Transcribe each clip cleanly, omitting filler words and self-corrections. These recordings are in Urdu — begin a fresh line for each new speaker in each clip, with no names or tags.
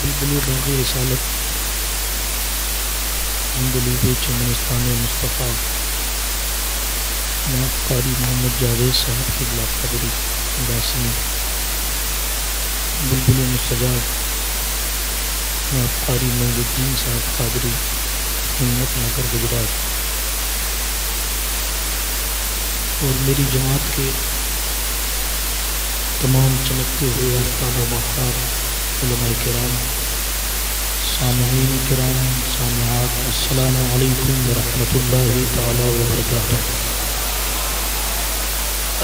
بلبل باغ رسالت اندلوب چمنستان مصطفیٰ جناب قاری محمد جاوید صاحب قبلہ قدری باسمی، بلبل مستجاب جناب قاری معین الدین صاحب قادری ہمت نگر گجرات، اور میری جماعت کے تمام چمکتے ہوئے ارکان و مختار علماء کرام، سامعین کرام، سامعات، السلام علیکم ورحمۃ اللہ تعالی وبرکاتہ۔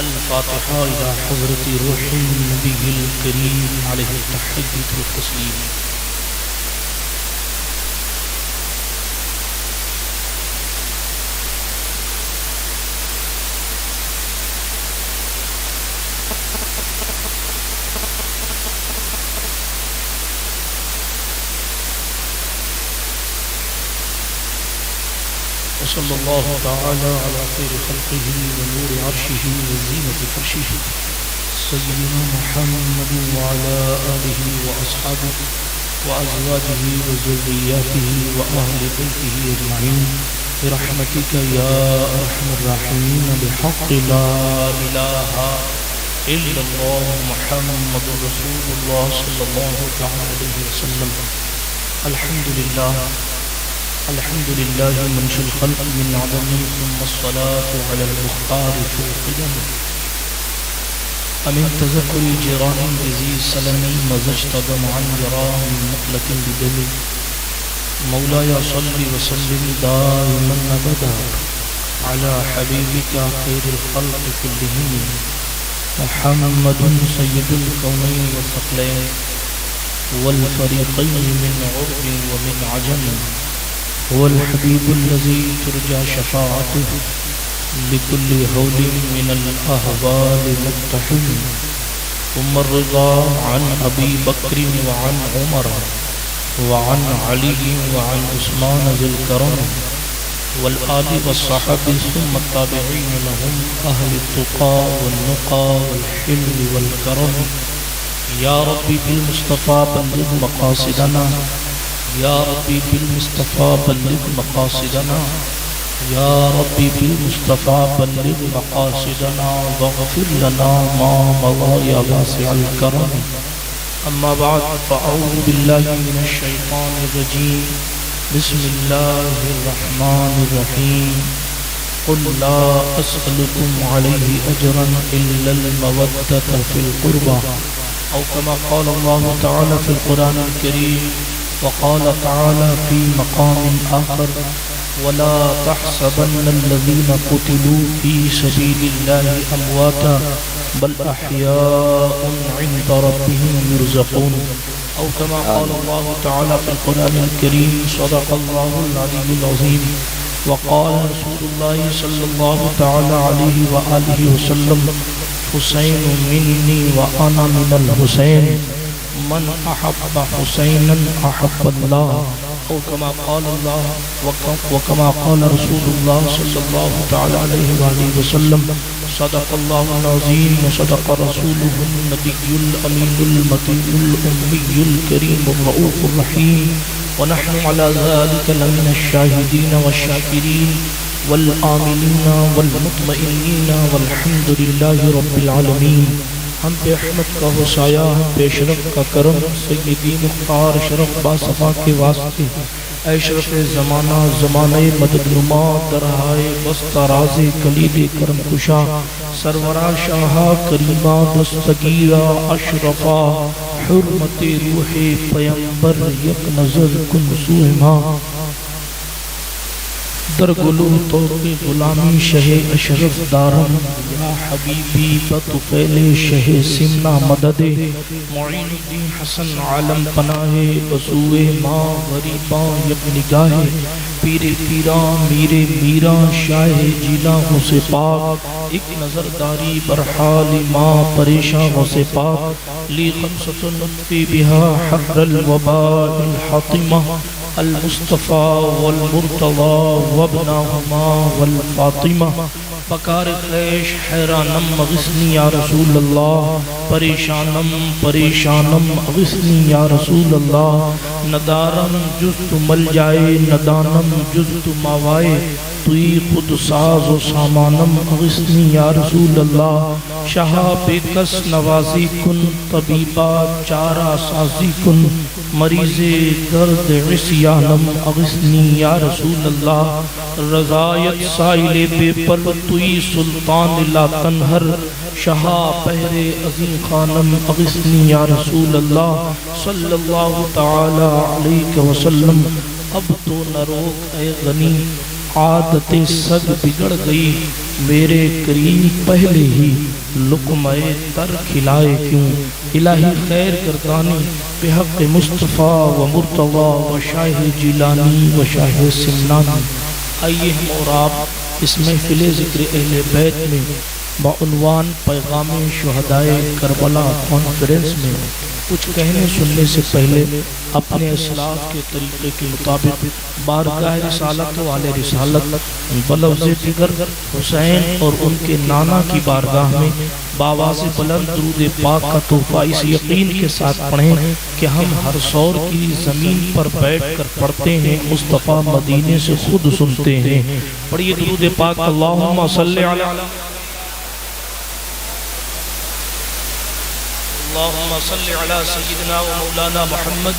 الفاتحہ الی حضرت روح النبی الکریم علیہ التحیۃ والتسلیم۔ وصلی اللہ تعالی علی خیر خلقہ ونور عرشہ وزینۃ فرشہ سیدنا محمد وعلی آلہ واصحابہ وازواجہ وذریاتہ واہل بیتہ اجمعین برحمتک یا ارحم الراحمین بحق لا الہ الا اللہ محمد رسول اللہ صلی اللہ تعالی علیہ وسلم۔ الحمد لله منشئ الخلق من عدم، ثم الصلاة على المختار في القدم، أمن تذكر جيران بذي سلم مزجت دمعا جرام من مقلة بدم، مولاي صل وسلم دائما أبدا على حبيبك خير الخلق كلهم، محمد سيد الكونين والثقلين والفريقين من عرب ومن عجم، هو الحبيب الذي ترجى شفاعته لكل هول من الأهوال مقتحم، ثم الرضا عن أبي بكر وعن عمر وعن علي وعن عثمان ذي الكرم والآل والصحابة ثم التابعين لهم أهل التقى والنقى والحلم والكرم، يا ربي بالمصطفى بلغ مقاصدنا، یا ربی بالمصطفیٰ بلغ مقاصدنا، یا ربی بالمصطفیٰ بلغ مقاصدنا واغفر لنا ما مضى یا واسع الکرم۔ اما بعد فاعوذ باللہ من الشیطان الرجیم، بسم اللہ الرحمن الرحیم، قل لا اسألكم علیہ اجرا الا المودة فی القربى، او كما قال اللہ تعالی فی القرآن الکریم، وقال تعالى في مقام آخر ولا تحسبن الذين قتلوا في سبيل الله أمواتا بل أحياء عند ربهم يرزقون، أو كما قال الله تعالى في القرآن الكريم، صدق الله العلي العظيم، وقال رسول الله صلى الله تعالى عليه وآله وسلم، حسين مني وأنا من الحسين، من احب حسینا احب اللہ، او کما قال اللہ وکما قال رسول اللہ صلی اللہ تعالی علیہ وآلہ وسلم، صدق اللہ العظیم وصدق رسوله النبی الامین المتین الامی الکریم الرؤوف الرحیم، ونحن على ذلك لمن الشاہدین والشاکرین والآمنین والمطمئنین والحمد للہ رب العالمین۔ ہم پہ احمد کا ہو سایہ، ہم پہ اشرف کا کرم، سیدی مختار اشرف باصفا کے واسطے، اے اشرف زمانہ زمانہ مدد نما، درہائے بستہ راز کلید کرم کشا، سرورہ شاہا کریمہ دستگیرہ اشرفا، حرمت روح پیمبر یک نظر کن سوہما، در گلو توق غلامی شہ اشرف دارم، یا حبیبی بطفیل شہ سمنا مدد، معین الدین حسن عالم پناہ بسوئے ماں غریباں یک نگاہ، پیر پیران میرے میران شاہ جیلا غوث پاک، ایک نظر داری برحال ماں پریشان غوث پاک، لی خمسۃ نطفی بہا حر الوباء الحاطمہ، المصطفى والمرتضى وابنهما والفاطمة، پکار خیش حیرانم اغثنی یا رسول اللہ، پریشانم پریشانم اغثنی یا رسول اللہ، ندارم جز تو مل جائے ندانم جز تو ماوائے، توی خود ساز و سامانم اغثنی یا رسول اللہ، شہا بے کس نوازی کن، طبیبہ چارہ سازی کن، مریض درد عصیانم اغثنی یا رسول اللہ، رضایت سائل بے پر توی سلطان لا تنہر، شہا پہر عظیم خانم اغثنی یا رسول اللہ صلی اللہ تعالی علیہ وسلم۔ اب تو نہ روک اے غنی، عادت سگ بگڑ گئی، میرے قریب پہلے ہی لقمہ تر کھلائے کیوں، الہی خیر گردانی بحق مصطفیٰ و مرتضی و شاہ جیلانی و شاہ سمنانی۔ آئیے ہم اور آپ اس محفل ذکر اہل بیت میں بعنوان پیغام شہدائے کربلا کانفرنس میں کچھ کہنے سننے سے پہلے اپنے اسلاف کے طریقے کے مطابق بارگاہ رسالت والے رسالت بلفظ دیگر حسین اور ان کے نانا کی بارگاہ میں بآواز بلند درود پاک کا تحفہ اس یقین کے ساتھ پڑھیں کہ ہم ہر سور کی زمین پر بیٹھ کر پڑھتے ہیں، مصطفیٰ مدینے سے خود سنتے ہیں۔ پڑھیے درود پاک، اللہم صلی علی اللهم صل على سيدنا ومولانا محمد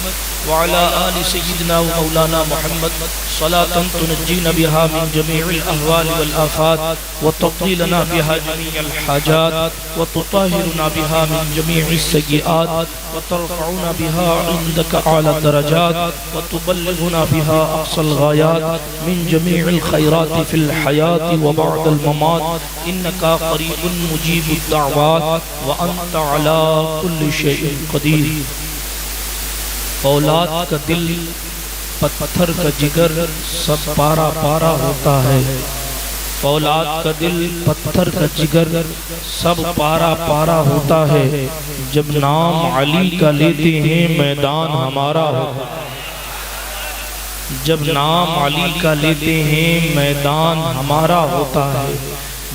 وعلى آل سيدنا ومولانا محمد صلاة تنجينا بها من جميع الأهوال والآفات وتقضي لنا بها جميع الحاجات وتطهرنا بها من جميع السيئات وترفعنا بها عندك أعلى الدرجات وتبلغنا بها أقصى الغايات من جميع الخيرات في الحياة وبعد الممات، إنك قريب مجيب الدعوات وأنت على كل شيء قدیر۔ اولاد کا دل پتھر کا جگر سب پارا پارا ہوتا ہے، اولاد کا دل پتھر کا جگر سب پارا پارا ہوتا ہے، جب نام علی کا لیتے ہیں میدان ہمارا ہوتا ہے، جب نام علی کا لیتے ہیں میدان ہمارا ہوتا ہے،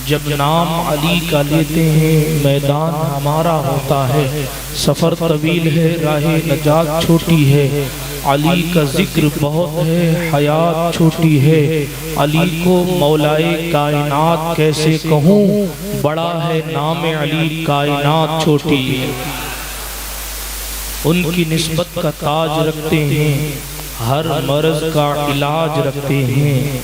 جب نام علی کا لیتے ہیں میدان ہمارا ہوتا ہے۔ سفر طویل ہے، راہ نجات چھوٹی ہے، علی کا ذکر بہت ہے، حیات چھوٹی ہے، علی کو مولائے کائنات کیسے کہوں، بڑا ہے نام علی کائنات چھوٹی ہے۔ ان کی نسبت کا تاج رکھتے ہیں، ہر مرض کا علاج رکھتے ہیں،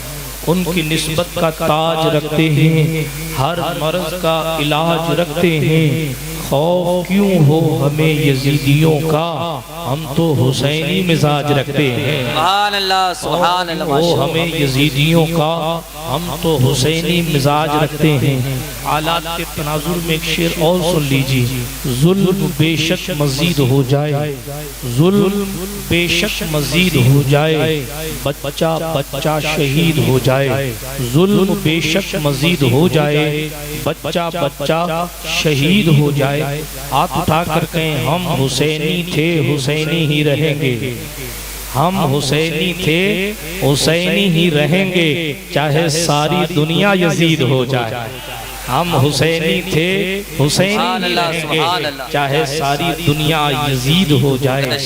ان کی نسبت کا تاج رکھتے ہیں، ہر مرض کا علاج رکھتے ہیں۔ خوف کیوں ہو ہمیں یزیدیوں کا، ہم تو حسینی مزاج رکھتے ہیں۔
سبحان اللہ سبحان اللہ،
وہ ہمیں یزیدیوں کا، ہم تو حسینی مزاج رکھتے ہیں۔ حالات کے تناظر میں ایک شعر اور سن لیجیے، ظلم بے شک مزید ہو جائے، ظلم بے شک مزید ہو جائے، بچہ بچہ شہید ہو جائے، ظلم بے شک مزید ہو جائے، بچہ بچہ شہید ہو جائے۔ ہاتھ اٹھا کر کہیں ہم حسینی تھے حسینی ہی رہیں گے، ہم حسینی تھے حسینی ہی رہیں گے، چاہے ساری دنیا یزید ہو جائے۔ ہم حسینی تھے حسینی ہی رہیں گے، چاہے ساری دنیا یزید ہو جائے۔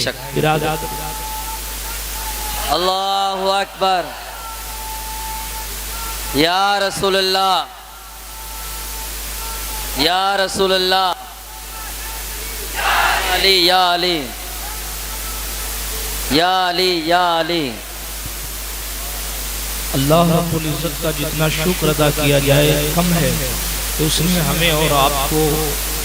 اللہ اکبر، یا رسول اللہ یا رسول اللہ، علی یا علی یا علی یا علی۔
اللہ رب العزت کا جتنا شکر ادا کیا جائے کم ہے کہ اس نے ہمیں اور آپ کو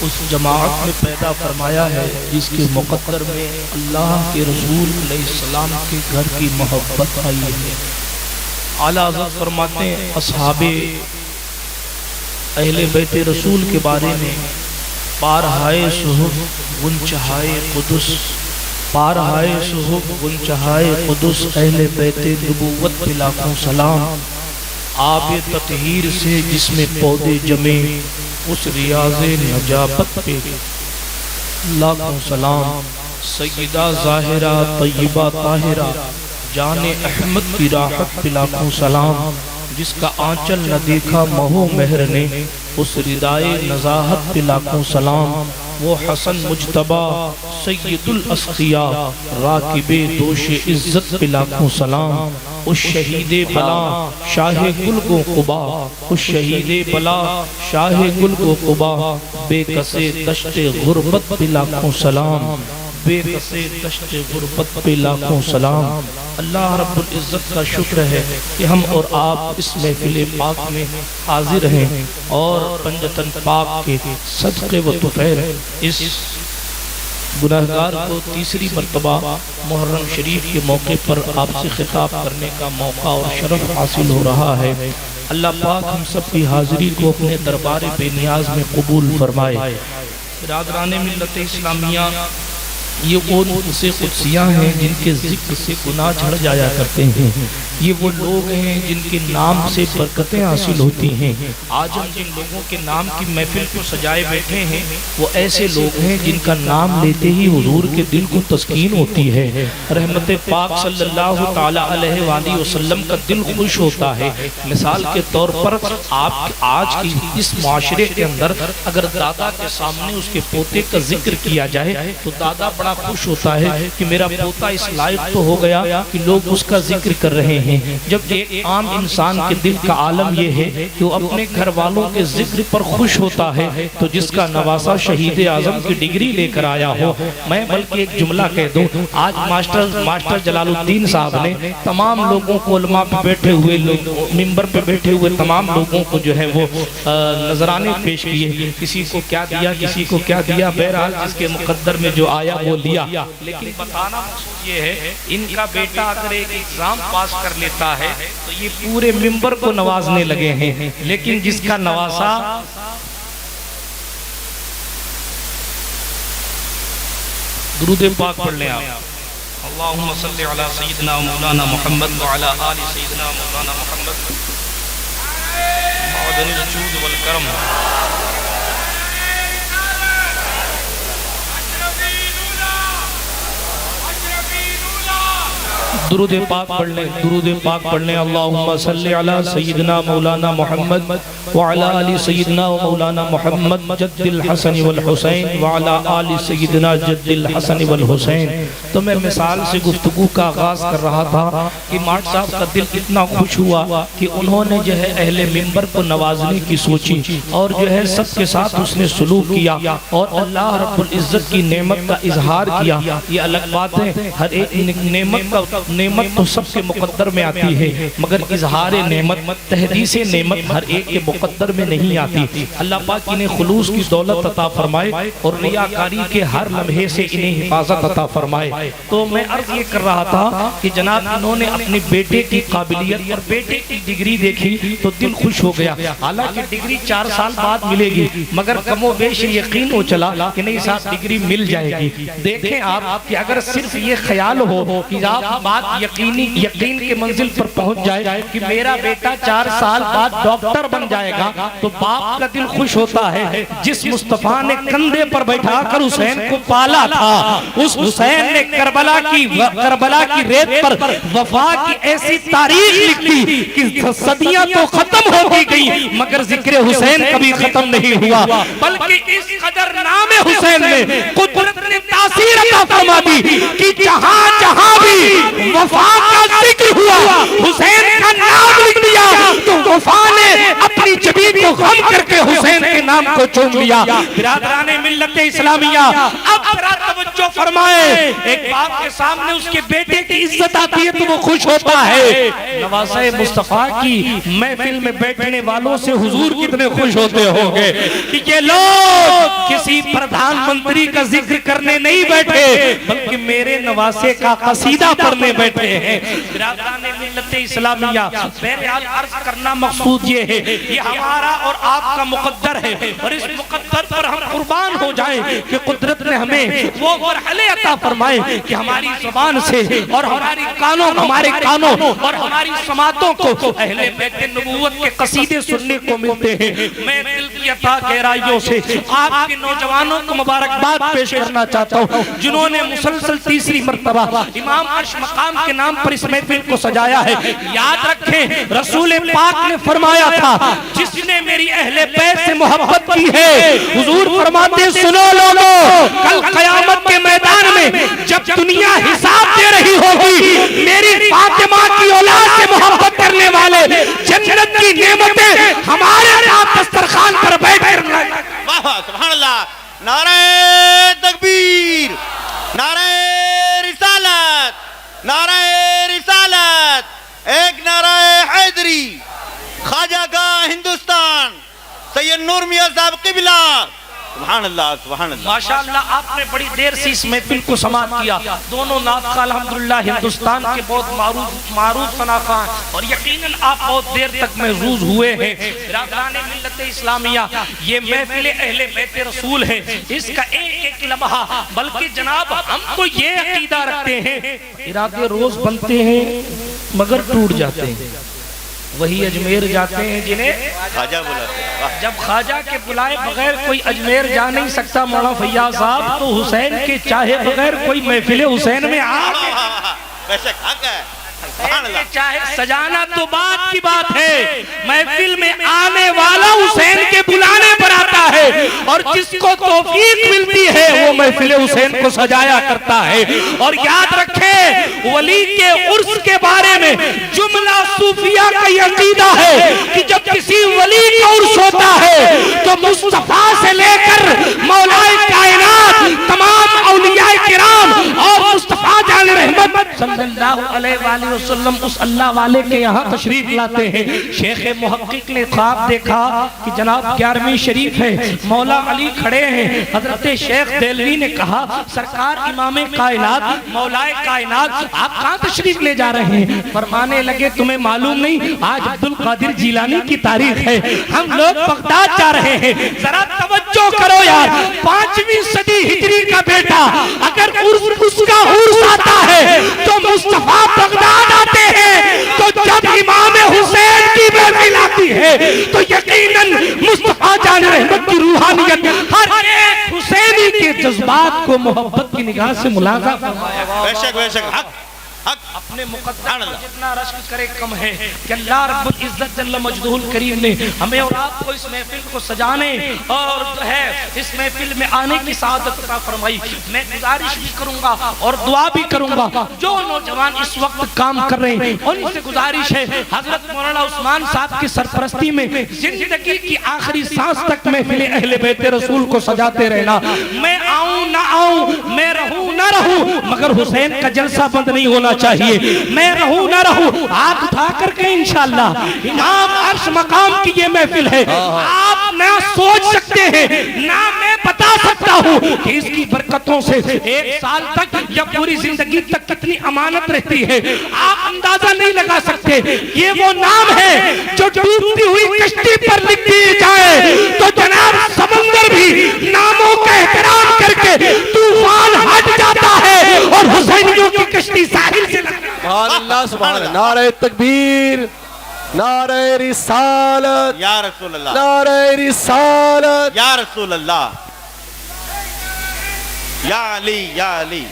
اس جماعت میں پیدا فرمایا ہے جس کے مقدر میں اللہ کے رسول علیہ السلام کے گھر کی محبت آئی ہے۔ اعلیٰ حضرت فرماتے ہیں اصحاب اہل بیت رسول کے بارے میں، پارہائے صحب گنچہائے قدس، پارہائے صحب گنچہائے قدس، اہل بیت نبوت پہ لاکھوں سلام، آب تطہیر سے جس میں پودے جمے، اس ریاض نجابت پہ لاکھوں سلام، سیدہ ظاہرہ طیبہ طاہرہ جان احمد کی راحت پہ لاکھوں سلام، جس کا آنچل نہ دیکھا مہو مہر نے، اس ردائے نزاہت پہ لاکھوں سلام۔ وہ حسن مجتبی سید الاسقیاء، راکب دوش عزت پہ لاکھوں سلام۔ اس شہید بلا شاہ گل گو قبا، اس شہید بلا شاہ گل گو قبا، بے کسے دشت غربت پہ لاکھوں سلام، بے کسے دشت غربت پہ لاکھوں سلام۔ اللہ رب العزت کا شکر ہے کہ ہم اور آپ اس محفل پاک میں حاضر ہیں، اور پنجتن پاک کے صدقے و طفیل اس گناہگار کو تیسری مرتبہ محرم شریف کے موقع پر آپ سے خطاب کرنے کا موقع اور شرف حاصل ہو رہا ہے۔ اللہ پاک ہم سب کی حاضری کو اپنے دربار بے نیاز میں قبول فرمائے۔ برادران ملت اسلامیہ، یہ ان سے قدسیاں ہیں جن کے ذکر سے گناہ جھڑ جایا کرتے ہیں، یہ وہ لوگ ہیں جن کے نام سے برکتیں حاصل ہوتی ہیں۔ آج ہم جن لوگوں کے نام کی محفل کو سجائے بیٹھے ہیں، وہ ایسے لوگ ہیں جن کا نام لیتے ہی حضور کے دل کو تسکین ہوتی ہے، رحمت پاک صلی اللہ تعالیٰ علیہ وآلہ وسلم کا دل خوش ہوتا ہے۔ مثال کے طور پر آپ آج کی اس معاشرے کے اندر اگر دادا کے سامنے اس کے پوتے کا ذکر کیا جائے تو دادا بڑا خوش ہوتا ہے کہ میرا پوتا اس لائق تو ہو گیا کہ لوگ اس کا ذکر کر رہے ہیں۔ جب ایک عام انسان کے دل کا عالم یہ ہے کہ وہ اپنے گھر والوں کے ذکر پر خوش ہوتا ہے، تو جس کا نواسہ شہید اعظم کی ڈگری لے کر آیا ہو۔ میں بلکہ ایک جملہ کہہ دوں، آج ماسٹر جلال الدین صاحب نے تمام لوگوں کو، علماء پہ بیٹھے ہوئے لوگ، ممبر پہ بیٹھے ہوئے تمام لوگوں کو جو ہے وہ نذرانے پیش کیے، کسی کو کیا دیا، کسی کو کیا دیا، بہرحال جس کے مقدر میں جو آیا وہ لیا۔ لیکن بتانا مقصود یہ ہے، ان کا بیٹا اگر ایک ایگزام پاس کر لیتا ہے تو یہ پورے ممبر کو نوازنے لگے ہیں، لیکن جس کا نواسا درود پاک پڑھ لیں آپ۔ اللہم صلی علی سیدنا مولانا محمد وعلی آل سیدنا مولانا محمد معدن الجود والکرم۔ درود پاک پڑھ لیں، درود پاک پڑھ لیں۔ اللہم صلی علی سیدنا مولانا محمد وعلی آل سیدنا مولانا محمد جد الحسن والحسین وعلی آل سیدنا جد الحسن والحسین۔ تو میں مثال سے گفتگو کا آغاز کر رہا تھا کہ ماٹ صاحب کا دل اتنا خوش ہوا کہ انہوں نے جو ہے اہل ممبر کو نوازنے کی سوچی، اور جو ہے سب کے ساتھ اس نے سلوک کیا، اور اللہ رب العزت کی نعمت کا اظہار کیا۔ یہ الگ بات ہے، ہر ایک نعمت تو سب کے مقدر میں آتی ہے، مگر اظہار نعمت، تحدیث نعمت ہر ایک کے مقدر میں نہیں آتی۔ اللہ پاک انہیں خلوص کی دولت عطا فرمائے، اور ریاکاری کے ہر لمحے سے انہیں حفاظت عطا فرمائے۔ تو میں عرض یہ کر رہا تھا کہ جناب انہوں نے اپنے بیٹے کی قابلیت اور بیٹے کی ڈگری دیکھی تو دل خوش ہو گیا۔ حالانکہ ڈگری 4 سال بعد ملے گی، مگر کم و بیش یقین ہو چلا کہ نہیں صاحب ڈگری مل جائے گی۔ دیکھیں آپ کہ اگر صرف یہ خیال ہو کہ آپ بات یقین کے منزل پر پہنچ جائے کہ میرا بیٹا 4 سال بعد ڈاکٹر بن جائے گا، تو باپ کا دل خوش ہوتا ہے۔ جس مصطفیٰ نے کندھے پر بیٹھا کر حسین کو پالا تھا، اس حسین نے کربلا کی ریت پر وفا کی ایسی تاریخ لکھی کہ صدیاں تو ختم ہو گئی مگر ذکر حسین کبھی ختم نہیں ہوا، بلکہ اس قدر نام حسین میں قدرت نے تاثیر عطا فرما دی کہ جہاں جہاں بھی وفا کا ذکر ہوا، حسین کا نام لکھ دیا، تو وفا نے اپنی جبین کو غم کر کے حسین کے نام کو چوم لیا۔ برادران ملت اسلامیہ، اب ذرا توجہ فرمائے، ایک باپ کے سامنے اس کے بیٹے کی عزت آتی ہے تو وہ خوش ہوتا ہے۔ نواسہ مصطفیٰ کی محفل میں بیٹھنے والوں سے حضور کتنے خوش ہوتے ہوں گے کہ یہ لوگ کسی پردھان منتری کا ذکر کرنے نہیں بیٹھے، بلکہ میرے نواسے کا قصیدہ پڑھنے بیٹھے ہیں۔ برادران ملت اسلامیہ، بہرحال عرض کرنا مقصود یہ ہے، یہ ہمارا اور آپ کا مقدر ہے، اور اس مقدر پر ہم قربان ہو جائیں کہ قدرت نے ہمیں وہ مرحلے عطا فرمائے کہ ہماری زبان سے اور ہمارے کانوں اور ہماری سماعتوں کو اہل بیت نبوت کے قصیدے سننے کو ملتے ہیں۔ میں دل کی عطا گہرائیوں سے آپ کے نوجوانوں کو مبارکباد پیش کرنا چاہتا ہوں جنہوں نے مسلسل تیسری مرتبہ امام عرش مقام کے نام پر اس محفل کو سجایا ہے۔ یاد رکھیں رسول پاک نے فرمایا تھا جس نے میری اہل بیت سے محبت کی ہے، حضور فرماتے سنو لوگو، کل قیامت کے میدان میں جب دنیا حساب دے رہی ہوگی، میری فاطمہ کی اولاد سے محبت کرنے والے جنت کی نعمتیں ہمارے ساتھ دسترخوان پر بیٹھ کر
واہ سبحان اللہ، نعرہ تکبیر، نعرہ رسالت، نعرہ رسالت، ایک نعرہ حیدری، خواجہ کا ہندوستان، سید نور میاں صاحب قبلہ، سبحان اللہ سبحان اللہ۔
ماشاءاللہ آپ نے بڑی دیر سے اس محفل کو سماعت کیا، دونوں ناطق الحمدللہ ہندوستان کے بہت معروف فناخواں اور یقیناً آپ بہت دیر تک محظوظ ہوئے ہیں۔ برادران ملت اسلامیہ، یہ محفل اہل بیت رسول ہے، اس کا ایک ایک لمحہ، بلکہ جناب ہم تو یہ عقیدہ رکھتے ہیں ارادے روز بنتے ہیں مگر ٹوٹ جاتے ہیں، وہی اجمیر جاتے ہیں جنہیں
خواجہ بلاتے ہیں۔
جب خواجہ کے بلائے بغیر کوئی اجمیر جا نہیں سکتا مولانا فیاض صاحب، تو حسین کے چاہے بغیر کوئی محفل حسین میں
بے شک حق ہے، سبحان اللہ۔
چاہے سجانا تو بات کی بات ہے، محفل میں آنے والا حسین کے بلانے پر آتا ہے، اور جس کو توفیق ملتی ہے وہ محفل حسین کو سجایا کرتا ہے۔ اور یاد رکھیں ولی کے عرس کے بارے میں جملہ صوفیہ کا یہ عقیدہ ہے کہ جب کسی ولی کا عرس ہوتا ہے تو مصطفیٰ سے لے کر مولا کائنات، تمام اولیاء کرام اور مصطفیٰ جان رحمت صلی اللہ علیہ وآلہ وسلم اس اللہ والے کے یہاں تشریف لاتے ہیں۔ شیخ محقق نے خواب دیکھا کہ جناب 11ویں شریف ہے، مولا علی کھڑے ہیں، حضرت شیخ دہلوی نے کہا سرکار امام کائنات، مولا کائنات، آپ کہاں تشریف لے جا رہے ہیں؟ فرمانے لگے تمہیں معلوم نہیں آج عبد القادر جیلانی کی تاریخ ہے، ہم لوگ بغداد جا رہے ہیں۔ ذرا توجہ کرو یار، 5ویں صدی ہجری کا بیٹا اگر اس کا عرس آتا ہے تو مصطفیٰ بغداد آتے ہیں، تو جب امام حسین کی محفل آتی ہے تو یقیناً مصطفیٰ جان رحمت کی روحانیت ہر ایک حسینی کے جذبات کو محبت کی نگاہ سے ملاحظہ فرمایا۔
بے شک بے شک حق حق۔
اپنے مقدر کو جتنا رشک کرے کم ہے کہ اللہ رب العزت جل مجدہ الکریم نے ہمیں اور آپ کو اس محفل کو سجانے اور جو ہے اس محفل میں آنے کی سعادت عطا فرمائی۔ میں گزارش بھی کروں گا اور دعا بھی کروں گا، جو نوجوان اس وقت کام کر رہے ہیں ان سے گزارش ہے حضرت مولانا عثمان صاحب کی سرپرستی میں زندگی کی آخری سانس تک محفل اہل بیت رسول کو سجاتے رہنا۔ میں آؤں نہ آؤں، میں رہوں نہ رہوں، مگر حسین کا جلسہ بند نہیں ہونا چاہیے۔ میں رہوں نہ رہوں، ہاتھ اٹھا کر کے انشاءاللہ امام عرش مقام کی یہ محفل ہے، آپ نہ سوچ سکتے ہیں نہ میں بتا سکتا ہوں کہ اس کی برکتوں سے 1 سال تک یا پوری زندگی تک کتنی امانت رہتی ہے، آپ اندازہ نہیں لگا سکتے۔ یہ وہ نام ہے جو ڈوبتی ہوئی کشتی پر لکھ دی جائے تو جناب سمندر بھی ناموں کا احترام کر کے طوفان ہٹ جاتا ہے اور حسینیوں کی کشتی ساحل سے لگتا ہے۔
سبحان اللہ سبحان اللہ، نعرہ تکبیر، نعرہ رسالت،
یا رسول اللہ،
نعرہ رسالت،
یا رسول اللہ، یا علی یا علی۔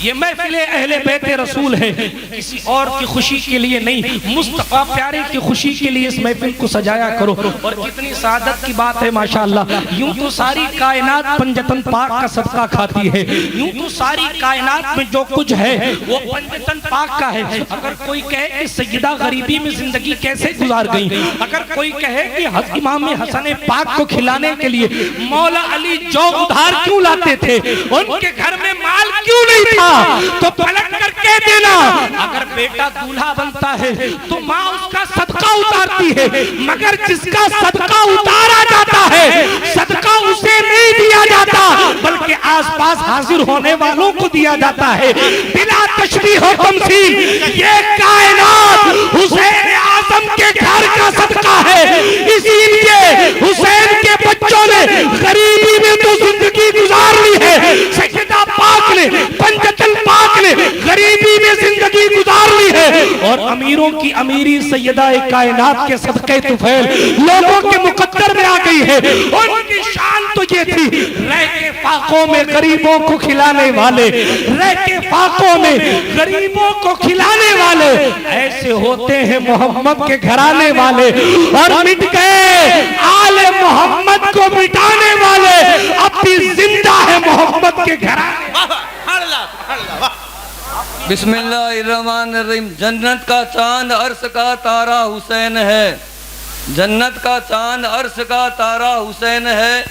یہ محفل اہل بیت رسول ہے، کسی اور کی خوشی کے لیے نہیں، مصطفیٰ پیارے کی خوشی کے لیے اس محفل کو سجایا کرو۔ اور کتنی سعادت کی بات ہے ماشاءاللہ، یوں تو ساری کائنات پنجتن پاک کا صدقہ کھاتی ہے، یوں تو ساری کائنات میں جو کچھ ہے وہ پنجتن پاک کا ہے۔ اگر کوئی کہے کہ سیدہ غریبی میں زندگی کیسے گزار گئی، اگر کوئی کہے کہ امام حسن پاک کو کھلانے کے لیے مولا علی جو ادھار کیوں لاتے تھے، ان کے گھر میں مال کیوں نہیں تھا، تو پلٹ کر کے دینا۔ اگر بیٹا دولہا بنتا ہے تو ماں اس کا صدقہ اتارتی ہے، مگر جس کا صدقہ اتارا جاتا ہے صدقہ اسے نہیں دیا جاتا بلکہ آس پاس حاضر ہونے والوں کو دیا جاتا ہے۔ بلا تشبیہ و تمثیل یہ کائنات حسین اعظم کے گھر کا صدقہ ہے، اسی لیے حسین کے بچوں نے غریبی میں تو زندگی گزار لی ہے، سیدہ پاک نے پنجتن پاک نے غریبی میں زندگی گزار لی ہے، اور امیروں کی امیری سیدہ کائنات کے صدقے طفیل لوگوں کے مقدر میں آ گئی ہے. ان کی شان تو یہ تھی رہ کے فاقوں میں غریبوں کو کھلانے والے, رہ کے فاقوں میں غریبوں کو کھلانے والے ایسے ہوتے ہیں محمد کے گھرانے والے, اور مٹ گئے آل محمد کو مٹانے والے, اب بھی زندہ ہے محمد کے گھرانے.
بسم اللہ الرحمن الرحیم. جنت کا چاند عرش کا تارا حسین ہے, جنت کا چاند عرش کا تارا حسین ہے,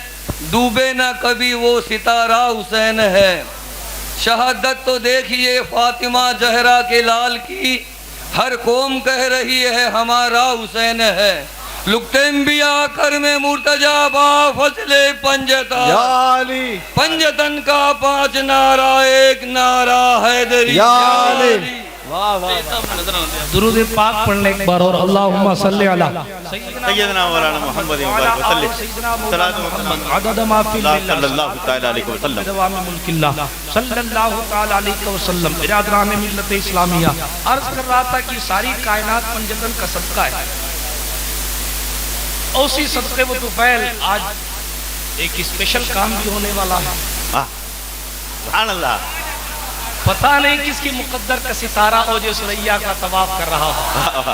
ڈوبے نہ کبھی وہ ستارہ حسین ہے. شہادت تو دیکھیے فاطمہ زہرا کے لال کی, ہر قوم کہہ رہی ہے ہمارا حسین ہے. لکتے انبیاء کرم مرتجا با فضل پنجتا,
یا علی
پنجتن کا 5 نعرہ, ایک نعرہ حیدری.
یا علی. واہ واہ.
درود پاک پڑھنے ایک بار اور اللہم صلی علی
سیدنا مولانا محمد وسلم صلاۃ و سلام
عدد ما فی
صلی اللہ تعالی علیہ وسلم
دوام ملک اللہ صلی اللہ تعالی علیہ وسلم. برادران ملت اسلامیہ, عرض کر رہا تھا کہ ساری کائنات پنجتن کا صدقہ ہے. اسی صدقے و طفیل آج ایک اسپیشل کام بھی ہونے والا ہے.
سبحان اللہ.
پتہ نہیں کس کی مقدر کا ستارہ اوج سریا کا طواف کر رہا ہو.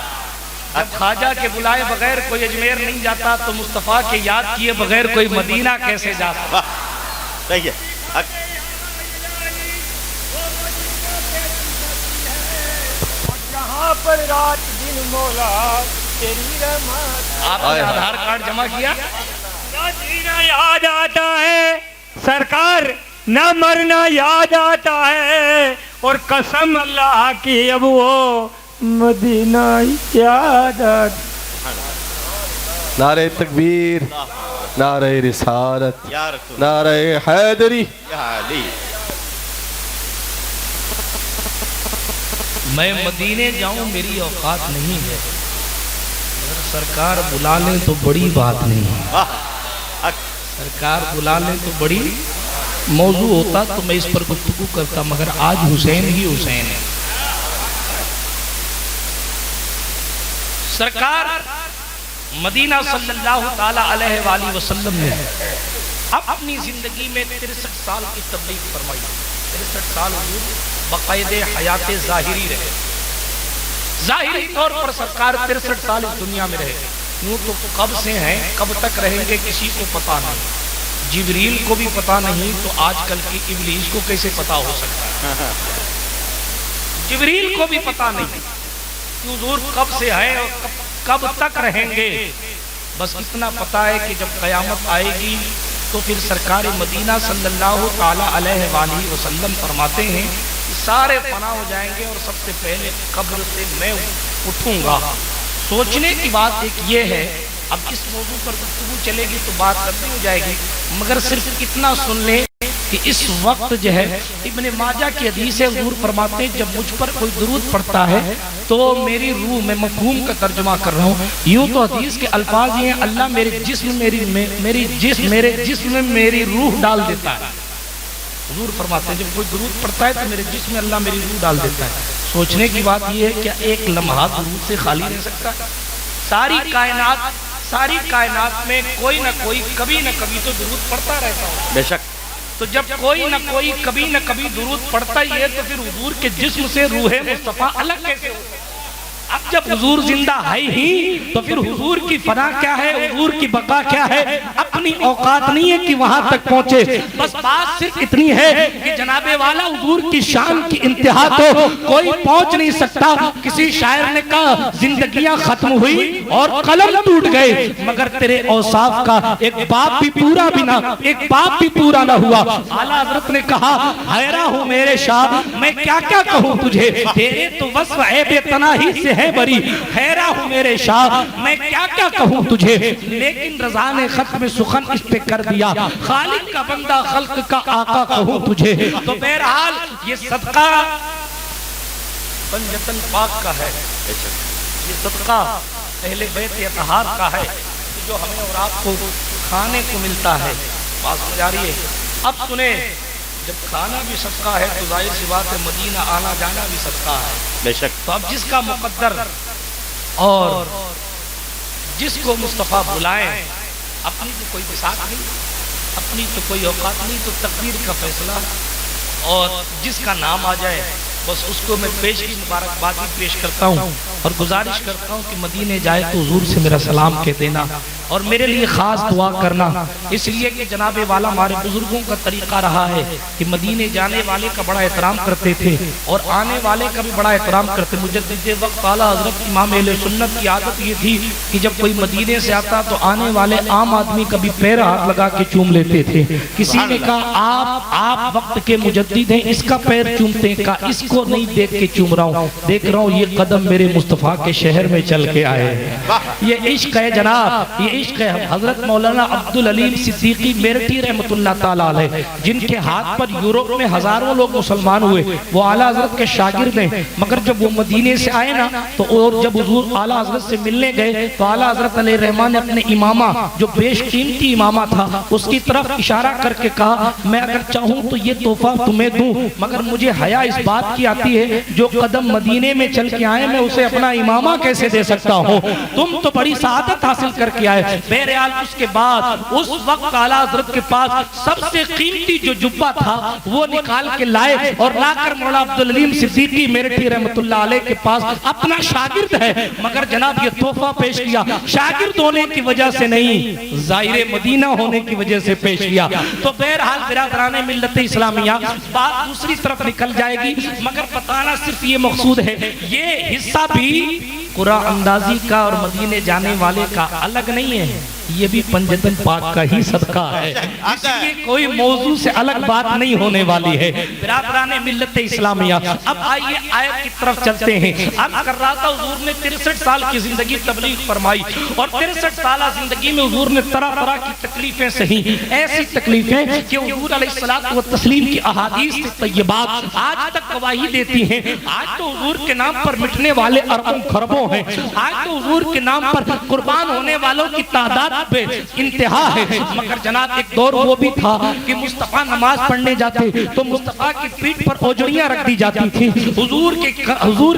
اب خواجہ کے بلائے بغیر کوئی اجمیر نہیں جاتا, تو مصطفیٰ کے یاد کیے بغیر کوئی مدینہ کیسے جاتا.
صحیح ہے.
جہاں پر رات دن مولا تیری رحمت.
آپ نے آدھار کارڈ جمع کیا؟
نہ جینا یاد آتا ہے سرکار, نہ مرنا یاد آتا ہے, اور قسم اللہ کی اب وہ مدینہ یاد آتا.
نعرہ تکبیر, نعرہ رسالت,
یا رسول
نعرہ حیدری.
یا علی.
میں مدینے جاؤں میری اوقات نہیں ہے, اگر سرکار بلا لیں تو بڑی بات نہیں ہے. سرکار بلا لیں تو بڑی موضوع ہوتا تو میں اس پر گفتگو کرتا, مگر آج حسین ہی حسین ہے. سرکار مدینہ صلی اللہ تعالی علیہ وآلہ وسلم نے اپنی زندگی میں 63 سال کی تبلیغ فرمائی. 63 سال حضور بقید حیات ظاہری رہے. ظاہری طور پر سرکار 63 سال اس دنیا میں رہے. یوں تو کب سے ہیں, کب تک رہیں گے کسی کو پتا نہیں. جبریل کو بھی پتا نہیں, تو آج کل کی ابلیس کو کیسے پتا ہو سکتا ہے؟ جبریل کو بھی پتا نہیں حضور کب سے ہے اور کب تک رہیں گے. بس اتنا پتا ہے کہ جب قیامت آئے گی تو پھر سرکار مدینہ صلی اللہ تعالی علیہ وآلہ وسلم فرماتے ہیں سارے فنا ہو جائیں گے, اور سب سے پہلے قبر سے میں اٹھوں گا. سوچنے کی بات ایک یہ ہے, اب اس موضوع پر گفتگو چلے گی تو بات کرنی ہو جائے گی, مگر صرف اتنا سن لیں کہ اس وقت جو ہے ابن ماجہ کی حدیث ہے, حضور فرماتے ہیں جب مجھ پر کوئی درود پڑھتا ہے تو میری روح, میں مفہوم کا ترجمہ کر رہا ہوں, یوں تو حدیث کے الفاظ یہ ہیں اللہ میرے جسم میں میری روح ڈال دیتا ہے. حضور فرماتے ہیں جب کوئی درود پڑھتا ہے تو میرے جسم میں اللہ میری روح ڈال دیتا ہے. سوچنے کی بات یہ ہے کیا ایک لمحہ درود سے خالی رہ سکتا ہے؟ ساری کائنات میں کوئی نہ کوئی کبھی نہ کبھی تو درود پڑھتا رہتا ہو.
بے شک.
تو جب کوئی نہ کوئی کبھی نہ کبھی درود پڑھتا ہی ہے تو پھر حضور کے جسم سے روح مصطفیٰ الگ کیسے ہو؟ اب جب حضور زندہ ہے ہی تو پھر حضور کی فنا کیا ہے, حضور کی بقا کیا ہے؟ اپنی اوقات نہیں ہے کہ وہاں تک پہنچے. بس بات صرف اتنی ہے کہ جناب والا حضور کی شان کی انتہا تو کوئی پہنچ نہیں سکتا. کسی شاعر نے کہا زندگیاں ختم ہوئی اور قلم ٹوٹ گئے, مگر تیرے اوصاف کا ایک باب بھی پورا نہ ہوا. اعلیٰ حضرت نے کہا حیرہ ہوں میرے شاہ میں کیا کیا کہوں تجھے, تیرے تو وصف عیب تناہی سے ہے بری. حیرہ ہوں میرے شاہ میں کیا کیا کہوں تجھے, لیکن رضا نے ختم سخن اس پہ کر دیا. خالق کا بندہ خلق کا آقا کہوں تجھے. تو بہرحال یہ صدقہ پنجتن پاک کا ہے, یہ صدقہ اہل بیت اطہار کا ہے جو ہمیں اور آپ کو کھانے کو ملتا ہے. بات سمجھ آ رہی ہے؟ اب سنیں جب کھانا بھی صدقہ ہے تو ظاہر سی بات ہے مدینہ آنا جانا بھی صدقہ ہے.
بے شک.
تو اب جس کا مقدر اور جس کو مصطفیٰ بلائیں، اپنی تو کوئی بساط نہیں، اپنی تو کوئی اوقات نہیں، تو تقدیر کا فیصلہ، اور جس کا نام آ جائے بس اس کو میں پیشگی مبارکبادی پیش کرتا ہوں اور گزارش کرتا ہوں کہ مدینے جائے تو حضور سے میرا سلام کہہ دینا اور میرے لیے خاص دعا کرنا، اس لیے کہ جناب والا ہمارے بزرگوں کا طریقہ رہا ہے کہ مدینے جانے والے کا بڑا احترام کرتے تھے اور آنے والے کا بھی بڑا احترام کرتے. مجدد وقت اعلیٰ حضرت امام اہل سنت کی عادت یہ تھی کہ جب کوئی مدینے سے آتا تو آنے والے عام آدمی کا بھی پیر ہاتھ لگا کے چوم لیتے تھے. کسی نے کہا آپ وقت کے مجدد ہیں، اس کا پیر چومتے ہیں، کہا اس کو نہیں دیکھ کے چوم رہا ہوں، دیکھ رہا ہوں یہ قدم میرے مصطفیٰ کے شہر میں چل کے آئے ہیں. یہ عشق ہے جناب، یہ عشق ہے. حضرت مولانا عبدالعلیم صدیقی میرٹھی رحمت اللہ تعالیٰ علیہ، جن کے ہاتھ پر یورپ میں ہزاروں لوگ مسلمان ہوئے، وہ اعلیٰ حضرت کے شاگرد ہیں، مگر جب وہ مدینے سے آئے نا تو اور جب حضور اعلیٰ حضرت سے ملنے گئے تو اعلیٰ حضرت علیہ الرحمن نے اپنے امامہ جو بیش قیمتی امامہ تھا اس کی طرف اشارہ کر کے کہا میں اگر چاہوں تو یہ تحفہ تمہیں دوں، مگر مجھے حیا اس بات کی آتی ہے جو قدم مدینے میں چل کے آئے میں اسے اپنا امامہ کیسے دے سکتا ہوں، تم تو بڑی سعادت حاصل کر کے آئے. بہرحال اس کے بعد اس وقت اعلیٰ حضرت کے پاس سب سے قیمتی جو جبہ تھا وہ نکال کے لائے اور لا کر مولا عبدالعلیم صدیقی میرٹھی رحمت اللہ علیہ کے پاس اپنا شاگرد ہے مگر جناب یہ تحفہ پیش کیا، شاگرد ہونے کی وجہ سے نہیں، ظاہر مدینہ ہونے کی وجہ سے پیش کیا. تو بہرحال برادران ملت اسلامیہ بات دوسری طرف نکل جائے گی، مگر بتانا صرف یہ مقصود ہے یہ حصہ بھی قرآن اندازی کا اور مدینے جانے والے کا الگ نہیں ہے، یہ بھی پنجتن پاک کا ہی صدقہ ہے، اس لیے کوئی موضوع سے الگ بات نہیں ہونے والی ہے. برادران ملت اسلامیہ اب آئیے آیت کی طرف چلتے ہیں. اب کر رہا تھا حضور نے 63 سال کی زندگی تبلیغ فرمائی اور 63 سالہ زندگی میں حضور نے طرح طرح کی تکلیفیں سہی، ایسی تکلیفیں کہ حضور علیہ الصلوۃ والتسلیم کی احادیث طیبات آج تک گواہی دیتی ہیں. آج تو حضور کے نام پر مٹنے والے اربوں خربوں ہیں، آج تو حضور کے نام پر قربان ہونے والوں کی تعداد بے انتہا ہے، مگر جناب ایک دور وہ بھی تھا کہ مصطفیٰ نماز پڑھنے جاتے تو مصطفیٰ کی پیٹھ پر اوجڑیاں رکھ دی جاتی تھی، حضور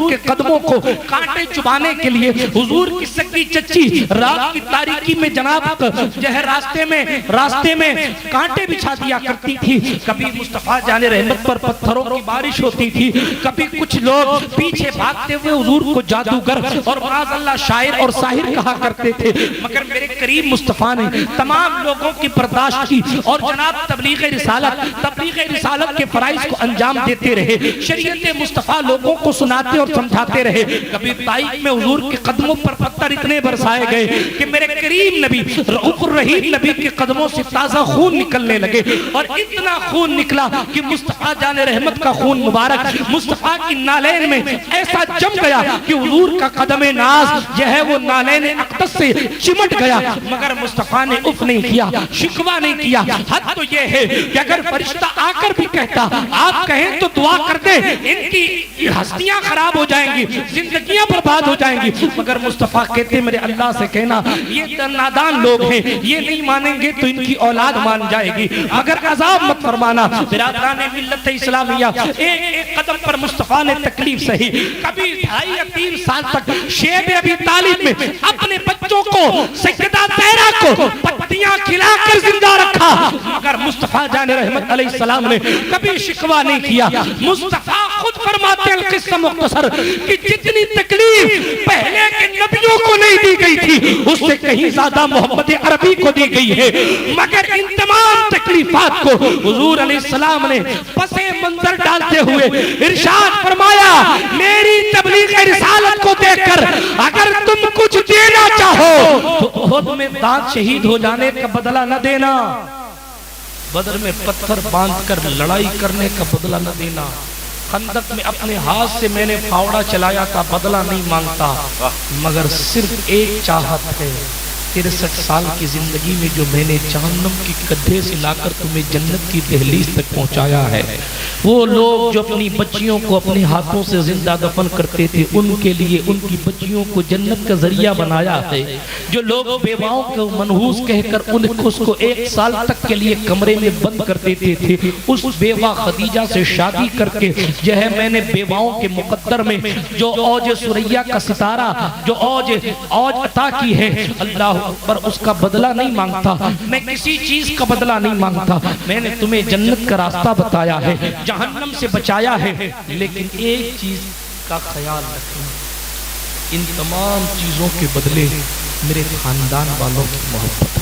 کے قدموں کو کانٹے چبانے کے لیے حضور کی سکی چچی رات کی تاریکی میں جناب جو ہے راستے میں کانٹے بچھا دیا کرتی تھی. کبھی مصطفیٰ جان رحمت پر پتھروں کی بارش ہوتی تھی، کبھی کچھ لوگ پیچھے بھاگتے ہوئے حضور کو جادوگر اور معاذ اللہ شاعر اور ساحر کہا کرتے تھے، مگر میرے قریب مصطفیٰ نے تمام لوگوں کی برداشت کی اور جناب تبلیغ رسالت کے فرائض کو انجام دیتے رہے. شریعت مصطفیٰ لوگوں کو سناتے اور سمجھاتے رہے. کبھی طائف میں حضور کے قدموں پر پتھر اتنے برسائے گئے کہ میرے قریب نبی رؤوف الرحیم نبی کے قدموں سے تازہ خون نکلنے لگے اور اتنا خون نکلا کہ مصطفیٰ جان رحمت کا خون مبارک مصطفیٰ کی نالین میں ایسا جم گیا کہ حضور کا قدم ناز جو ہے وہ نالین اقدس سے چمٹ گیا، مگر مصطفیٰ نے اف نہیں کیا، شکوہ نہیں کیا. حد تو یہ ہے کہ اگر فرشتہ آ کر بھی کہتا آپ کہیں تو دعا کر دیں ان کی ہستیاں خراب ہو جائیں گی، زندگیاں برباد ہو جائیں گی، مگر مصطفیٰ کہتے میرے اللہ سے کہنا یہ نادان لوگ ہیں، یہ نہیں مانیں گے تو ان کی اولاد مان جائے گی، مگر عذاب مت فرمانا. برادران ملت اسلامیہ ایک قدم پر مصطفیٰ نے تکلیف سہی. کبھی 2.5 یا 3 سال تک شیب ابی طالب میں اپنے بچوں کو سیدہ زہرا کو پتیاں کھلا کر زندہ رکھا، مگر مصطفیٰ جان رحمت علیہ السلام نے کبھی شکوہ نہیں کیا. مصطفیٰ خود فرماتے ہیں القصہ مختصر کہ جتنی تکلیف پہلے کے نبیوں کو نہیں دی گئی تھی اس سے کہیں زیادہ محمد عربی کو دی گئی ہے، مگر ان تمام تکلیفات کو حضور علیہ السلام نے پس منظر ڈالتے ہوئے ارشاد فرمایا میری تبلیغ رسالت کو دیکھ کر اگر تم کچھ دینا چاہو تو احد میں دانت شہید ہو جانے کا بدلہ نہ دینا، بدر میں پتھر باندھ کر لڑائی کرنے کا بدلہ نہ دینا، خندق میں اپنے ہاتھ سے میں نے پھاوڑا چلایا تھا بدلہ نہیں مانگتا، مگر صرف ایک چاہت ہے 63 سال کی زندگی میں جو میں نے جہنم کی گڈھے سے لا کر تمہیں جنت کی دہلیز تک پہنچایا ہے، وہ لوگ جو اپنی بچیوں کو اپنے ہاتھوں سے زندہ دفن کرتے تھے، ان کے لیے ان کی بچیوں کو جنت کا ذریعہ بنایا ہے۔ جو لوگ بیواؤں کو منحوس کہہ کر اس کو 1 سال تک کے لیے کمرے میں بند کر دیتے تھے، اس بیوہ خدیجہ سے شادی کر کے جو ہے میں نے بیواؤں کے مقدر میں جو اوج سریہ کا ستارہ جو اوج عطا کی ہے، اللہ اکبر، اس کا بدلہ نہیں مانگتا، میں کسی چیز کا بدلہ نہیں مانگتا، میں نے تمہیں جنت کا راستہ بتایا ہے، جہنم سے بچایا ہے، لیکن ایک چیز کا خیال رکھنا، ان تمام چیزوں کے بدلے میرے خاندان والوں کی محبت،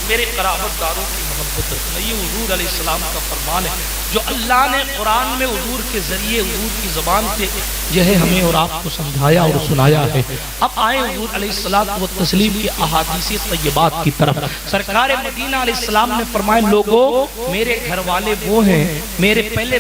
میرے قرابت داروں کی محبت رکھنا۔ یہ حضور علیہ السلام کا فرمان ہے جو اللہ نے قرآن میں حضور کے ذریعے حضور کی زبان سے جو ہے ہمیں اور آپ کو سمجھایا اور سنایا ہے۔ اب آئے حضور علیہ السلام و تسلیم کی احادیث طیبات کی طرف۔ سرکار مدینہ علیہ السلام نے فرمایا، لوگوں میرے گھر والے وہ ہیں، میرے پہلے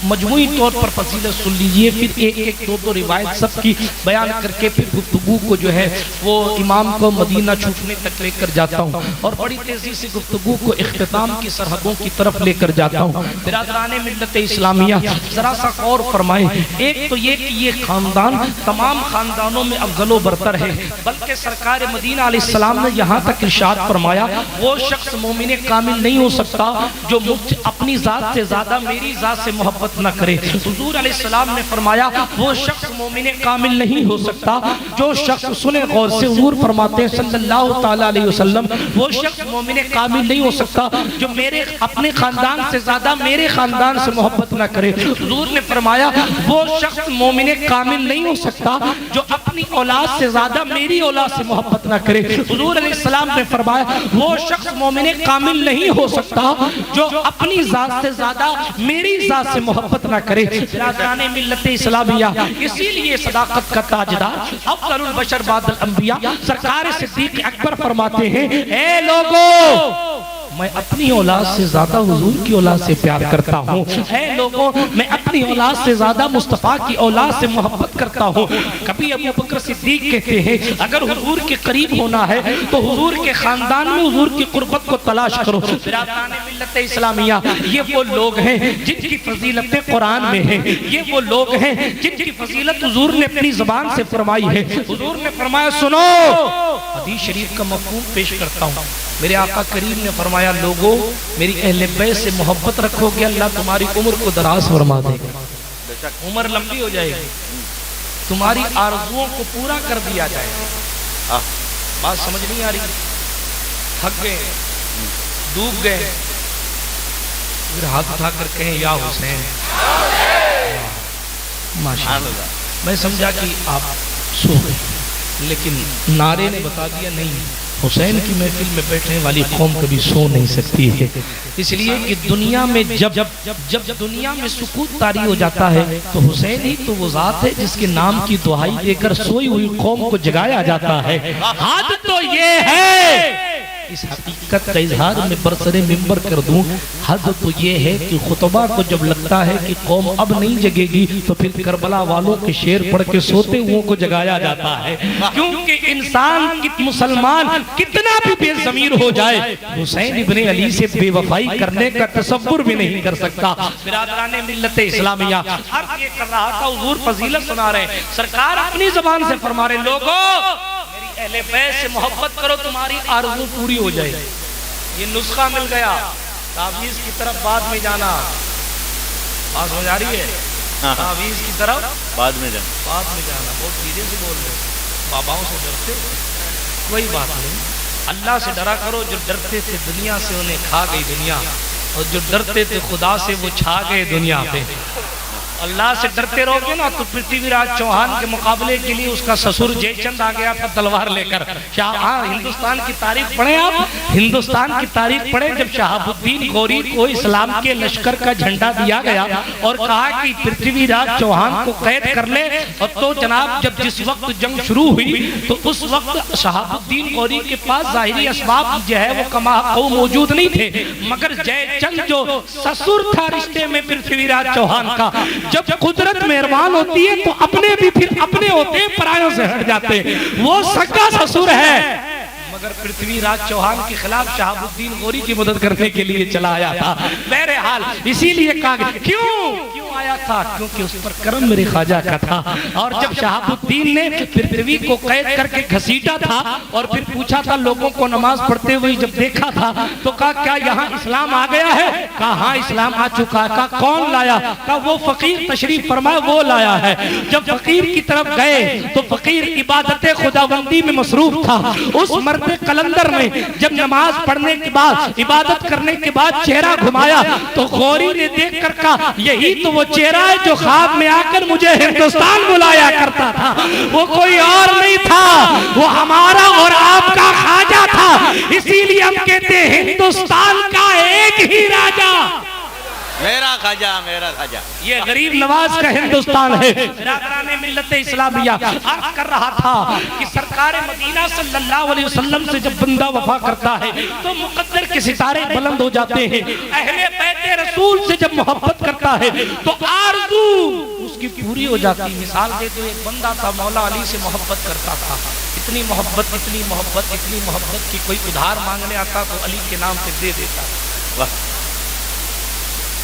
مجموعی طور پر فضیلت سن لیجئے، پھر ایک دو روایت سب کی بیان کر کے پھر گفتگو کو جو ہے وہ امام کو مدینہ چھوٹنے تک لے کر جاتا ہوں اور بڑی تیزی سے گفتگو کو اختتام کی سرحدوں کی طرف لے کر جاتا ہوں۔ برادران ملت اسلامیہ ذرا سا غور فرمائیں، ایک تو یہ کہ یہ خاندان تمام خاندانوں میں افضل و برتر ہے، بلکہ سرکار مدینہ علیہ السلام نے یہاں تک ارشاد فرمایا، وہ شخص مومن کامل نہیں ہو سکتا جو اپنی ذات سے زیادہ میری ذات سے محبت نہ کرے۔ حضور علیہ السلام نے فرمایا، وہ شخص مومن کامل نہیں ہو سکتا جو شخص، سنیں غور سے، حضور فرماتے ہیں صلی اللہ تعالی علیہ وسلم، وہ شخص مومن کامل نہیں ہو سکتا جو میرے اپنے خاندان سے زیادہ میرے خاندان سے محبت نہ کرے۔ حضور نے فرمایا، وہ شخص مومن کامل نہیں ہو سکتا جو اپنی اولاد سے زیادہ میری اولاد سے محبت نہ کرے۔ حضور علیہ السلام نے فرمایا، وہ شخص مومن کامل نہیں ہو سکتا جو اپنی ذات سے زیادہ میری ذات سے محبت نہ کرے۔ برادران ملت اسلامیہ، اسی لیے صداقت کا تاجدار افضل البشر بعد الانبیاء سرکار صدیق اکبر فرماتے ہیں، اے لوگوں میں اپنی اولاد سے زیادہ حضور کی اولاد سے پیار کرتا ہوں، اے لوگوں میں اپنی اولاد سے زیادہ مصطفیٰ کی اولاد سے محبت کرتا ہوں۔ کبھی ابو بکر صدیق کہتے ہیں، اگر حضور کے قریب ہونا ہے تو حضور کے خاندان میں حضور کی قربت کو تلاش کرو۔ برادران ملت اسلامیہ، یہ وہ لوگ ہیں جن کی فضیلتیں قرآن میں ہیں، یہ وہ لوگ ہیں جن کی فضیلت حضور نے اپنی زبان سے فرمائی ہے۔ حضور نے فرمایا، سنو، حدیث شریف کا مفہوم پیش کرتا ہوں۔ میرے آقا کریم نے فرمایا، لوگوں میری اہل بیت سے محبت رکھو گے، اللہ تمہاری عمر کو دراز فرما دے گا، عمر لمبی ہو جائے گی، تمہاری آرزوؤں کو پورا کر دیا جائے گا۔ بات سمجھ نہیں آ رہی؟ تھک گئے، ڈوب گئے، پھر ہاتھ اٹھا کر کہیں یا حسین، ماشاءاللہ۔ میں سمجھا کہ آپ سو گئے، لیکن نعرے نے بتا دیا نہیں، حسین کی محفل میں بیٹھنے والی قوم کبھی سو نہیں سکتی ہے، اس لیے کہ دنیا میں جب دنیا میں سکوت طاری ہو جاتا ہے تو حسین ہی تو وہ ذات ہے جس کے نام کی دعائی دے کر سوئی ہوئی قوم کو جگایا جاتا ہے۔ حد تو یہ ہے، اس حقیقت کا اظہار میں برسر ممبر کر دوں، حد تو یہ ہے کہ خطبہ کو جب لگتا ہے کہ قوم اب نہیں جگے گی تو پھر کربلا والوں کے شعر پڑھ کے سوتے ہوئوں کو جگایا جاتا ہے، کیونکہ انسان مسلمان کتنا بھی بے ضمیر ہو جائے حسین ابن علی سے بے وفائی کرنے کا تصور بھی نہیں کر سکتا۔ برادران ملت اسلامیہ، عرض یہ کر رہا تھا، حضور فضیلت سنا رہے ہیں، سرکار اپنی زبان سے فرما رہے، لوگوں اہل بیت سے محبت کرو، تمہاری آرزو پوری ہو جائے گی۔ یہ نسخہ مل گیا، تعویذ کی طرف بعد میں جانا، بات ہو جا رہی ہے، تعویذ کی طرف بعد میں جانا، بہت دھیرے سے بول رہے، باباؤں سے ڈرتے کوئی بات نہیں، اللہ سے ڈرا کرو۔ جو ڈرتے تھے دنیا سے انہیں کھا گئی دنیا، اور جو ڈرتے تھے خدا سے وہ چھا گئے دنیا پہ۔ اللہ سے ڈرتے رہو گے نا تو پرتھوی راج چوہان کے مقابلے کے لیے اس کا سسر جے چند آ گیا تھا تلوار لے کر۔ ہندوستان کی تاریخ پڑھیں، آپ ہندوستان کی تاریخ پڑھیں، جب شہاب الدین غوری کو اسلام کے لشکر کا جھنڈا دیا گیا اور کہا کہ پرتھوی راج چوہان کو قید کر لے، اور تو جناب جب جس وقت جنگ شروع ہوئی تو اس وقت شہاب الدین غوری کے پاس ظاہری اسباب جو ہے وہ کما موجود نہیں تھے، مگر جے چند جو سسر تھا رشتے میں پرتھوی راج چوہان کا،
جب قدرت مہربان ہوتی ہے تو اپنے بھی پھر اپنے ہوتے ہیں، پرایوں سے ہٹ جاتے ہیں۔ وہ سگا سسر ہے مگر پرتھوی راج چوہان کے خلاف شہاب الدین غوری کی مدد کرنے کے لیے چلا آیا تھا۔ بہرحال اسی لیے کہا گیا کیوں آیا تھا؟ کیونکہ اس پر کرم میرے خواجہ کا تھا۔ اور جب شہاب الدین نے پرتھوی کو قید کر کے گھسیٹا تھا اور پھر پوچھا تھا لوگوں کو نماز پڑھتے ہوئے جب دیکھا تھا تو کہا کیا یہاں اسلام آ گیا ہے؟ کہا ہاں اسلام آ چکا ہے۔ کہا کون لایا؟ کہا وہ فقیر تشریف فرمائے وہ لایا ہے۔ جب فقیر کی طرف گئے تو فقیر عبادت خداوندی میں مصروف تھا۔ اس مرد قلندر نے جب نماز پڑھنے کے بعد عبادت کرنے کے بعد چہرہ گھمایا تو غوری نے دیکھ کر کہا یہی تو وہ چہرہ ہے جو خواب میں آ کر مجھے ہندوستان بلایا کرتا تھا۔ وہ کوئی اور نہیں تھا، وہ ہمارا اور آپ کا خواجہ تھا۔ اسی لیے ہم کہتے ہیں ہندوستان کا ایک ہی راجہ
میرا خواجہ، میرا خواجہ،
یہ غریب نواز کا ہندوستان ہے۔ برادران ملت اسلامیہ عرض کر رہا تھا کہ سرکار مدینہ صلی اللہ علیہ وسلم سے جب بندہ وفا کرتا ہے تو مقدر کے ستارے بلند ہو جاتے ہیں۔ اہل بیت رسول سے جب محبت کرتا ہے تو آرزو اس کی پوری ہو جاتی ہے۔ مثال دے تو ایک بندہ تھا مولا علی سے محبت کرتا تھا، اتنی محبت اتنی محبت اتنی محبت کہ کوئی ادھار مانگنے آتا تو علی کے نام پہ دے دیتا۔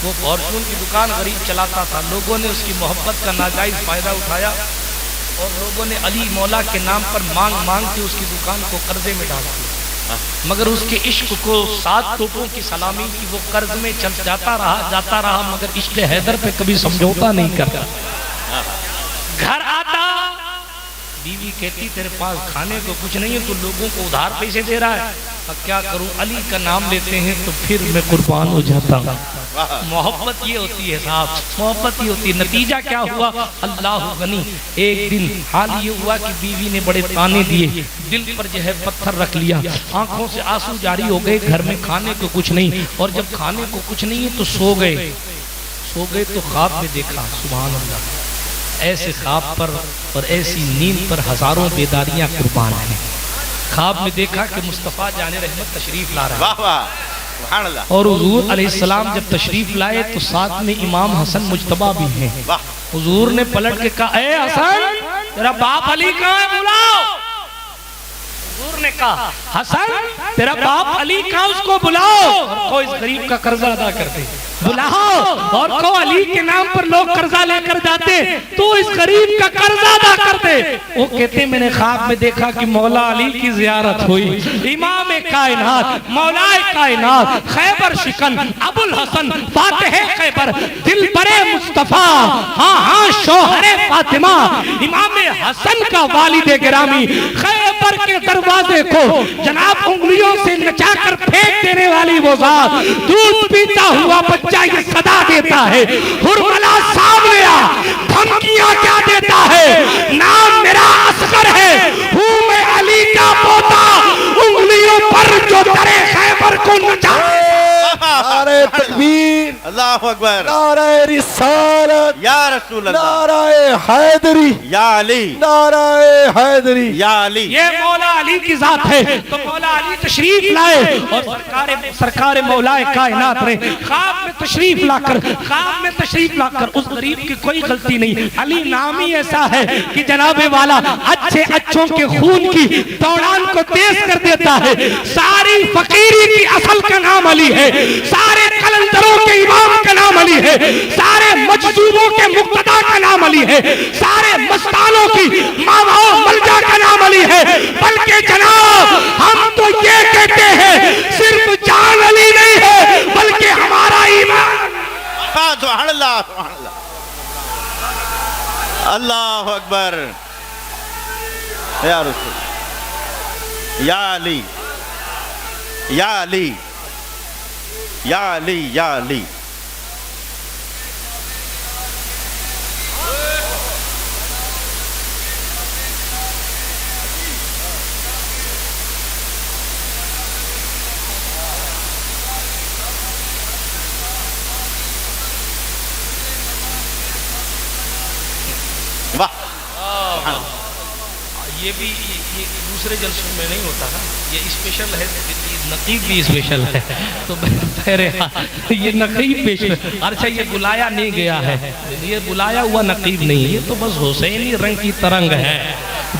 وہ فارچون کی دکان غریب چلاتا تھا، لوگوں نے اس کی محبت کا ناجائز فائدہ اٹھایا اور لوگوں نے علی مولا کے نام پر مانگ مانگ کے اس کی دکان کو قرضے میں ڈال دیا، مگر اس کے عشق کو 7 توپوں کی سلامی کی، وہ قرض میں چل جاتا رہا مگر عشق حیدر پہ کبھی سمجھوتا نہیں کرتا۔ گھر آتا بیوی کہتی تیرے پاس کھانے کو کچھ نہیں ہے تو لوگوں کو ادھار پیسے دے رہا ہے، اب کیا کروں؟ علی کا نام لیتے ہیں تو پھر میں قربان ہو جاتا ہوں۔ محبت یہ ہوتی ہے صاحب، محبت یہ ہوتی ہے۔ نتیجہ کیا ہوا؟ اللہ غنی، ایک دن حال یہ ہوا کہ بیوی نے بڑے تانے دیے، دل پر جو ہے پتھر رکھ لیا، آنکھوں سے آنسو جاری ہو گئے، گھر میں کھانے کو کچھ نہیں، اور جب کھانے کو کچھ نہیں ہے تو سو گئے تو خواب میں دیکھا، سبحان اللہ، ایسے خواب پر اور ایسی نیند پر ہزاروں بیداریاں قربان ہیں۔ خواب میں دیکھا کہ مصطفیٰ جان رحمت تشریف لا رہے ہیں،
واہ واہ سبحان اللہ،
اور حضور علیہ السلام جب تشریف لائے تو ساتھ میں امام حسن مجتبیٰ بھی ہیں۔ حضور نے پلٹ کے کہا اے حسن تیرا باپ علی کہاں ہے؟ بلاؤ۔ حضور نے کہا حسن تیرا باپ علی کہاں، اس کو بلاؤ اور کوئی اس غریب کا قرضہ ادا کر دے۔ بلاؤ اور کو علی کے نام پر لوگ قرضہ لے کر جاتے تو اس غریب کا قرضہ ادا کر دے۔ وہ کہتے میں نے خواب میں دیکھا کہ مولا علی کی زیارت ہوئی، امام کائنات مولا کائنات خیبر شکن ابو الحسن فاتح خیبر دل برے مصطفیٰ، ہاں شوہر فاطمہ امام حسن کا والد گرامی، خیبر کے دروازے کو جناب انگلیوں سے نچا کر پھینک دینے والی وہ ذات، دودھ پیتا ہوا بچہ یہ صدا دیتا ہے، ہرملا سامنے آ، دھمکیاں کیا دیتا ہے، نام میرا اصغر ہے، ہوں میں علی کا پوتا، انگلیوں پر جو درے خیبر کو نچا۔
نعرہ تکبیر،
اللہ اکبر،
نعرہ رسالت،
یا رسول اللہ،
نعرہ حیدری،
یا علی،
نعرہ حیدری،
یا علی۔
یہ مولا علی کی ذات ہے تو مولا علی تشریف لائے اور سرکار مولا کائنات نے خواب میں تشریف لا کر اس غریب کی کوئی غلطی نہیں، علی نام ہی ایسا ہے کہ جناب والا اچھے اچھوں کے خون کی دوڑان کو تیز کر دیتا ہے۔ ساری فقیری کی اصل کا نام علی ہے، سارے قلندروں کے امام کا نام علی ہے، سارے مجذوبوں کے مقتدا کا نام علی ہے، سارے مستانوں کی ماوا ملجا کا نام علی ہے، بلکہ جناب ہم تو یہ کہتے ہیں صرف جان علی نہیں ہے بلکہ ہمارا ایمان۔
سبحان اللہ، سبحان اللہ، اللہ اکبر، یا رسول، یا علی، یا علی، یا علی، یا علی۔ واہ،
یہ بھی یہ دوسرے جلسوں میں نہیں ہوتا نا، یہ اسپیشل ہے، نقیب بھی اسپیشل ہے، تو بہرحال یہ نقیب پیش، اچھا یہ بلایا نہیں گیا ہے، یہ بلایا ہوا نقیب نہیں، یہ تو بس حسینی رنگ کی ترنگ ہے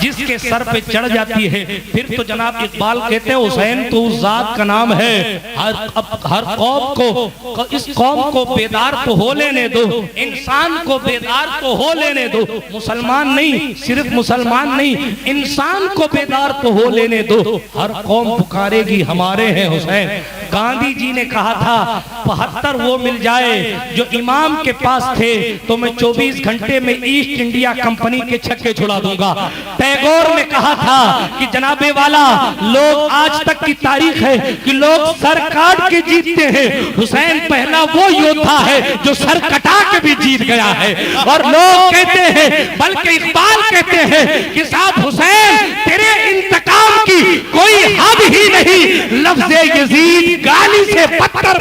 جس کے سر پہ چڑھ جاتی ہے، پھر تو جناب اقبال کہتے ہیں حسین تو اس ذات کا نام ہے، ہر قوم کو، اس قوم کو بیدار تو ہو لینے دو، انسان کو بیدار تو ہو لینے دو، مسلمان نہیں، صرف مسلمان نہیں، انسان کو بیدار تو ہو لینے دو، ہر قوم پکارے گی ہمارے ہیں حسین۔ گاندھی جی نے کہا تھا 75 وہ مل جائے جو امام کے پاس تھے تو میں 24 گھنٹے میں ایسٹ انڈیا کمپنی کے چھکے چھڑا دوں گا۔ ٹیگور نے کہا تھا کہ جناب والا لوگ آج تک کی تاریخ ہے کہ لوگ سر کاٹ کے جیتتے ہیں، حسین پہلا وہ یودھا ہے جو سر کٹا کے بھی جیت گیا ہے، اور لوگ کہتے ہیں بلکہ اقبال کہتے ہیں کہ صاحب حسین تیرے انتقام کی کوئی حد ہی نہیں، لفظ یزید گالی سے پتھر،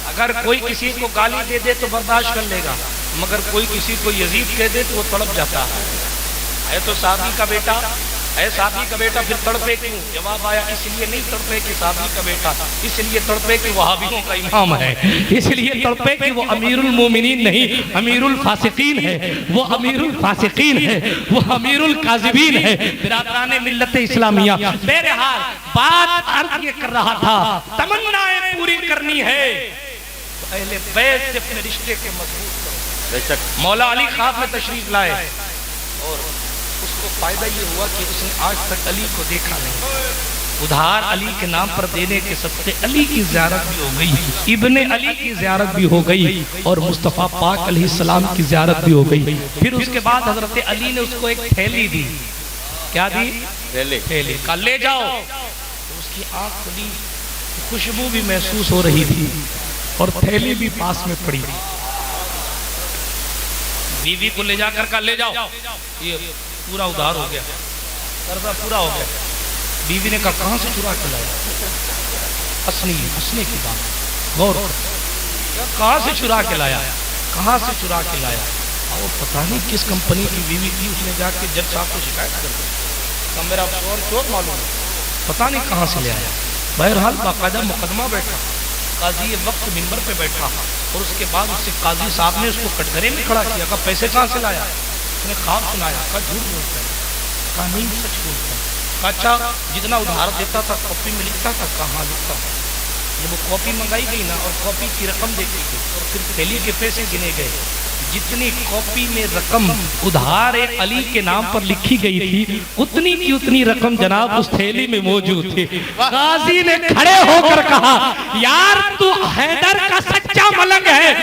اگر کوئی کسی کو گالی دے دے تو برداشت کر لے گا، مگر کوئی کسی کو یزید کہہ دے تو وہ تڑپ جاتا ہے تو صحابی کا بیٹا ہے، صحابی کا بیٹا پھر تڑپے کیوں؟ جواب آیا اس لیے نہیں تڑپے کہ صحابی کا بیٹا، اس لیے تڑپے کہ وہابیوں کا امام ہے، اس لیے تڑپے کہ وہ امیر المومنین نہیں، امیر الفاسقین ہے، وہ امیر الفاسقین ہے، وہ امیر الکاذبین ہے۔ برادران ملت اسلامیہ، بہرحال بات عرض یہ کر رہا تھا، تمنائیں پوری کرنی ہے تو اہل بیت سے اپنے رشتے کو مضبوط کرو۔ مولا علی خواب میں تشریف لائے اور اس کو فائدہ یہ ہوا کہ اس نے آج تک علی کو دیکھا نہیں، ادھار علی کے نام پر دینے کے صدقے علی کی زیارت بھی ہو گئی، ابن علی کی زیارت بھی ہو گئی، اور مصطفیٰ پاک علیہ السلام کی زیارت بھی ہو گئی۔ پھر اس کے بعد حضرت علی نے اس کو ایک تھیلی دی، کیا دی؟ تھیلی، کہا لے جاؤ۔ تو اس کی آنکھ کھلی، خوشبو بھی محسوس ہو رہی تھی اور تھیلی بھی پاس میں پڑی، بیوی کو لے جا کر کہا لے جاؤ، یہ پورا ادھار ہو گیا، قرضہ پورا ہو گیا۔ بیوی نے کہا کہاں سے چرا کے لایا؟ ہنسنے کی بات، غور، کہاں سے چرا کے لایا؟ کہاں سے چرا کے لایا؟ وہ پتہ نہیں کس کمپنی کی بیوی تھی، اس نے جا کے جج صاحب کو شکایت کر دی، کہا میرا شوہر چور معلوم ہے، پتہ نہیں کہاں سے لے آیا۔ بہرحال باقاعدہ مقدمہ بیٹھا، قاضی وقت منبر پہ بیٹھا، اور اس کے بعد اس سے قاضی صاحب نے اس کو کٹگرے میں کھڑا کیا، کہا پیسے کہاں سے لایا؟ اس نے خواب سنایا، کہا جھوٹ بولتا ہے، کہا نہیں سچ بولتا ہے، کہا اچھا جتنا ادھار دیتا تھا کاپی میں لکھتا تھا؟ کہاں لکھتا تھا۔ جب وہ کاپی منگائی گئی نا اور کاپی کی رقم دیکھی گئی اور پھر تھیلی کے پیسے گنے گئے، جتنی کاپی میں رقم ادھار علی کے نام پر لکھی گئی تھی اتنی کی اتنی رقم جناب اس تھیلی میں موجود تھی۔ قاضی نے کھڑے ہو کر کہا یار تو حیدر کا سچا ملنگ ہے،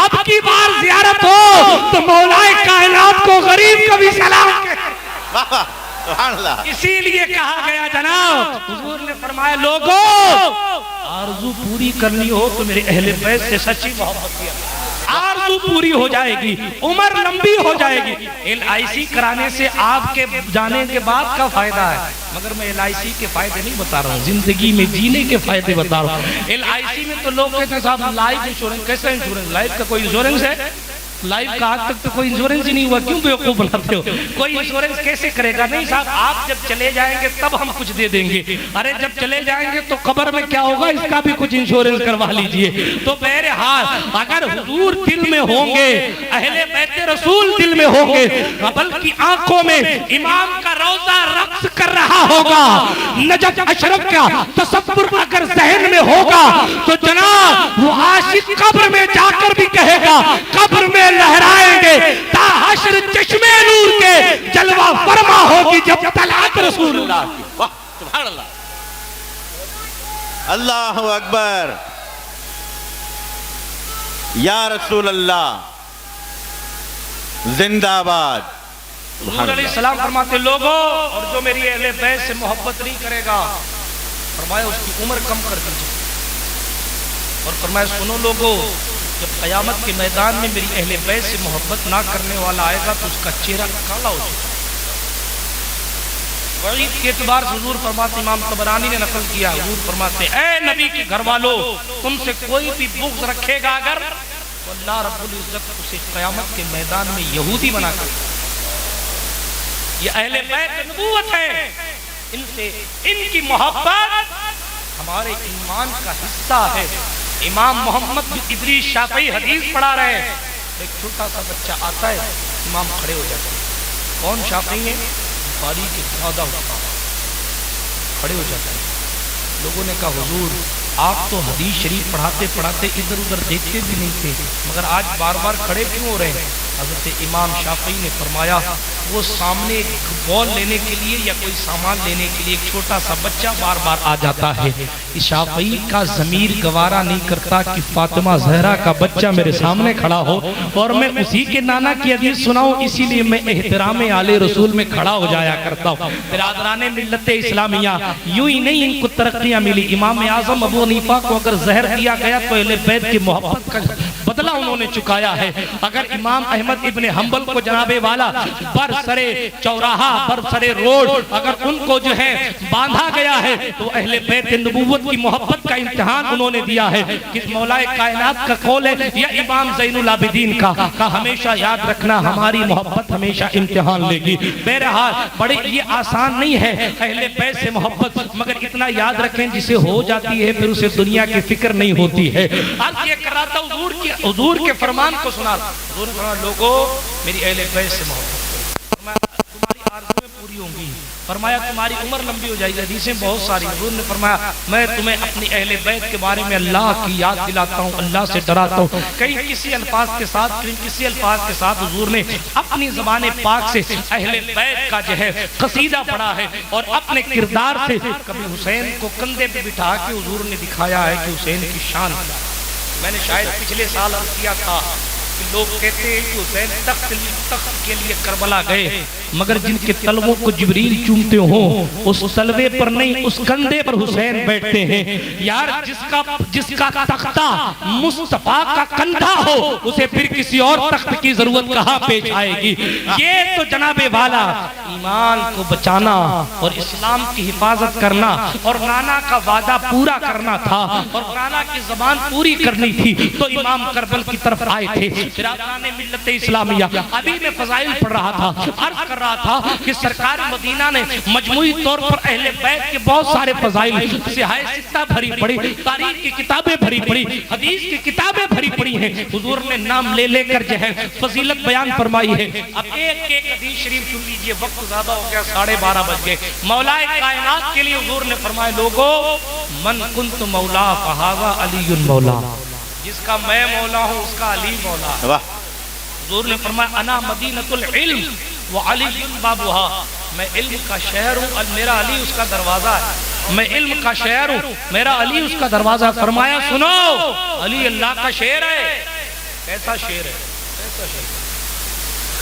اب کی بار زیارت ہو تو مولا کائنات کو غریب کا بھی سلام کہے۔ اسی لیے کہا گیا جناب، حضور نے فرمایا لوگوں آرزو پوری کرنی ہو تو میرے اہل بیت سے سچی محبت کیا، آرزو پوری ہو جائے گی، عمر لمبی ہو جائے گی۔ LIC کرانے سے آپ کے جانے کے بعد کا فائدہ ہے، مگر میں LIC کے فائدے نہیں بتا رہا ہوں، زندگی میں جینے کے فائدے بتا رہا ہوں۔ LIC میں تو لوگ کہتے ہیں صاحب لائف انشورنس، کیسا انشورنس؟ لائف کا کوئی انشورنس ہے؟ لائف کا آج تک تو کوئی انشورنس ہی نہیں ہوا، کیوں بیوقوف بناتے ہو؟ کوئی انشورنس کیسے کرے گا؟ نہیں صاحب آپ جب چلے جائیں گے تب ہم کچھ دے دیں گے، ارے جب چلے جائیں گے تو قبر میں کیا ہوگا اس کا بھی کچھ انشورنس کروا لیجئے۔ تو بہرحال اگر حضور دل میں ہوں گے، اہل بیت رسول دل میں ہوں گے، بلکہ آنکھوں میں امام کا روضہ رقص کر رہا ہوگا، نجف اشرف کا تصور اگر ذہن میں ہوگا تو جناب وہ عاشق قبر میں جا کر بھی کہے گا قبر میں لہرائیں گے تا حشر چشمے نور کے جلوہ فرما ہوگی جب طلعت رسول اللہ کی۔
سبحان اللہ، اللہ اکبر، یا رسول اللہ زندہ باد۔
حضور علیہ السلام فرماتے لوگوں اور جو میری اہل بیت سے محبت نہیں کرے گا فرمایا اس کی عمر کم کر دیجئے، اور فرمایا سنو لوگوں جب قیامت کے میدان میں میری اہل بیت سے محبت نہ کرنے والا آئے گا تو اس کا چہرہ کالا ہو جائے گا۔ وعید کے اعتبار سے حضور فرماتے، امام طبرانی نے نقل کیا، حضور فرماتے اے نبی کے گھر والوں تم سے کوئی بھی بغض رکھے گا اگر تو اللہ رب العزت اسے قیامت کے میدان میں یہودی بنا کر یہ اہل بیت نبوت ہے، ان سے ان کی محبت ہمارے ایمان کا حصہ ہے۔ امام محمد بن ادریس شافعی حدیث پڑھا رہے ہیں، ایک چھوٹا سا بچہ آتا ہے، امام کھڑے ہو جاتے ہیں۔ کون شافعی ہیں؟ بخاری کے زیادہ استاد، کھڑے ہو جاتے ہیں۔ لوگوں نے کہا حضور آپ تو حدیث شریف پڑھاتے پڑھاتے ادھر ادھر دیکھتے بھی نہیں تھے، مگر آج بار بار کھڑے کیوں ہو رہے ہیں؟ حضرت امام شافعی نے فرمایا وہ سامنے بال لینے کے لیے یا کوئی سامان لینے کے لیے ایک چھوٹا سا بچہ بار بار آ جاتا ہے، شافعی کا ضمیر گوارا نہیں کرتا کہ فاطمہ زہرا کا بچہ میرے سامنے کھڑا ہو اور میں اسی کے نانا کی حدیث سناؤں، اسی لیے میں احترام آل رسول میں کھڑا ہو جایا کرتا ہوں۔ برادران ملت اسلامیہ، یوں ہی نہیں ان کو ترقیاں ملی، امام اعظم ابو حنیفہ کو اگر زہر دیا گیا تو اہل بیت کی محبت کا بدلہ انہوں نے چکایا ہے۔ اگر امام احمد ابن حنبل کو جناب والا بر سرے چوراہا، بر سرے روڈ اگر ان کو جو ہے باندھا گیا ہے تو اہل بیت نبوت کی محبت کا امتحان انہوں نے دیا ہے۔ کہ مولا کائنات کا قول ہے یا امام زین العابدین کا ہمیشہ یاد رکھنا ہماری محبت ہمیشہ امتحان لے گی۔ بہرحال بڑے یہ آسان نہیں ہے اہل بیت سے محبت، مگر اتنا یاد رکھیں جسے ہو جاتی ہے پھر اسے دنیا کی فکر نہیں ہوتی ہے۔ اب یہ کر رہا تھا حضور کے فرمان کو سنا، حضور نے فرمایا لوگوں میری اہل بیت سے محبت کرو، فرمایا تمہاری آرزویں پوری ہوں گی، فرمایا تمہاری عمر لمبی ہو جائے گی، حدیثیں بہت ساری۔ حضور نے فرمایا میں تمہیں اپنی اہل بیت کے بارے میں اللہ کی یاد دلاتا ہوں، اللہ سے ڈراتا ہوں۔ کئی کسی الفاظ کے ساتھ حضور نے اپنی زبان پاک سے اہل بیت کا جو ہے قصیدہ پڑھا ہے اور اپنے کردار سے کبھی حسین کو کندھے پہ بٹھا کے حضور نے دکھایا ہے کہ حسین کی شان کیا ہے۔ میں نے شاید پچھلے سال عرض کیا تھا کہ لوگ کہتے ہیں کہ حسین تخت کے لیے کربلا گئے، مگر جن کے تلووں کو جبریل چومتے ہوں اس تلوے پر نہیں اس کندھے پر حسین بیٹھتے ہیں۔ یار جس کا تختہ مصطفیٰ کا کندھا ہو اسے پھر کسی اور تخت کی ضرورت کہاں پیش آئے گی؟ یہ تو جناب والا ایمان کو بچانا اور اسلام کی حفاظت کرنا اور نانا کا وعدہ پورا کرنا تھا اور نانا کی زبان پوری کرنی تھی، تو امام کربل کی طرف آئے تھے۔ برادران ملت اسلامیہ، ابھی میں فضائل پڑھ رہا تھا، عرض کر رہا تھا کہ سرکار مدینہ نے مجموعی طور پر اہل بیت کے بہت سارے فضائل، سیاہ ستہ بھری پڑی، تاریخ کی کتابیں بھری پڑی، حدیث کی کتابیں بھری پڑی ہیں، حضور نے نام لے لے کر جو ہے فضیلت بیان فرمائی ہے۔ اب ایک ایک حدیث شریف سن لیجئے، وقت زیادہ ہو گیا، 12:30 بج گئے۔ مولا کائنات کے لیے حضور نے فرمایا لوگو من کنت مولا فہذا علی مولا، جس کا میں مولا ہوں اس کا علی مولا ہے۔ حضور نے فرمایا انا مدینۃ العلم وعلی بابها، میں علم کا شہر ہوں اور میرا علی اس کا دروازہ ہے۔ میں علم کا شہر ہوں، میرا علی اس کا دروازہ۔ فرمایا سنو علی اللہ کا شعر ہے۔ کیسا شعر ہے؟ کیسا شعر؟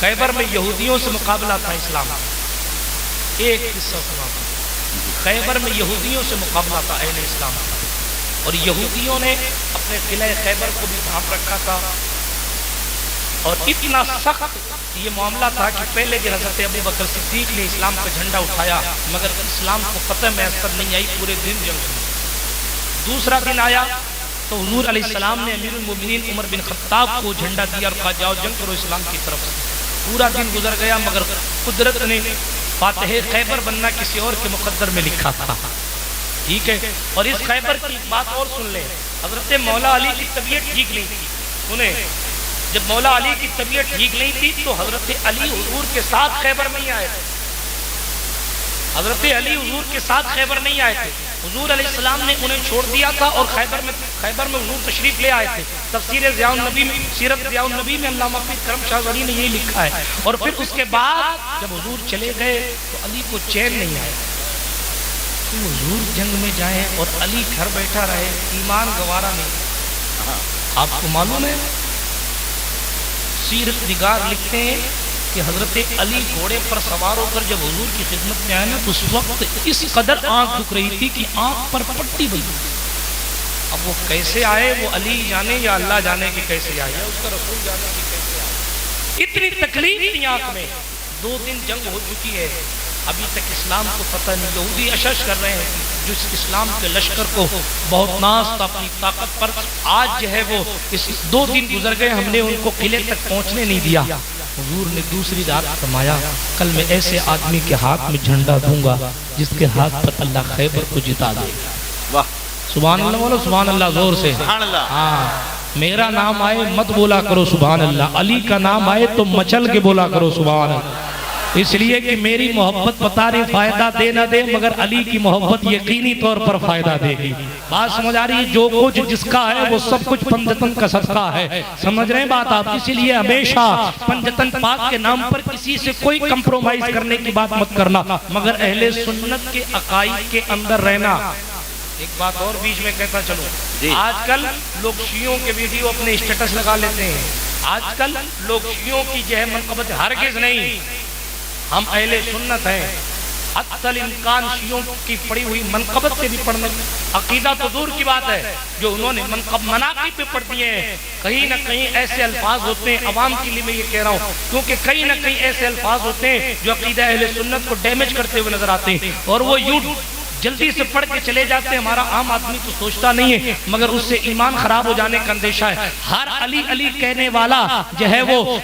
خیبر میں یہودیوں سے مقابلہ تھا اسلام کا۔ ایک قصہ سنا، خیبر میں یہودیوں سے مقابلہ تھا اہل اسلام کا، اور یہودیوں نے اپنے قلعہ خیبر کو بھی ڈھانپ رکھا تھا، اور اتنا سخت یہ معاملہ تھا کہ پہلے دن حضرت ابو بکر صدیق نے اسلام کا جھنڈا اٹھایا، مگر اسلام کو فتح میسر نہیں آئی، پورے دن جنگ ہوئی۔ دوسرا دن آیا تو حضور علیہ السلام نے امیر المومنین عمر بن خطاب کو جھنڈا دیا اور کہا جاؤ جنگ کرو اسلام کی طرف سے۔ پورا دن گزر گیا، مگر قدرت نے فاتح خیبر بننا کسی اور کے مقدر میں لکھا تھا، ٹھیک ہے۔ اور اس خیبر کی بات اور سن لیں، حضرت مولا علی کی طبیعت ٹھیک نہیں تھی۔ انہیں جب مولا علی کی طبیعت ٹھیک نہیں تھی تو حضرت علی حضور کے ساتھ خیبر نہیں آئے تھے، حضرت علی حضور کے ساتھ خیبر نہیں آئے تھے۔ حضور علیہ السلام نے انہیں چھوڑ دیا تھا اور خیبر میں حضور تشریف لے آئے تھے۔ تفسیر ضیاء النبی میں، سیرت ضیاء النبی میں علامہ کرم شاہ ولی نے یہی لکھا ہے۔ اور پھر اس کے بعد جب حضور چلے گئے تو علی کو چین نہیں آیا کہ حضور جنگ میں جائیں اور علی گھر بیٹھا رہے، ایمان گوارا نہیں۔ آپ کو معلوم ہے سیرت نگار لکھتے ہیں کہ حضرت علی گھوڑے پر سوار ہو کر جب حضور کی خدمت میں آئے نا، اس وقت اس قدر آنکھ دکھ رہی تھی کہ آنکھ پر پٹی بنی۔ اب وہ کیسے آئے وہ علی جانے یا اللہ جانے کہ کیسے آئے، یا اس کا رسول جانے کہ کیسے آئے۔ اتنی تکلیف تھی آنکھ میں، 2 دن جنگ ہو چکی ہے، ابھی تک اسلام کو پتہ نہیں۔ یہودی اشش کر رہے ہیں جو اسلام کے لشکر کو بہت ناز تھا اپنی طاقت پر، آج جو ہے وہ 2 دن گزر گئے، ہم نے ان کو قلعے تک پہنچنے نہیں دیا۔ حضور نے دوسری رات فرمایا کل میں ایسے آدمی کے ہاتھ میں جھنڈا دوں گا جس کے ہاتھ پر اللہ خیبر کو جتا دے گا.
واہ
سبحان اللہ بولو سبحان اللہ زور سے.
سبحان اللہ.
ہاں میرا نام آئے مت بولا کرو سبحان اللہ, علی کا نام آئے تو مچل کے بولا کرو سبحان اللہ, اس لیے کہ میری محبت پتا نہیں فائدہ دے نہ دے مگر علی کی محبت یقینی طور پر فائدہ دے گی. بات سمجھ آ رہی ہے؟ جو کچھ جس کا ہے وہ سب کچھ پنجتن کا صدقہ ہے. سمجھ رہے ہیں بات آپ؟ اسی لیے ہمیشہ پنجتن پاک کے نام پر کسی سے کوئی کمپرومائز کرنے کی بات مت کرنا, مگر اہل سنت کے عقائد کے اندر رہنا. ایک بات اور بیچ میں کہتا چلوں, آج کل لوگ شیعوں کے ویڈیو اپنے اسٹیٹس لگا لیتے ہیں. آج کل لوگ شیعوں کی جو ہے منقبت, ہرگز نہیں, ہم اہل سنت ہیں. حتی امکان شیعوں کی پڑی ہوئی منقبت سے بھی پڑھنے, عقیدہ تو دور کی بات ہے, جو انہوں نے مناقب پہ پڑھ دیے ہیں. کہیں نہ کہیں ایسے الفاظ ہوتے ہیں, عوام کے لیے میں یہ کہہ رہا ہوں, کیونکہ کہیں نہ کہیں ایسے الفاظ ہوتے ہیں جو عقیدہ اہل سنت کو ڈیمیج کرتے ہوئے نظر آتے ہیں, اور وہ یوں جلدی سے پڑھ کے چلے جاتے ہیں. ہمارا عام آدمی تو سوچتا نہیں ہے, مگر اس سے ایمان خراب ہو جانے کا اندیشہ ہے. ہر علی علی کہنے والا جو ہے وہ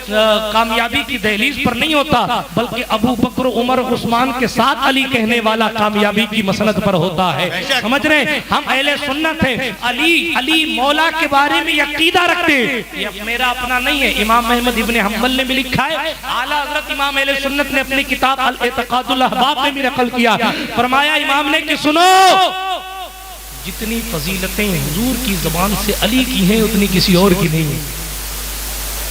کامیابی کی دہلیز پر نہیں ہوتا, بلکہ ابو بکر عمر عثمان کے ساتھ علی کہنے والا کامیابی کی مسند پر ہوتا ہے. سمجھ رہے ہیں؟ ہم اہل سنت ہیں, علی علی مولا کے بارے میں عقیدہ رکھتے ہیں. یہ میرا اپنا نہیں ہے, امام احمد ابن حنبل نے بھی لکھا ہے, اعلیٰ حضرت امام اہل سنت نے اپنی کتاب الاعتقاد الاحباب میں بھی نقل کیا. فرمایا امام نے کہ سنو, جتنی فضیلتیں حضور کی زبان سے علی کی ہیں اتنی کسی اور کی نہیں.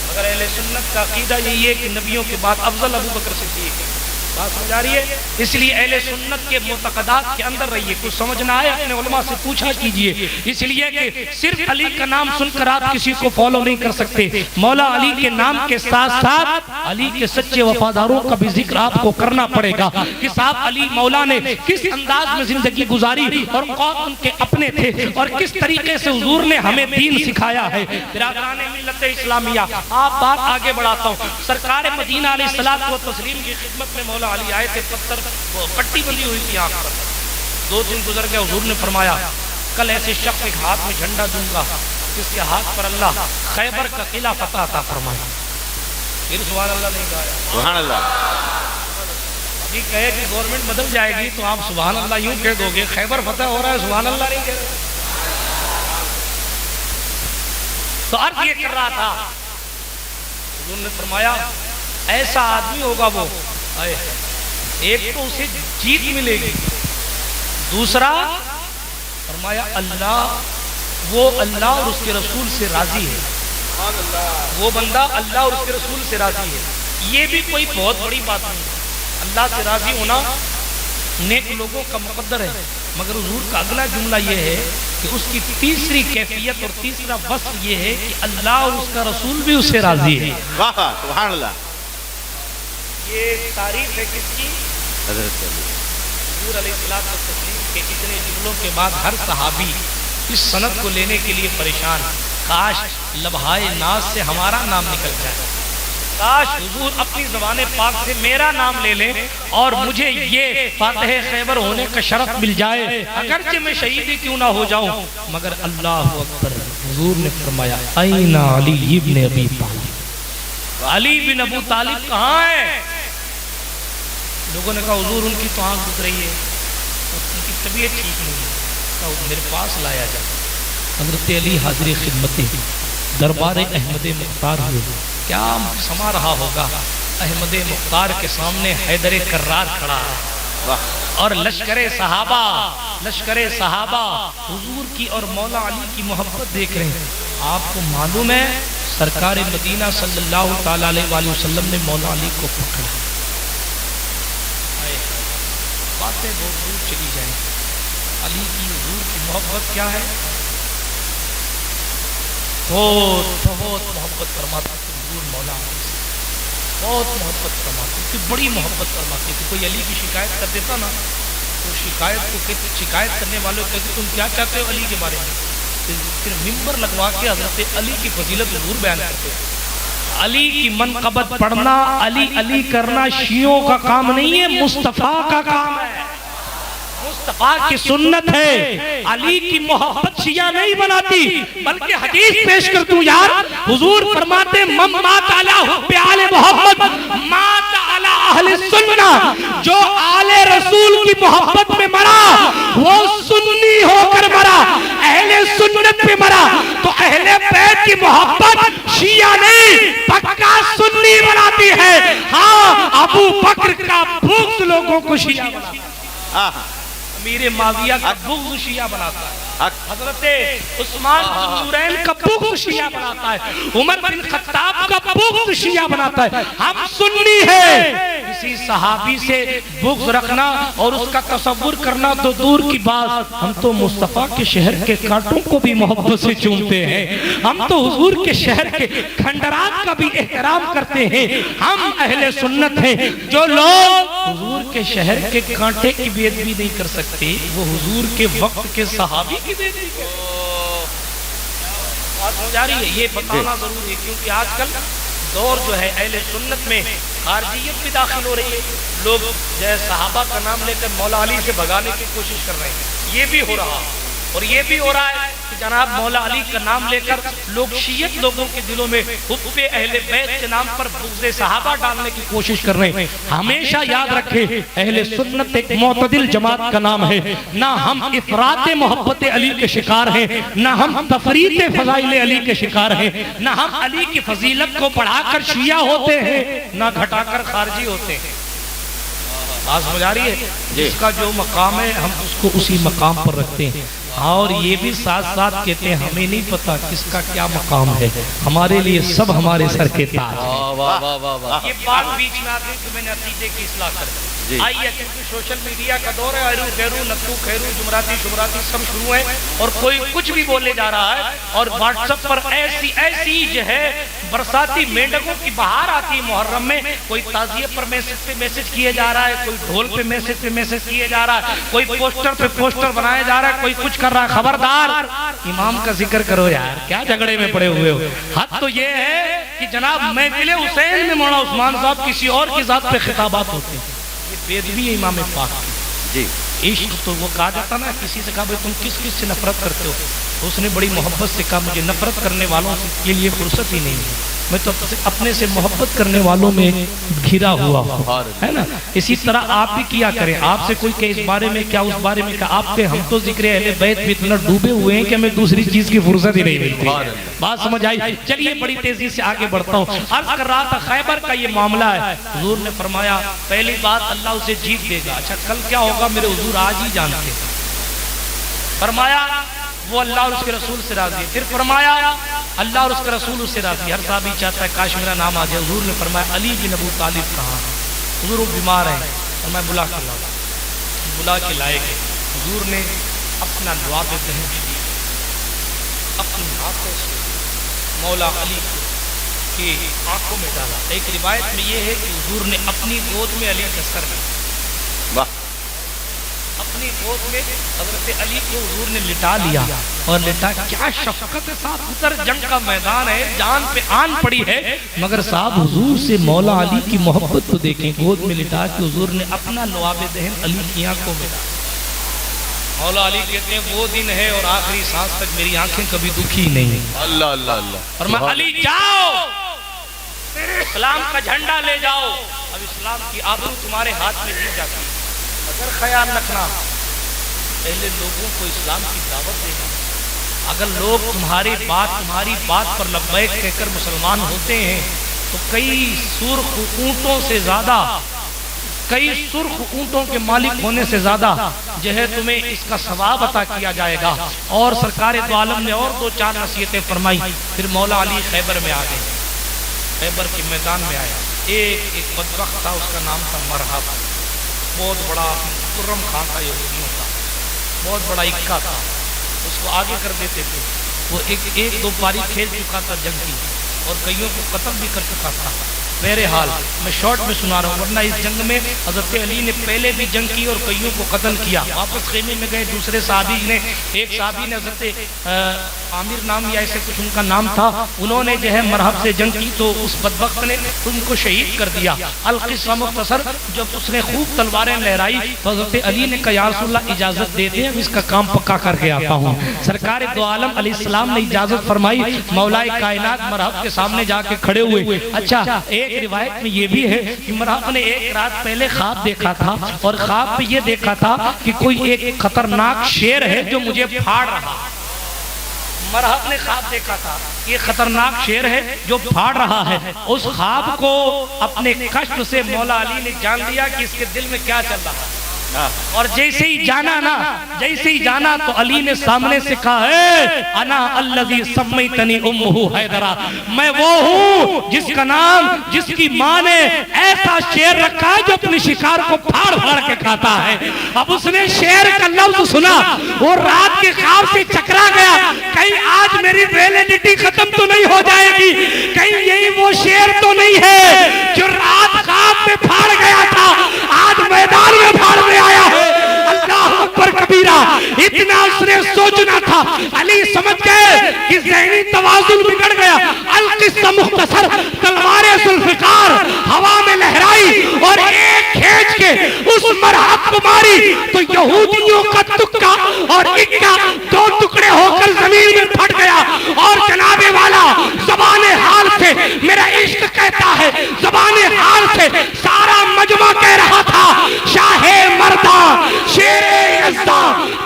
اگر اہل سنت کا عقیدہ یہی ہے کہ نبیوں کے بعد افضل ابو بکر صدیق ہے, بات سمجھ آ رہی ہے؟ اس لیے اہل سنت کے معتقدات کے اندر رہیے. کچھ سمجھ نہ آئے اپنے علماء سے پوچھا کیجئے, اس لیے کہ صرف علی کا نام سن کر آپ کسی کو فالو نہیں کر سکتے. مولا علی کے نام کے ساتھ ساتھ علی کے سچے وفاداروں کا بھی ذکر آپ کو کرنا پڑے گا کہ صاحب علی مولا نے کس انداز میں زندگی گزاری, اور کون ان کے اپنے تھے, اور کس طریقے سے حضور نے ہمیں دین سکھایا ہے. برادران ملت اسلامیہ, آپ بات آگے بڑھاتا ہوں. سرکار مدینہ علیہ الصلوۃ والتسلیم کی خدمت میں مولا علی آئے تھے, پتھر پٹی بندی ہوئی تھی آنکھ پر. 2 دن گزر گئے, حضور نے فرمایا کل ایسے شخص ایک ہاتھ میں جھنڈا دوں گا جس کے ہاتھ پر اللہ خیبر کا قلعہ فتح عطا فرمائے. پھر سبحان اللہ نہیں کہا.
سبحان اللہ.
ابھی کہے کہ گورنمنٹ بدل جائے گی تو آپ سبحان اللہ یوں کہہ دو گے, خیبر فتح ہو رہا ہے سبحان اللہ نہیں کہہ رہے. تو عرض یہ کر رہا تھا, حضور نے فرمایا ایسا آدمی ہوگا وہ, ایک تو اسے جیت ملے گی, دوسرا فرمایا اللہ, وہ اللہ اور اس کے رسول سے راضی ہے. وہ بندہ اللہ اور اس کے رسول سے راضی ہے. یہ بھی کوئی بہت بڑی بات نہیں, اللہ سے راضی ہونا نیک لوگوں کا مقدر ہے, مگر حضور کا اگلا جملہ یہ ہے کہ اس کی تیسری کیفیت اور تیسرا وصف یہ ہے کہ اللہ اور اس کا رسول بھی اس سے راضی ہے.
واہ سبحان اللہ.
یہ تعریف ہے کس کی؟
حضرت علی.
حضور علیہ الصلوۃ والتسلیم کے اتنے جملوں کے بعد ہر صحابی اس سند کو لینے کے لیے پریشان, کاش لبہائے ناز سے ہمارا نام نکل جائے, کاش حضور اپنی زبان پاک سے میرا نام لے لیں اور مجھے یہ فاتح خیبر ہونے کا شرف مل جائے, اگرچہ میں شہید ہی کیوں نہ ہو جاؤں. مگر اللہ اکبر, حضور نے فرمایا این علی ابن ابی طالب, علی بن ابو طالب کہاں ہے؟ لوگوں نے کہا حضور ان کی تو آنکھ گزر رہی ہے, ان کی طبیعت ٹھیک نہیں ہے, کہا میرے پاس لایا جائے. حضرت علی حاضر خدمت دربار احمد مختار ہوئے. کیا سما رہا ہوگا, احمد مختار کے سامنے حیدر کرار کھڑا ہے اور لشکر صحابہ حضور کی اور مولا علی کی محبت دیکھ رہے ہیں. آپ کو معلوم ہے سرکار مدینہ صلی اللہ تعالی علیہ وسلم نے مولا علی کو پکڑا. باتیں بہت دور چلی جائیں. علی کی حضور کی محبت کیا ہے, بہت محبت فرماتا تھا حضور مولا علی سے, بہت محبت فرماتے تھے, بڑی محبت فرماتے تھے. کوئی علی کی شکایت کر دیتا نا تو شکایت کرنے والوں کو کہتے تم کیا چاہتے ہو علی کے بارے میں, پھر ممبر لگوا کے حضرت علی کی فضیلت حضور بیان کرتے. علی کی منقبت پڑھنا, علی علی کرنا شیعوں کا کام نہیں ہے, مصطفیٰ کا کام ہے, مصطفیٰ کی سنت ہے. علی کی محبت شیعہ نہیں بناتی, بلکہ حدیث پیش کر دوں یار, حضور فرماتے من مات علی حب آل محمد جو آل رسول کی محبت میں مرا وہ سنی ہو کر مرا، اہل سنت میں مرا، تو اہل بیت کی محبت شیعہ نہیں پکا سنی بناتی ہے۔ ہاں ابو بکر کا بغض لوگوں کو شیعہ بناتا ہے، امیر معاویہ کا بغض شیعہ بناتا ہے، حضرت عثمان بن نورین کا بغض شیعہ بناتا ہے، عمر بن خطاب کا بغض شیعہ بناتا ہے۔ ہم سنی ہیں، کسی صحابی سے بغض رکھنا اور اس کا تصور کرنا تو دور کی بات، ہم تو مصطفیٰ کے شہر کے کانٹوں کو بھی محبت سے چومتے ہیں، ہم تو حضور کے شہر کے کھنڈرات کا بھی احترام کرتے ہیں۔ ہم اہل سنت ہیں، جو لوگ حضور کے شہر کے کانٹے کی بے ادبی نہیں کر سکتے وہ حضور کے وقت کے صحابی کی بے ادبی کرتے ہیں۔ بات جاری ہے، یہ بتانا ضروری ہے، کیونکہ آج کل دور جو ہے اہل سنت میں خارجیت بھی داخل ہو رہی ہے، لوگ جو ہے صحابہ کا نام لے کر مولا علی سے بھگانے کی کوشش کر رہے ہیں، یہ بھی ہو رہا ہے۔ اور یہ بھی ہو رہا ہے کہ جناب مولا علی کا نام لے کر لوگ شیعت لوگوں کے دلوں میں حب اہل بیت کے نام پر بغض صحابہ ڈالنے کی کوشش کر رہے ہیں۔ ہمیشہ یاد رکھیں اہل سنت ایک معتدل جماعت کا نام ہے، نہ ہم افراط محبت علی کے شکار ہیں، نہ ہم تفریط فضائل علی کے شکار ہیں، نہ ہم علی کی فضیلت کو بڑھا کر شیعہ ہوتے ہیں نہ گھٹا کر خارجی ہوتے ہیں۔ بات سمجھ آ رہی ہے؟ جس کا جو مقام ہے ہم اس کو اسی مقام پر رکھتے ہیں، اور یہ بھی ساتھ ساتھ کہتے ہیں ہمیں نہیں پتا کس کا کیا مقام ہے، ہمارے لیے سب ہمارے سر کے تاج ہیں۔ یہ بات بیچ میں آتی ہے کہ میں نے عقیدے کی اصلاح کر آئیے، کیونکہ سوشل میڈیا کا دور ہے، ایرو خیرو نتو خیرو جمراتی شمراتی سب شروع ہیں، اور کوئی کچھ بھی بولے جا رہا ہے، اور واٹس ایپ پر ایسی جو ہے برساتی مینڈکوں کی بہار آتی ہے محرم میں، کوئی تعزیے پر میسج کیے جا رہا ہے، کوئی ڈھول پہ میسج کیے جا رہا ہے، کوئی پوسٹر پہ پوسٹر بنائے جا رہا ہے، کوئی کچھ کر رہا ہے۔ خبردار امام کا ذکر کرو یار، کیا جھگڑے میں پڑے ہوئے ہو۔ حد تو یہ ہے کہ جناب محفل حسین میں مولانا عثمان صاحب کسی اور کی ذات پہ خطابات ہوتے ہیں، یہ بے ادبی ہے امام پاک کی۔ عشق تو وہ کہا جاتا نا، کسی سے کہا بھائی تم کس کس سے نفرت کرتے ہو، اس نے بڑی محبت سے کہا مجھے نفرت کرنے والوں کے لیے فرصت ہی نہیں ہے، میں تو اپنے سے محبت کرنے والوں میں گھرا ہوا ہوں، ہے نا۔ اسی طرح آپ بھی کیا کریں، آپ سے کوئی کہ اس بارے میں کیا اس بارے میں کیا، آپ کے ہم تو ذکر اہل بیت بھی اتنا ڈوبے ہوئے ہیں کہ ہمیں دوسری چیز کی فرصت ہی نہیں ملتی۔ بات سمجھ آئی؟ چلیے بڑی تیزی سے آگے بڑھتا ہوں۔ عرض کر رہا تھا خیبر کا یہ معاملہ ہے، حضور نے فرمایا پہلی بات اللہ اسے جیت دے گا۔ اچھا کل کیا ہوگا میرے حضور آج ہی جانتے ہیں۔ فرمایا وہ اللہ اور اس کے رسول سے راضی ہے، پھر فرمایا اللہ اور اس کے رسول اس سے راضی ہے۔ ہر صحابی چاہتا ہے کاش میرا نام آ جائے۔ حضور نے فرمایا علی بن ابو طالب کہاں ہے؟ حضور وہ بیمار ہے، فرمایا بلا کے لاؤ۔ بلا کے لائے گئے، حضور نے اپنا لعاب دہن دیا، اپنی آنکھوں سے مولا علی کی آنکھوں میں ڈالا۔ ایک روایت میں یہ ہے کہ حضور نے اپنی گود میں علی کا سر رکھا، اپنی گود میں حضرت علی کو حضور نے لٹا لیا اور لٹا کیا شفقت کے ساتھ اتر جنگ کا میدان ہے، جان پہ آن پڑی ہے، مگر صاحب حضور سے مولا علی کی محبت کو دیکھیں، گود میں لٹا کے حضور نے اپنا لعاب دہن علی کی آنکھوں میں ڈالا۔ مولا علی کہتے ہیں وہ دن ہے اور آخری سانس تک میری آنکھیں کبھی دکھی نہیں۔ اللہ اللہ اللہ۔ فرمایا علی جاؤ اسلام کا جھنڈا لے جاؤ، اب اسلام کی آبرو تمہارے ہاتھ میں دی جاتی ہے، اگر خیال رکھنا پہلے لوگوں کو اسلام کی دعوت دینا، اگر لوگ تمہاری بات پر لبیک کہہ کر مسلمان ہوتے ہیں تو کئی سرخ اونٹوں سے زیادہ، کئی سرخ اونٹوں کے مالک ہونے سے زیادہ جو ہے تمہیں اس کا ثواب عطا کیا جائے گا۔ اور سرکار دو عالم نے اور 2-4 نصیحتیں فرمائی۔ پھر مولا علی خیبر میں آ گئے، خیبر کے میدان میں آیا، ایک بدبخت تھا، اس کا نام تھا مرحب، بہت بڑا خرم خان تھا یہودیوں کا، بہت بڑا اکا تھا، اس کو آگے کر دیتے تھے، وہ ایک دو پاری کھیل چکا تھا جنگ کی اور کئیوں کو قتل بھی کر چکا تھا۔ بہرحال میں شارٹ میں سنا رہا ہوں، ورنہ اس جنگ میں حضرت علی نے پہلے بھی جنگ کی اور کئیوں کو قتل کیا۔ واپس خیمے میں گئے، دوسرے صحابی نے، ایک صحابی نے حضرت عامر نام یا ایسے کچھ ان کا نام تھا، انہوں نے جو ہے مرحب سے جنگ کی تو اس بدبخت نے ان کو شہید کر دیا۔ القصہ مختصر، جب اس نے خوب تلواریں لہرائی تو حضرت علی نے کہا یا رسول اللہ اجازت دے دیں، اب اس کا کام پکا کر کے آتا ہوں۔ سرکار دو عالم علیہ السلام نے اجازت فرمائی، مولا کائنات مرحب کے سامنے جا کے کھڑے ہوئے۔ اچھا ایک ایک روایت میں یہ بھی ہے کہ مرحب نے ایک رات پہلے خواب دیکھا تھا اور خواب میں یہ دیکھا تھا کہ کوئی ایک خطرناک شیر ہے جو مجھے پھاڑ رہا. مرحب نے خواب دیکھا تھا یہ خطرناک شیر ہے جو پھاڑ رہا ہے. اس خواب کو اپنے کشف سے مولا علی نے جان لیا کہ اس کے دل میں کیا چل رہا ہے. اور جیسے ہی جانا تو علی نے سامنے سے کہا ہے انا الذی سمیتنی امہ حیدرہ، میں وہ ہوں جس کا نام، جس کی ماں نے ایسا شیر رکھا ہے جو اپنے شکار کو پھاڑ پھاڑ کے کھاتا ہے. اب اس نے شیر کا لفظ سنا، وہ رات کے خواب سے چکرا گیا، کہیں آج میری ویلیڈیٹی ختم تو نہیں ہو جائے گی، کہیں یہی وہ شیر تو نہیں ہے جو رات خواب میں پھاڑ گیا تھا آج میدان میں پھاڑ میں آیا ہے. اللہ اکبر کبیرہ. اتنا اس نے سوچنا تھا. علی سمجھ گئے کہ ذہنی توازن بگڑ گیا. القصہ مختصر، تلوار ذوالفقار ہوا میں لہرائی اور ایک کھینچ کے اس مرحب کو ماری تو یہودیوں کا تکا اور اکا دو ٹکڑے ہو کر زمین میں پھٹ گیا. اور جناب والا زبان حال سے میرا عشق کہتا ہے، زبان حال سے سارا مجمع کہہ رہا تھا شاہ مردہ شیر یزدہ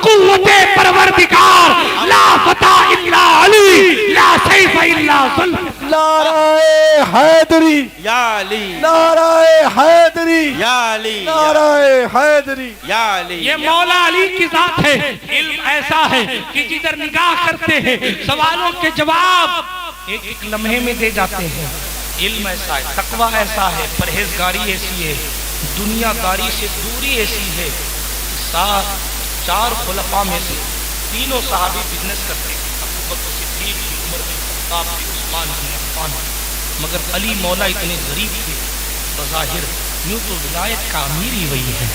قوت پروردگار لا فتح الا علی لا سیف الا ظلم.
نعرہ حیدری
یا علی،
نعرہ حیدری
یا علی،
نعرہ حیدری.
یا علی.
یہ مولا علی کی ذات ہے. علم ایسا ہے کہ جدھر نگاہ کرتے ہیں سوالوں کے جواب ایک ایک لمحے میں دے جاتے ہیں. علم ایسا ہے، تقوی ایسا ہے، پرہیزگاری ایسی ہے، دنیا داری سے دوری ایسی ہے. چار خلفاء میں سے تینوں صحابی بزنس کرتے ہیں، ابوبکر صدیق کی، عمر بن خطاب کی، عثمان بن عفان، مگر علی مولا اتنے غریب تھے. بظاہر یوں تو ولایت کا امیر ہی وہی ہے،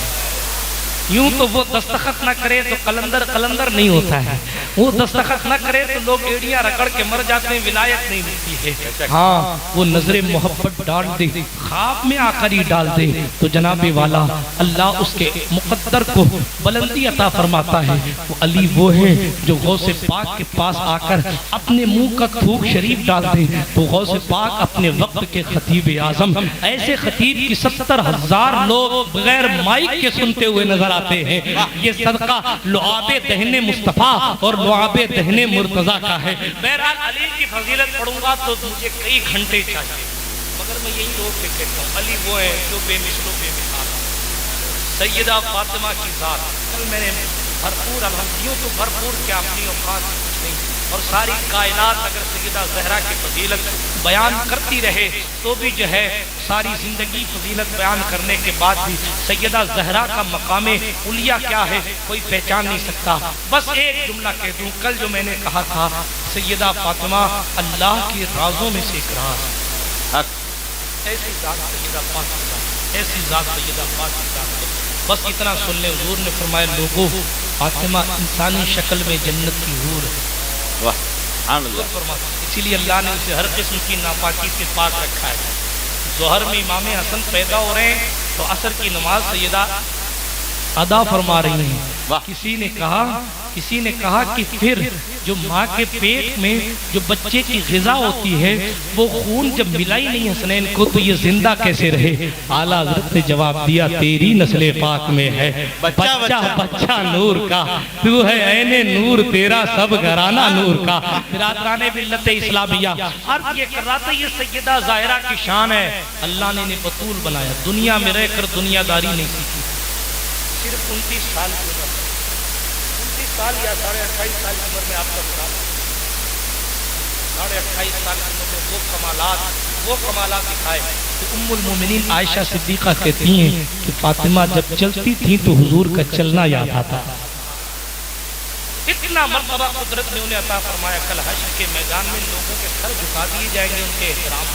یوں تو وہ دستخط نہ کرے تو قلندر نہیں ہوتا ہے، وہ دستخط نہ کرے تو لوگ ایڑیاں رگڑ کے مر جاتے ہیں، ولایت نہیں ملتی ہے. ہاں وہ نظر محبت ڈال دے، خواب میں آ کر ہی ڈال دے تو جناب والا اللہ اس کے مقدر کو بلندی عطا فرماتا ہے. وہ علی وہ ہے جو غوث پاک کے پاس آ کر اپنے منہ کا تھوک شریف ڈال دے تو غوث پاک اپنے وقت کے خطیب اعظم، ایسے خطیب کی 70,000 لوگ بغیر مائک کے سنتے ہوئے نظر آتے ہیں. یہ صدقہ لعاب دہن مصطفیٰ اور لعاب دہن مرتضیٰ کا ہے. بہرحال علی کی فضیلت پڑھوں گا تو مجھے کئی گھنٹے چاہیے، مگر میں یہی روک کے کہتا ہوں علی وہ ہے جو بے مثل و بے مثال. سیدہ فاطمہ کی ذات کل میں نے بھرپور الحمدیوں تو بھرپور کیا اپنی اوقات کچھ نہیں، اور ساری کائنات اگر سیدہ زہرا کی فضیلت بیان کرتی رہے تو بھی جو ہے ساری زندگی فضیلت بیان کرنے کے بعد بھی سیدہ زہرا کا مقام علیہ کیا ہے کوئی پہچان نہیں سکتا. بس ایک جملہ کہہ دوں، کل جو میں نے کہا تھا سیدہ فاطمہ اللہ کے رازوں میں سے ایک راز، ایسی ذات سیدہ پاک کی ذات، ایسی ذات سیدہ پاک کی ذات. بس اتنا سن لیں، حضور نے فرمایا لوگوں فاطمہ انسانی شکل میں جنت کی حور ہے. اسی لیے اللہ نے اسے ہر قسم کی ناپاکی سے پاک رکھا ہے. ظہر میں امام حسن پیدا ہو رہے ہیں تو عصر کی نماز سیدہ ادا فرما رہی ہیں. کسی نے کہا کہ پھر جو ماں کے پیٹ میں جو بچے کی غذا ہوتی ہے وہ خون جب ملا ہی نہیں حسنین کو تو یہ زندہ کیسے رہے؟ اعلیٰ حضرت نے جواب دیا تیری نسل پاک میں ہے بچہ نور کا، تو ہے عین نور تیرا سب گھرانہ نور کا. برادران ملت اسلامیہ عرض یہ کر رہا تھا یہ سیدہ ظاہرہ کی شان ہے. اللہ نے انہیں بطول بنایا، دنیا میں رہ کر دنیا داری نہیں سیکھی. صرف 29 سال کی عمر، 29 سال یا 28.5 سال کی عمر میں آپ کا خیال، 28.5 سال کی عمر میں وہ کمالات دکھائے. تو ام المومنین عائشہ صدیقہ کہتی ہیں کہ فاطمہ جب چلتی تھی تو حضور کا چلنا یاد آتا. اتنا مرتبہ قدرت نے انہیں عطا فرمایا. کل حشر کے میدان میں لوگوں کے سر جھکا دیے جائیں گے ان کے احترام.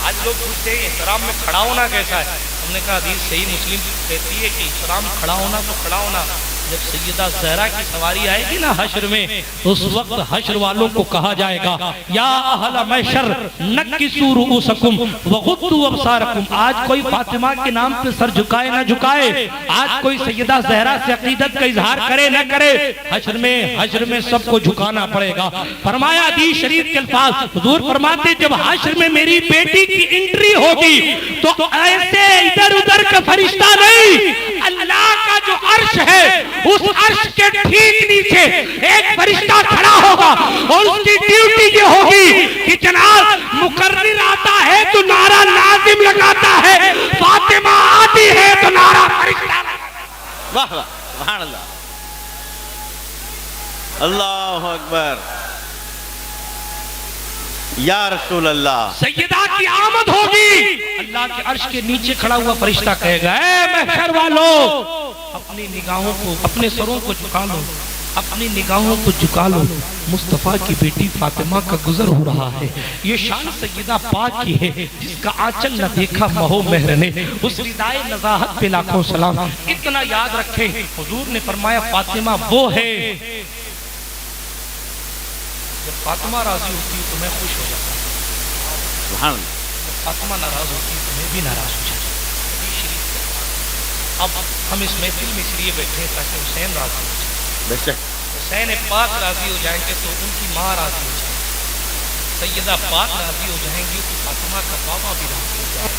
آج لوگ پوچھتے ہیں احترام میں کھڑا ہونا کیسا ہے؟ ہم نے کہا حدیث صحیح مسلم کہتی ہے کہ احترام کھڑا ہونا تو کھڑا ہونا، جب سیدہ زہرا کی سواری آئے گی نا حشر میں، اس وقت حشر والوں کو کہا جائے گا یا اہل محشر نکسوا رؤوسکم وغضوا ابصارکم۔ آج کوئی فاطمہ کے نام پہ سر جھکائے نہ جھکائے، آج کوئی سیدہ زہرا سے عقیدت کا اظہار کرے نہ کرے، حشر میں سب کو جھکانا پڑے گا۔ فرمایا حدیث شریف کے الفاظ، حضور فرماتے جب حشر میں میری بیٹی کی انٹری ہوگی تو ایسے ادھر ادھر کا فرشتہ نہیں، اللہ کا جو عرش ہے اس عرش کے ٹھیک نیچے ایک فرشتہ کھڑا ہوگا اور اس کی ڈیوٹی یہ ہوگی کہ جناب مقرر آتا ہے تو نعرہ ناظم لگاتا ہے، فاطمہ آتی ہے تو نعرہ فرشتہ۔
واہ واہ سبحان اللہ، اللہ اکبر، یا رسول اللہ۔
سیدہ کی آمد ہوگی، اللہ کے عرش کے نیچے کھڑا ہوا فرشتہ کہے گا اے محشر والو، اپنی نگاہوں کو، اپنے سروں کو جھکا لو، اپنی نگاہوں کو جھکا لو، مصطفیٰ کی بیٹی فاطمہ کا گزر ہو رہا ہے۔ یہ شان سیدہ پاک کی ہے جس کا آنچل نہ دیکھا مہو مہر نے، اس ردائے نزاہت پہ لاکھوں سلام۔ اتنا یاد رکھیں، حضور نے فرمایا فاطمہ وہ ہے، جب فاطمہ راضی ہوتی ہے تو میں خوش ہو جاتا ہوں،
سبحان اللہ۔
جب فاطمہ ناراض ہوتی ہے تو میں بھی ناراض ہو جاتا ہوں۔ اب ہم اس محفل میں اس لیے بیٹھے ہیں تاکہ حسین راضی ہو جائے،
بے شک
حسین پاک راضی ہو جائیں گے تو ان کی ماں راضی ہو جائے گی، سیدہ پاک راضی ہو جائیں گی تو فاطمہ کا بابا بھی راضی ہو جائے گا۔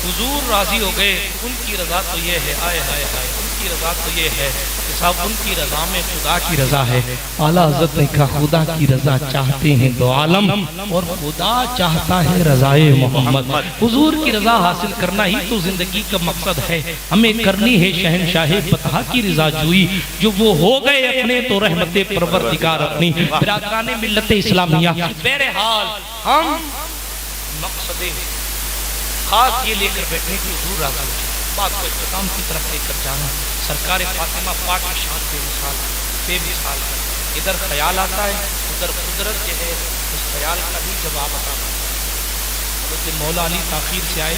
حضور راضی ہو گئے، ان کی رضا تو یہ ہے، آئے ہائے ہائے، ان کی رضا تو یہ ہے کہ صاحب ان کی رضا میں خدا کی رضا ہے۔ اعلیٰ حضرت نے کہا خدا کی رضا چاہتے ہیں دو عالم اور خدا چاہتا ہے رضائے محمد۔ حضور کی رضا حاصل کرنا ہی تو زندگی کا مقصد ہے، ہمیں کرنی ہے شہنشاہ فتح کی رضا جوئی، جو وہ ہو گئے اپنے تو رحمت پروردگار اپنی۔ برادران ملت اسلامیہ، بہرحال ہم مقصد خاص یہ لے کر بیٹھے کہ حضور راضی ہو جائے، بات کو اختتام کی طرف لے کر جانا۔ سرکار فاطمہ پاک کی شان بے مثال ہے، ادھر خیال آتا ہے، ادھر قدرت جو ہے اس خیال کا بھی جواب عطا کرتا ہے۔ حضرت مولا علی تاخیر سے آئے،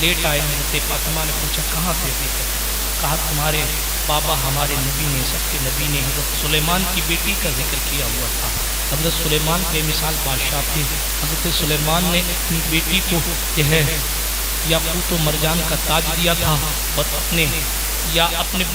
لیٹ آئے، حضرت فاطمہ نے پوچھا کہاں تھے ابھی تک؟ کہا تمہارے بابا ہمارے نبی نے، سب کے نبی نے حضرت سلیمان کی بیٹی کا ذکر کیا ہوا تھا۔ حضرت سلیمان بے مثال بادشاہ تھے، حضرت سلیمان نے اپنی بیٹی کو جو ہے یاقوت و مرجان کا تاج دیا تھا اور اپنے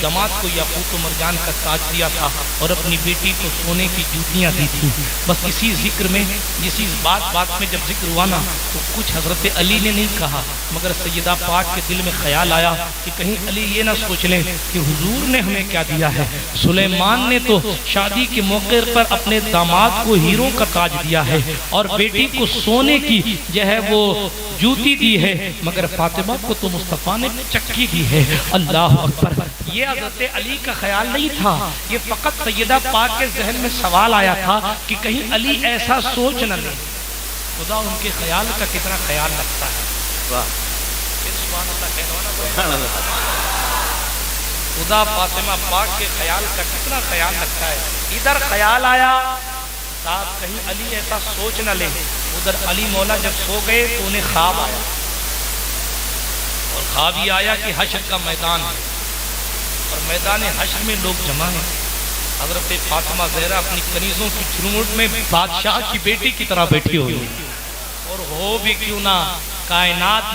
داماد کو یاقوت و مرجان کا تاج دیا تھا اور اپنی بیٹی کو سونے کی جوتیاں دی تھی۔ بس اسی ذکر میں، اسی بات میں جب ذکر ہوا نا تو کچھ حضرت علی نے نہیں کہا، مگر سیدہ پاک کے دل میں خیال آیا کہ کہیں علی یہ نہ سوچ لیں کہ حضور نے ہمیں کیا دیا ہے۔ سلیمان نے تو شادی کے موقع پر اپنے داماد کو ہیروں کا تاج دیا ہے اور بیٹی کو سونے کی جو ہے وہ جوتی دی ہے، مگر فاطمہ کو تو مصطفیٰ نے چکی دی ہے۔ اللہ اکبر۔ یہ حضرت علی کا خیال نہیں تھا، یہ فقط سیدہ پاک کے ذہن میں سوال آیا تھا کہ کہیں علی ایسا سوچ نہ لے۔ خدا ان کے خیال کا کتنا خیال رکھتا ہے۔ پھر سبحان اللہ کہنا، خدا فاطمہ پاک کے خیال کا کتنا خیال رکھتا ہے۔ ادھر خیال آیا صاحب کہیں علی ایسا سوچ نہ لے، ادھر علی مولا جب سو گئے تو انہیں خواب آیا، اور خواب یہ آیا کہ حشر کا میدان ہے اور میدان حشر میں لوگ جمع ہیں۔ حضرت فاطمہ زہرا اپنی کنیزوں کی چرمٹ میں بادشاہ کی بیٹی کی طرح بیٹھی ہوئی، اور ہو بھی کیوں نہ کائنات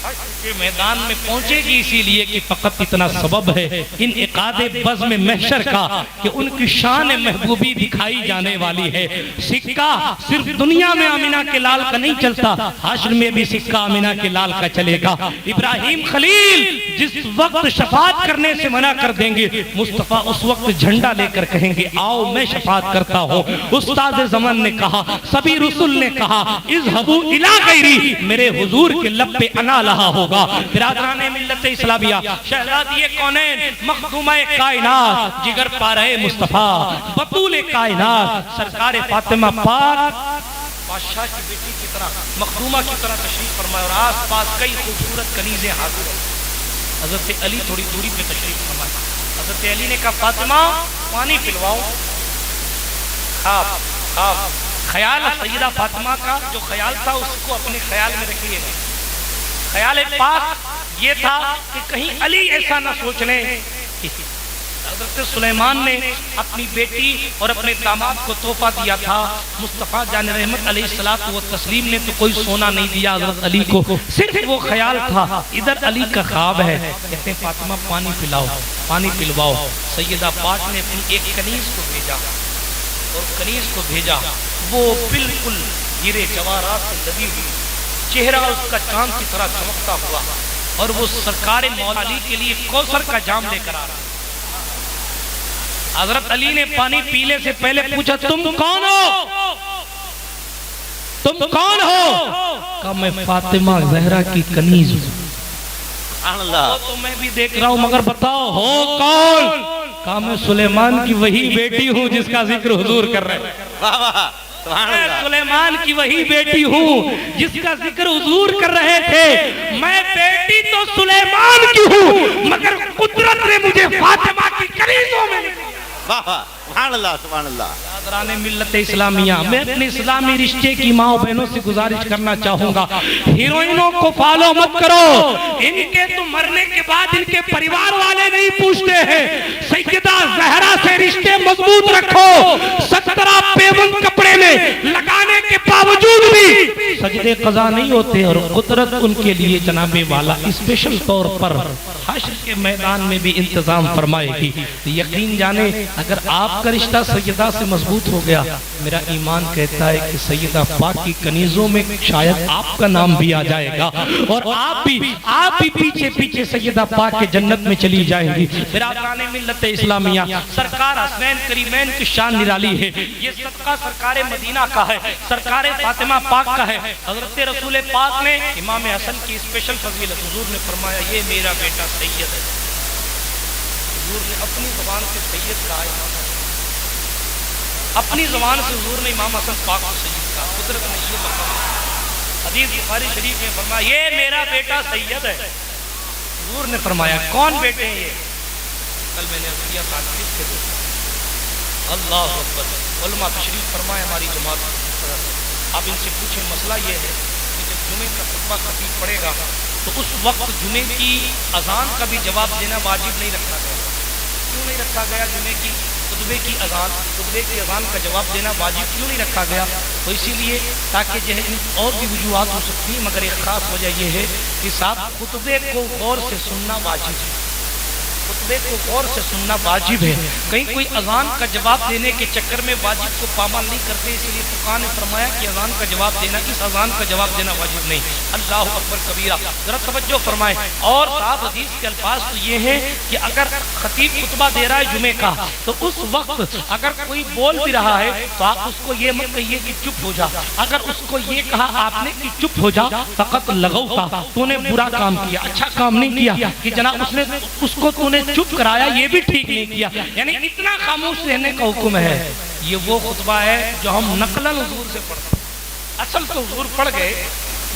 حشر کے میدان میں پہنچے گی، اسی لیے کہ فقط اتنا سبب ہے انعقاد بزم محشر کا کہ ان کی شان محبوبی دکھائی جانے والی ہے۔ سکہ صرف دنیا میں آمینہ کے لال کا نہیں چلتا، حشر میں بھی سکہ آمینہ کے لال کا چلے گا۔ ابراہیم خلیل جس وقت شفاعت کرنے سے منع کر دیں گے، مصطفیٰ اس وقت جھنڈا لے کر کہیں گے آؤ میں شفاعت کرتا ہوں۔ استاد زمان نے کہا، سبھی رسول نے کہا اذهبوا الی غیری، میرے حضور کے لب پہ انا لہا ہوگا۔ برادران ملت اسلامیہ، شہزادی کونین، مخدومہ کائنات، جگر پارہ مصطفیٰ، بطول کائنات، سرکار فاطمہ پاک بادشاہ کی بیٹی کی طرح، مخدومہ کی طرح تشریف فرمائے اور آس پاس کئی خوبصورت کنیزیں حاضر ہیں۔ حضرت علی تھوڑی دوری پہ تشریف فرمائے، حضرت علی نے کہا فاطمہ پانی پلواؤ۔ خواب خیال سیدہ فاطمہ کا جو خیال تھا اس کو اپنے خیال میں رکھیے۔ خیال پاک یہ تھا کہ کہیں علی ایسا نہ سوچ لیں کہ حضرت سلیمان نے اپنی بیٹی اور اپنے داماد کو تحفہ دیا تھا، مصطفیٰ جان رحمت علیہ الصلوۃ والتسلیم نے تو کوئی سونا نہیں دیا حضرت علی کو، صرف وہ خیال تھا ادھر علی کا خواب ہے، کہتے ہیں فاطمہ پانی پلاؤ، پانی پلواؤ۔ سیدہ پاک نے اپنی ایک کنیز کو بھیجا اور کنیز کو بھیجا، وہ بالکل ہیرے جواہرات سے لدی ہوئی، چہرہ اس کا چاند کی طرح چمکتا ہوا، اور وہ سرکار مولا علی کے لیے کوثر کا جام لے کر آ رہا۔ حضرت علی نے پانی پینے سے پہلے پوچھا تم کون ہو؟ تم کون ہو؟ کہا میں فاطمہ زہرا کی کنیز ہوں۔ تو میں بھی دیکھ رہا ہوں مگر بتاؤ ہو کون؟ کہا میں سلیمان کی وہی بیٹی ہوں جس کا ذکر حضور کر رہے ہیں۔ میں سلیمان کی وہی بیٹی ہوں جس کا ذکر حضور کر رہے تھے، میں بیٹی تو سلیمان کی ہوں مگر قدرت نے مجھے فاطمہ کی کنیزوں میں
سبحان اللہ سبحان اللہ۔
حضران ملت اسلامیہ، میں اپنے اسلامی رشتے کی ماں و بہنوں سے گزارش کرنا چاہوں گا، ہیروئنوں کو فالو مت کرو، ان کے تو مرنے کے بعد ان کے پریوار والے نہیں پوچھتے ہیں، سیدہ زہرا سے رشتے مضبوط رکھو۔ 17 پیون کپڑے میں لگانے کے باوجود بھی سجدے قضا نہیں ہوتے، اور قدرت ان کے لیے جناب والا اسپیشل طور پر حشر کے میدان میں بھی انتظام فرمائے گی۔ یقین جانے اگر آپ کا رشتہ سیدہ سے مضبوط ہو گیا، میرا ایمان کہتا ہے کہ سیدہ پاک کی کنیزوں میں شاید آپ کا نام بھی آ جائے گا، اور آپ بھی پیچھے پیچھے سیدہ پاک کے جنت میں چلی جائیں گی۔ برادران ملت اسلامیہ، سرکار حسنین کریمین کی شان نرالی ہے، یہ صدقہ سرکار مدینہ کا ہے، سرکار فاطمہ پاک کا ہے۔ حضرت رسول پاک نے امام حسن کی اسپیشل فضیلت، حضور نے فرمایا یہ میرا بیٹا سید ہے۔ حضور نے اپنی زبان سے سید کہا، اپنی زبان سے حضور نے امام حسن پاک کو سید کہا۔ قدرت نے یہ فرمایا، حدیث بخاری شریف میں فرمایا یہ میرا بیٹا سید ہے۔ حضور نے فرمایا کون بیٹے ہیں یہ؟ کل میں نے کیا تھا کس کے بیٹے؟ اللہ اکبر۔ علماء تشریف فرمائے ہماری جماعت، آپ ان سے پوچھیں مسئلہ یہ ہے کہ جب جمعے کا خطبہ خطیب پڑے گا تو اس وقت جمعے کی اذان کا بھی جواب دینا واجب نہیں رکھا گیا۔ کیوں نہیں رکھا گیا؟ جمعے کی خطبے کی اذان کا جواب دینا واجب کیوں نہیں رکھا گیا؟ تو اسی لیے تاکہ جو ہے اور بھی وجوہات ہو سکتی ہیں، مگر ایک خاص وجہ یہ ہے کہ صاحب خطبے کو غور سے سننا واجب ہے، خطبے کو غور سے سننا واجب ہے۔ کہیں کوئی اذان کا جواب دینے کے چکر میں واجب کو پامال نہیں کرتے، اسی لیے فقہاء نے فرمایا کہ اذان کا جواب دینا، اس اذان کا جواب دینا واجب نہیں۔ اللہ اکبر کبیرہ، ذرا توجہ فرمائیں۔ اور صاحب حدیث کے الفاظ تو یہ ہیں کہ اگر خطیب خطبہ دے رہا ہے جمعے کا تو اس وقت اگر کوئی بول بھی رہا ہے تو آپ اس کو یہ مت کہیے کہ چپ ہو جا، اگر اس کو یہ کہا آپ نے کہ چپ ہو جا فقط لغوتا، تو نے برا کام کیا، اچھا کام نہیں کیا، کہ جناب اس کو تو نے چپ کرایا، یہ بھی ٹھیک نہیں کیا، یعنی اتنا خاموش رہنے کا حکم ہے۔ یہ وہ خطبہ ہے جو ہم نقلاً حضور سے پڑھتے ہیں، اصل تو حضور پڑھ گئے،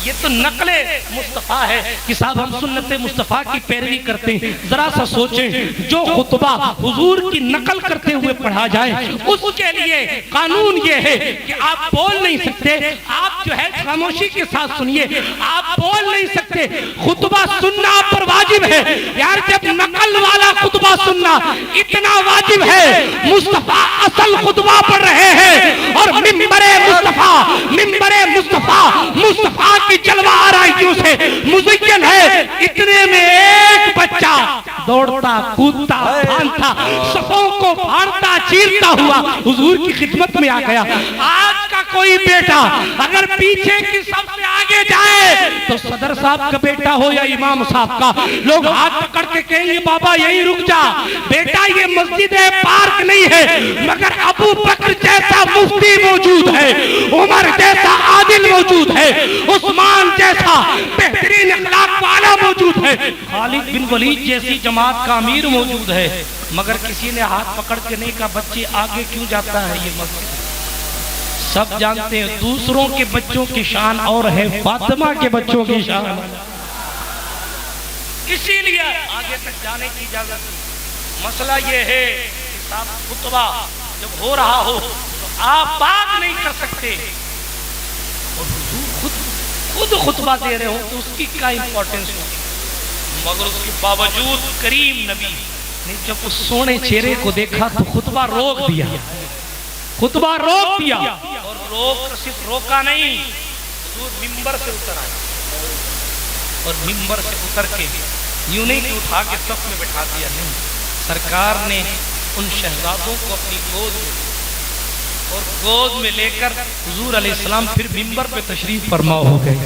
یہ تو نقل مصطفیٰ ہے کہ صاحب ہم سنت مصطفیٰ کی پیروی کرتے ہیں۔ ذرا سا سوچیں، جو خطبہ حضور کی نقل کرتے ہوئے پڑھا جائے اس کے لیے قانون یہ ہے کہ آپ بول نہیں سکتے، آپ جو ہے خاموشی کے ساتھ سنیے، آپ بول نہیں سکتے، خطبہ سننا آپ پر واجب ہے۔ یار جب نقل والا خطبہ سننا اتنا واجب ہے، مصطفیٰ اصل خطبہ پڑھ رہے ہیں اور ممبر مصطفیٰ کی جلوہ آرائیوں سے مزین ہے، اتنے میں ایک بچہ دوڑتا کودتا بھانتا صفوں کو پھاڑتا چیرتا ہوا حضور کی خدمت میں آ گیا۔ آج کا کوئی بیٹا اگر پیچھے کی صف سے آگے جائے تو صدر صاحب کا بیٹا ہو یا امام صاحب کا، لوگ ہاتھ پکڑ کے کہیں گے بابا یہی رک جا بیٹا، یہ مسجد ہے پارک نہیں ہے، مگر ابو بکر جیسا مفتی موجود ہے، عمر جیسا عادل موجود ہے، عثمان جیسا بہترین اخلاق والا موجود ہے، خالد بن ولید جیسی جماعت کا امیر موجود ہے، مگر کسی نے ہاتھ پکڑ کے نہیں کہا بچے آگے کیوں جاتا ہے، یہ مسجد سب جانتے ہیں۔ دوسروں کے بچوں کی شان اور ہے، فاطمہ کے بچوں کی شان، اسی لیے آگے تک جانے کی اجازت۔ مسئلہ یہ ہے کہ صاحب خطبہ جب ہو رہا ہو تو آپ بات نہیں کر سکتے، اور حضور خود خطبہ دے رہے ہو تو اس کی کیا امپورٹنس ہوگی، مگر اس کے باوجود کریم نبی نے جب اس سونے چہرے کو دیکھا تو خطبہ روک دیا، خطبہ روک دیا، اور صرف روکا نہیں، حضور منبر سے اتر آئے اور منبر سے اتر کے یوں نہیں کہ اٹھا کے صف میں بٹھا دیا، نہیں، سرکار نے ان شہزادوں کو اپنی گود میں اور گود میں لے کر حضور علیہ السلام پھر منبر پہ تشریف فرما ہو گئے۔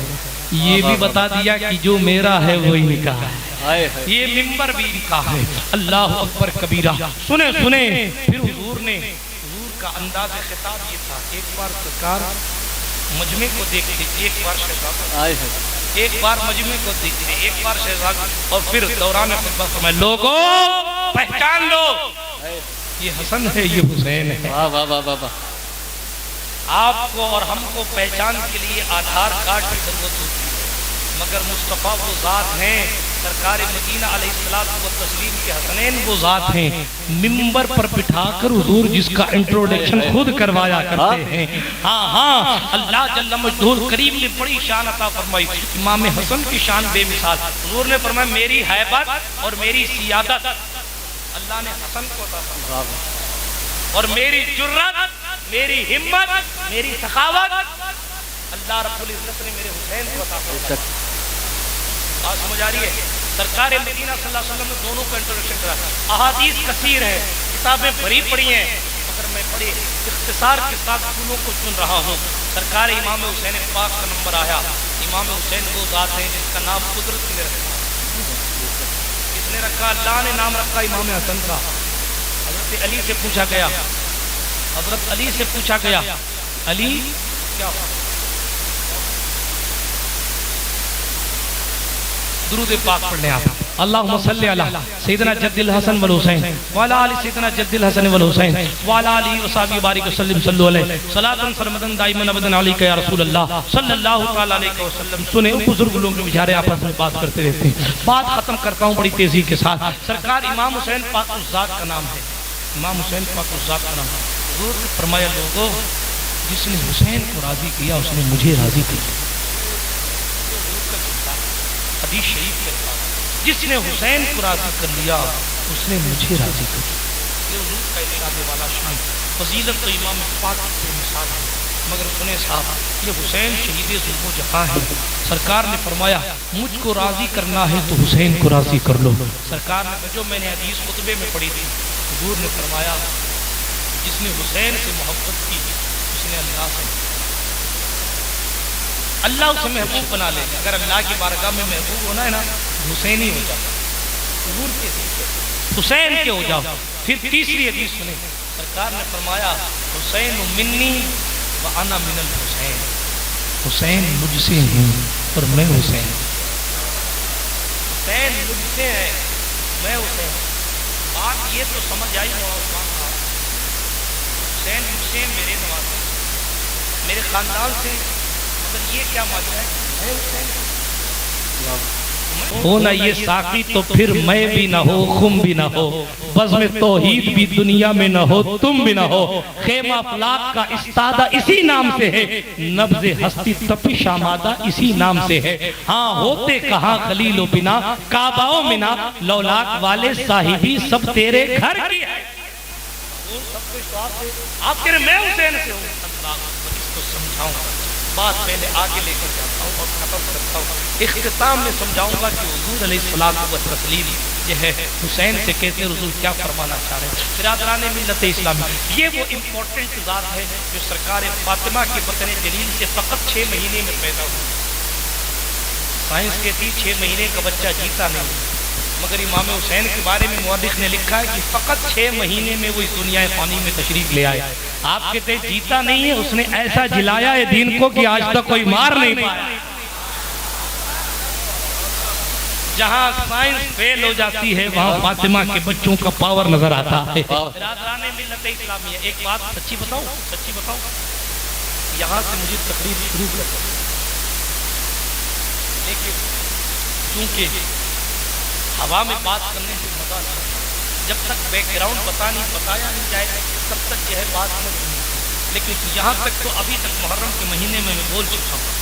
یہ بھی بتا دیا کہ جو میرا ہے وہی ان کا ہے، یہ منبر بھی ان کا ہے۔ اللہ اکبر کبیرہ۔ سنیں سنیں، پھر حضور کا انداز خطاب یہ تھا، ایک بار سرکار مجمع کو دیکھتے، ایک بار شہزادوں، ایک بار مجمع کو دیکھتے، ایک بار شہزادوں، اور پھر دوران خطبہ فرمائے لوگوں پہچان لو، یہ حسن ہے، یہ حسین ہے۔ آپ کو اور ہم کو پہچان کے لیے آدھار کارڈ کی ضرورت ہوتی ہے، مگر مصطفیٰ وہ ذات ہیں، سرکار مدینہ علیہ الصلوۃ والتسلیم کے حسنین وہ ذات ہیں، منبر پر بٹھا کر حضور جس کا انٹروڈکشن خود کروایا کرتے ہیں۔ ہاں ہاں، اللہ جل مجدہ کریم نے بڑی شان عطا فرمائی، امام حسن کی شان بے مثال۔ حضور نے فرمایا میری ہیبت اور میری سیادت اللہ نے حسن کو عطا فرمائی، اور میری جرأت، میری ہمت، میری سخاوت اللہ رب العزت نے میرے حسین کو عطا فرمائی۔ بات سمجھ آ رہی ہے؟ سرکار مدینہ صلی اللہ علیہ وسلم نے دونوں کا انٹروڈکشن کرا۔ احادیث کثیر ہیں، کتابیں بھری پڑی ہیں، مگر میں بڑے اختصار کے ساتھ پھولوں کو چن رہا ہوں۔ سرکار امام حسین پاک کا نمبر آیا۔ امام حسین وہ ذات ہیں جس کا نام قدرت نے رکھا۔ کس نے رکھا؟ اللہ نے نام رکھا امام حسن کا۔ حضرت علی سے پوچھا گیا، حضرت علی سے پوچھا گیا، علی کیا؟ درود پاک پڑھنے آپ۔ اللہم صلی علی سیدنا جد الحسن والحسین وعلی آل سیدنا جد الحسن والحسین وعلی آلہ وصحبہ بارک وسلم صلو علیہ صلاۃ سرمدن دائما ابدا علیک یا رسول اللہ صلی اللہ تعالی علیہ وسلم۔ سنیں بزرگ لوگ بیچارے آپس میں بات کرتے رہتے ہیں، بات ختم کرتا ہوں بڑی تیزی کے ساتھ۔ سرکار امام حسین پاک الذات کا نام ہے، امام حسین پاک الذات کا نام ہے۔ حضور نے فرمایا لوگوں جس نے حسین کو راضی کیا اس نے مجھے راضی کیا۔ حدیث شریف کے الفاظ، جس نے حسین کو راضی کر لیا اس نے مجھے راضی کر لیا۔ یہ حضور کا ارشاد والا شان، فضیلت تو امام پاک کی مثال ہے۔ مگر سنیں صاحب، یہ حسین شہید ظلم و جفا ہے۔ سرکار نے فرمایا مجھ کو راضی کرنا ہے تو حسین کو راضی کر لو۔ سرکار نے جو میں نے حدیث خطبے میں پڑھی تھی، حضور نے فرمایا جس نے حسین سے محبت کی اس نے اللہ سے، اللہ اسے محبوب بنا لے گا۔ اگر اللہ کی بارگاہ میں محبوب ہونا ہے نا، حسین ہی ہو جاؤ، حضور کے حسین کے ہو جاؤ۔ پھر تیسری حدیث سنیں، سرکار نے فرمایا حسین منی وانا من الحسین، حسین مجھ سے ہیں اور میں حسین، حسین مجھ سے ہے میں حسین۔ بات یہ تو سمجھ آئی نوازمان صاحب، حسین مجھ سے میرے نوازے میرے خاندان سے، مگر یہ کیا معلوم ہے میں حسین ہو نہ یہ ساقی تو پھر میں بھی نہ ہو، خم بھی نہ ہو، بزم توحید بھی دنیا میں نہ ہو، تم بھی نہ ہو، خیمہ افلاک کا استادہ اسی نام سے ہے، نبض ہستی تپش آمادہ اسی نام سے ہے۔ ہاں ہوتے کہاں خلیل و بنا، کعبہ و منا، لولاک والے صاحبی سب تیرے گھر کی ہے۔ آپ کہہ رہے میں حسین سے ہوں، اس کو سمجھاؤں گا، بات پہلے آگے لے کر جاتا ہوں اور ختم کرتا ہوں۔ اختتام میں سمجھاؤں گا کہ حضور علیہ الصلوۃ والتسلیم یہ ہے حسین سے کہتے ہیں حضور کیا فرمانا چاہ رہے ہیں۔ برادران ملت اسلامی، یہ وہ امپورٹنٹ ذات ہے جو سرکار فاطمہ کے بطن جلیل سے فقط 6 مہینے میں پیدا ہوئی۔ سائنس کہتی 6 مہینے کا بچہ جیتا نہیں، مگر امام حسین کے بارے میں مورخ نے لکھا ہے کہ فقط 6 مہینے میں وہ اس دنیا فانی میں تشریف لے آئے۔ آپ کہتے ہیں جیتا نہیں ہے، اس نے ایسا جلایا ہے دین کو کہ آج تک کوئی مار نہیں پایا۔ جہاں سائنس فیل ہو جاتی ہے وہاں فاطمہ کے بچوں کا پاور نظر آتا ہے۔ برادران ملت اسلامیہ، ایک بات سچی بتاؤں، یہاں سے مجھے تقریر شروع کر دو، لیکن چونکہ ہوا میں بات کرنے سے مزہ نہیں، جب تک بیک گراؤنڈ بتایا نہیں جائے تب تک یہ ہے بات نہیں، لیکن یہاں تک تو ابھی تک محرم کے مہینے میں بول چکا ہوں۔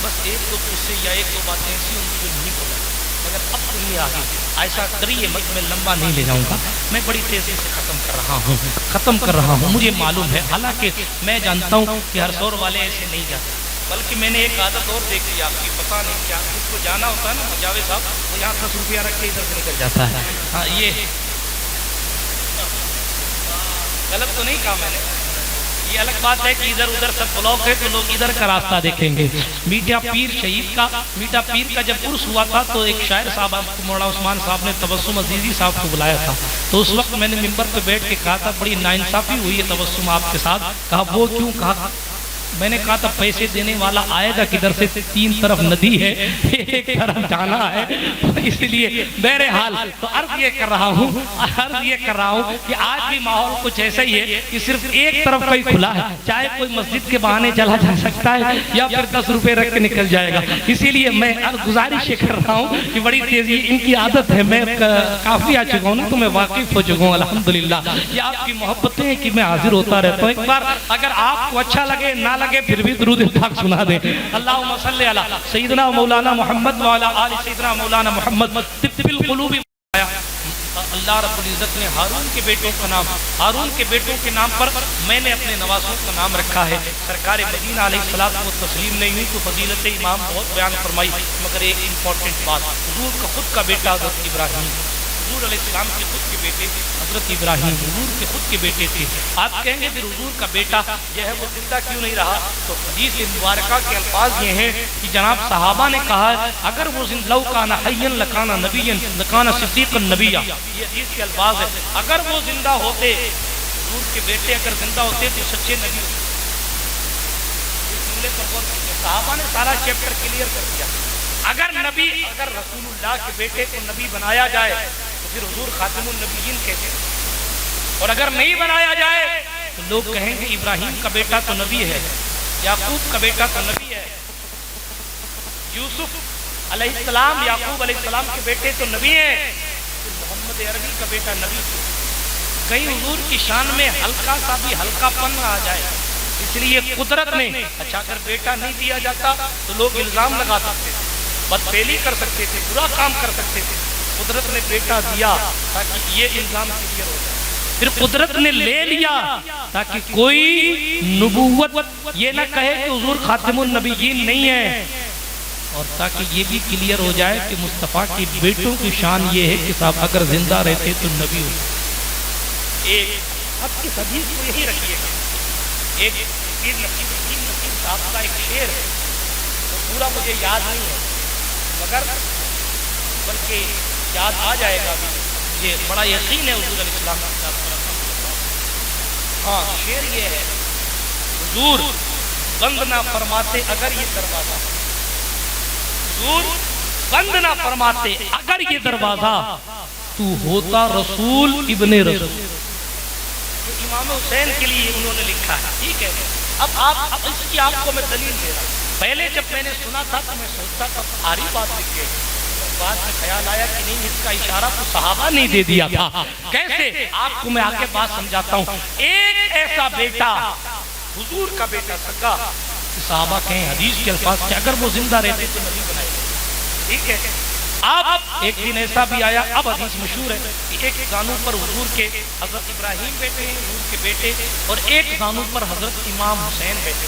بس ایک دو قصے یا ایک دو باتیں ایسی ہوں جو نہیں پڑا، مگر اب سنیے آگے، ایسا کریے مت، میں لمبا نہیں لے جاؤں گا، میں بڑی تیزی سے ختم کر رہا ہوں. مجھے معلوم ہے، حالانکہ میں جانتا ہوں کہ ہر سور والے ایسے نہیں جاتے، بلکہ میں نے ایک عادت اور دیکھی آپ کی، پتہ نہیں کیا، اس کو جانا ہوتا ہے نا جاوید صاحب، وہ یہاں 10 روپیہ رکھ کے ادھر سے نکل جاتا ہے. ہاں یہ غلط تو نہیں کہا میں نے، یہ الگ بات ہے کہ ادھر ادھر سب بلاک ہے تو لوگ ادھر کا راستہ دیکھیں گے. میٹھا پیر شہید کا، میٹھا پیر کا جب عرس ہوا تھا تو ایک شاعر صاحب مولانا عثمان صاحب نے تبسم عزیزی صاحب کو بلایا تھا، تو اس وقت میں نے ممبر پہ بیٹھ کے کہا تھا بڑی ناانصافی ہوئی ہے تبسم آپ کے ساتھ. کہا وہ کیوں؟ کہا میں نے کہا تھا پیسے دینے والا آئے گا کدھر سے، 3 طرف ندی ہے، ایک طرف جانا ہے، اس لیے بہرحال تو عرض یہ کر رہا ہوں کہ آج بھی ماحول کچھ ایسا ہی ہے کہ صرف ایک طرف کا ہی کھلا ہے، چاہے کوئی مسجد کے بہانے چلا جا سکتا ہے یا پھر 10 روپے رکھ کے نکل جائے گا. اسی لیے میں گزارش یہ کر رہا ہوں کہ بڑی تیزی ان کی عادت ہے، میں کافی آ چکا ہوں نا تو میں واقف ہو چکا ہوں الحمدللہ. یہ آپ کی محبتیں ہیں کہ میں حاضر ہوتا رہتا ہوں. ایک بار اگر آپ کو اچھا لگے نہ لگے پھر بھی درود پاک سنا دیں. اللہم صلی علی سیدنا مولانا محمد وعلی آل سیدنا مولانا محمد. طب القلوب. اللہ رب العزت نے ہارون کے بیٹوں کے نام پر میں نے اپنے نوازوں کا نام رکھا ہے. سرکار مدینہ علیہ الصلوۃ والتسلیم نے یوں تو فضیلت امام بہت بیان فرمائی، مگر ایک امپورٹنٹ بات، حضور کا خود کا بیٹا حضرت ابراہیم، حضور علیہ السلام کے خود کے بیٹے حضرت ابراہیم حضور کے خود کے بیٹے تھے. آپ کہیں گے پھر حضور کا بیٹا جو ہے وہ زندہ کیوں نہیں رہا؟ تو حدیث مبارکہ کے الفاظ یہ ہیں کہ جناب صحابہ نے کہا اگر وہ لو کان حیا لکان نبیا لکان صدیقا نبیا، یہ حدیث کے الفاظ ہے. اگر وہ زندہ ہوتے، حضور کے بیٹے اگر زندہ ہوتے تو سچے نبی ہوتے. اس جملے پر غور کیجیے، صحابہ نے سارا چیپٹر کلیئر کر دیا. اگر رسول اللہ کے بیٹے کو نبی بنایا جائے تو پھر حضور خاتم النبیین کہتے ہیں، اور اگر نہیں بنایا جائے تو لوگ کہیں گے ابراہیم کا بیٹا تو نبی ہے، یعقوب کا بیٹا تو نبی ہے، یوسف علیہ السلام یعقوب علیہ السلام کے بیٹے تو نبی ہیں، محمد عربی کا بیٹا نبی. کہیں حضور کی شان میں ہلکا سا بھی ہلکا پن آ جائے، اس لیے قدرت نے اچھا اگر بیٹا نہیں دیا جاتا تو لوگ الزام لگا سکتے تھے، بدفعلی کر سکتے تھے، برا کام کر سکتے تھے. قدرت نے بیٹا دیا تاکہ یہ الزام کلیئر ہو جائے. پھر قدرت نے لے لیا تاکہ کوئی نبوت یہ نہ کہے کہ حضور خاتم النبیین نہیں ہے، اور تاکہ یہ بھی کلیئر ہو جائے کہ مصطفیٰ کی بیٹوں کی شان یہ ہے کہ صاحب اگر زندہ رہتے تو نبی ہوتے. ایک اب اس حدیث کو یہی رکھیے گا. ایک پیر نصیر صاحب کا ایک شعر ہے، وہ پورا مجھے یاد نہیں ہے مگر بلکہ یاد آ جائے گا بھی، مجھے بڑا یقین ہے حضور علیہ السلام کے ساتھ. ہاں شعر یہ ہے، حضور بند نہ فرماتے اگر یہ دروازہ، حضور بند نہ فرماتے اگر یہ دروازہ، تو ہوتا رسول ابن رسول. امام حسین کے لیے انہوں نے لکھا ہے، ٹھیک ہے. اب آپ اس کی آپ کو میں دلیل دے رہا ہوں. پہلے جب میں نے سنا تھا تو میں سوچتا تھا ساری بات لکھ گئے، بعد میں خیال آیا کہ نہیں اس کا اشارہ تو صحابہ نہیں دے دیا تھا. کیسے؟ آپ کو میں آگے بات سمجھاتا ہوں. ایک ایسا بیٹا حضور کا بیٹا سکا، صحابہ کہیں حدیث کے الفاظ کہ اگر وہ زندہ رہتے تو نبی بنائے. ٹھیک ہے. اب ایک دن ایسا بھی آیا، اب حدیث مشہور ہے کہ ایک زانو پر حضور کے حضرت ابراہیم بیٹے ہیں، حضور کے بیٹے، اور ایک زانو پر حضرت امام حسین بیٹے.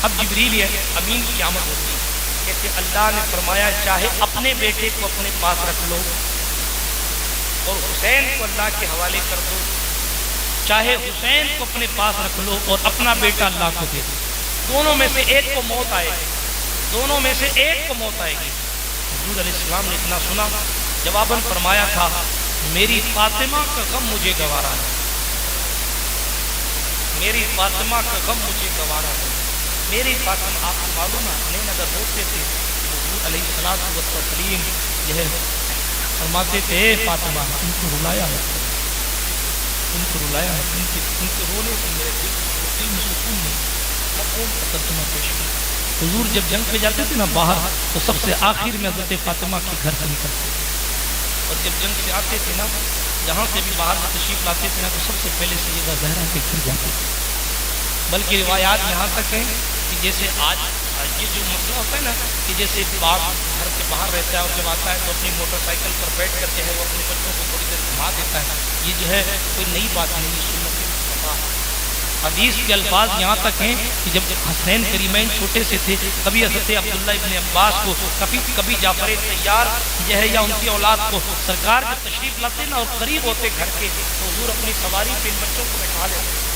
اب جبریل امین کی آمد ہوتی ہے، کہتے اللہ نے فرمایا چاہے اپنے بیٹے کو اپنے پاس رکھ لو اور حسین کو اللہ کے حوالے کر دو، چاہے حسین کو اپنے پاس رکھ لو اور اپنا بیٹا اللہ کو دے دو. دونوں میں سے ایک کو موت آئے گی، دونوں میں سے ایک کو موت آئے گی. حضور علیہ السلام نے اتنا سنا، جواباً فرمایا تھا میری فاطمہ کا غم مجھے گوارا ہے، میری فاطمہ کا غم مجھے گوارا ہے. میری فاطمہ آپ کو معلوم ہے نہیں اگر ہوتے تھے حضور علیہ السلام والتسلیم یہ فرماتے تھے فاطمہ ان کو رلایا ہے، ان کو رلایا ہے، ان کے رونے سے میرے دل میں سکون نہیں. مفہوم کا ترجمہ پیش کیا. حضور جب جنگ پہ جاتے تھے نا باہر تو سب سے آخر میں حضرت فاطمہ کے گھر سے نکلتے تھے، اور جب جنگ سے آتے تھے نا جہاں سے بھی باہر سے تشریف لاتے تھے نا تو سب سے پہلے سیدہ زہرا کے گھر جاتے تھے. بلکہ روایات یہاں تک ہیں کہ جیسے آج یہ جو مسئلہ ہوتا ہے نا کہ جیسے باپ گھر کہ باہر رہتا ہے اور جب آتا ہے تو اپنی موٹر سائیکل پر بیٹھ کر جو ہے وہ اپنے بچوں کو تھوڑی دیر گھما دیتا ہے. یہ جو ہے کوئی نئی بات نہیں ہے، سنت مصطفیٰ. حدیث کے الفاظ یہاں تک ہیں کہ جب حسین کریمین چھوٹے سے تھے، کبھی حضرت عبداللہ ابن عباس کو، کبھی جعفر طیار جو ہے یا ان کی اولاد کو سرکار جب تشریف لاتے نا اور قریب ہوتے گھر کے تو حضور اپنی سواری پہ ان بچوں کو بٹھا لیتے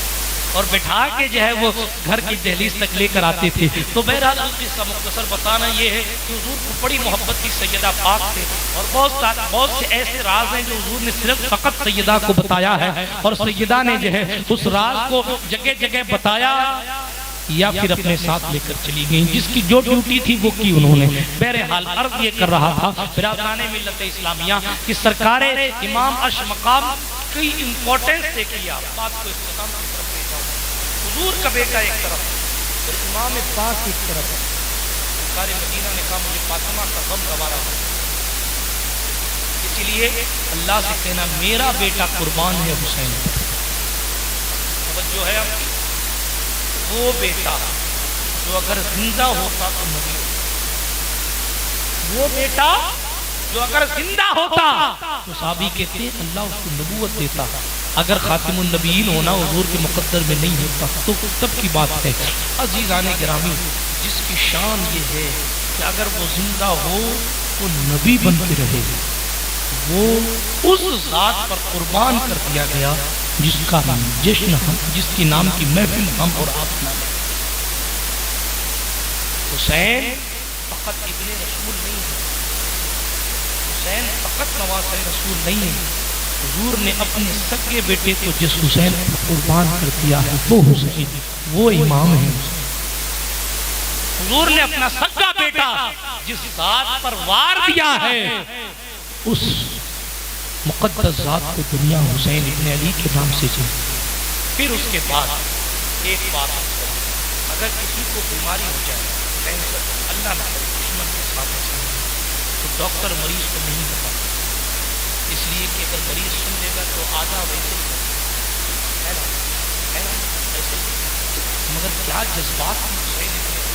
اور بٹھا کے جو ہے وہ گھر کی دہلیز تک لے کر آتے تھے. تو بہرحال اس کا مختصر بتانا یہ ہے کہ حضور کو بڑی محبت کی سیدہ پاک تھے اور بہت سے ایسے راز ہیں جو حضور نے صرف فقط سیدہ کو بتایا ہے اور سیدہ نے جو ہے اس راز کو جگہ جگہ بتایا یا پھر اپنے ساتھ لے کر چلی گئیں. جس کی جو ڈیوٹی تھی وہ کی انہوں نے. بہرحال عرض یہ کر رہا تھا برادران ملت اسلامیہ کہ سرکار امام عرش مقام کی امپورٹنس دیکھیے آپ. بات کو اختتام کی طرف لے جاؤں. حضور کا بیٹا ایک طرف اور امام پاک ایک طرف. سرکار مدینہ نے کہا مجھے فاطمہ کا غم گوارا ہے، اسی لیے اللہ سے کہنا میرا بیٹا قربان ہے حسین. توجہ ہے آپ کی. وہ بیٹا جو اگر زندہ ہوتا تو نبی، وہ بیٹا جو اگر زندہ ہوتا تو صحابی کہتے اللہ اس کو نبوت دیتا. اگر خاتم النبیین ہونا حضور کے مقدر میں نہیں ہوتا تو تب کی بات ہے. عزیزان گرامی، جس کی شان یہ ہے کہ اگر وہ زندہ ہو تو نبی بن کے رہے، وہ اس ذات پر قربان کر دیا گیا جس کا جشن ہم، جس کے نام کی محفل ہم اور آپ مناتے. حسین فقط ابن رسول نہیں ہے، حسین فقط نواسہ رسول نہیں ہے. حضور نے اپنے سگے بیٹے کو جس حسین پر قربان کر دیا ہے وہ حسین، وہ امام ہے. حضور نے اپنا سگا بیٹا جس ذات پر وار دیا ہے اس مقدس ذات کو دنیا حسین ابن علی کے نام سے چلی. پھر اس کے بعد ایک بات، اگر کسی کو بیماری ہو جائے کینسر، اللہ نہ کرے دشمن کے ساتھ تو ڈاکٹر مریض کو نہیں بتاتا، اس لیے کہ اگر مریض سن لے گا تو آدھا ویسے ہے نا ایسے. مگر کیا جذبات میں حسین ابن علی.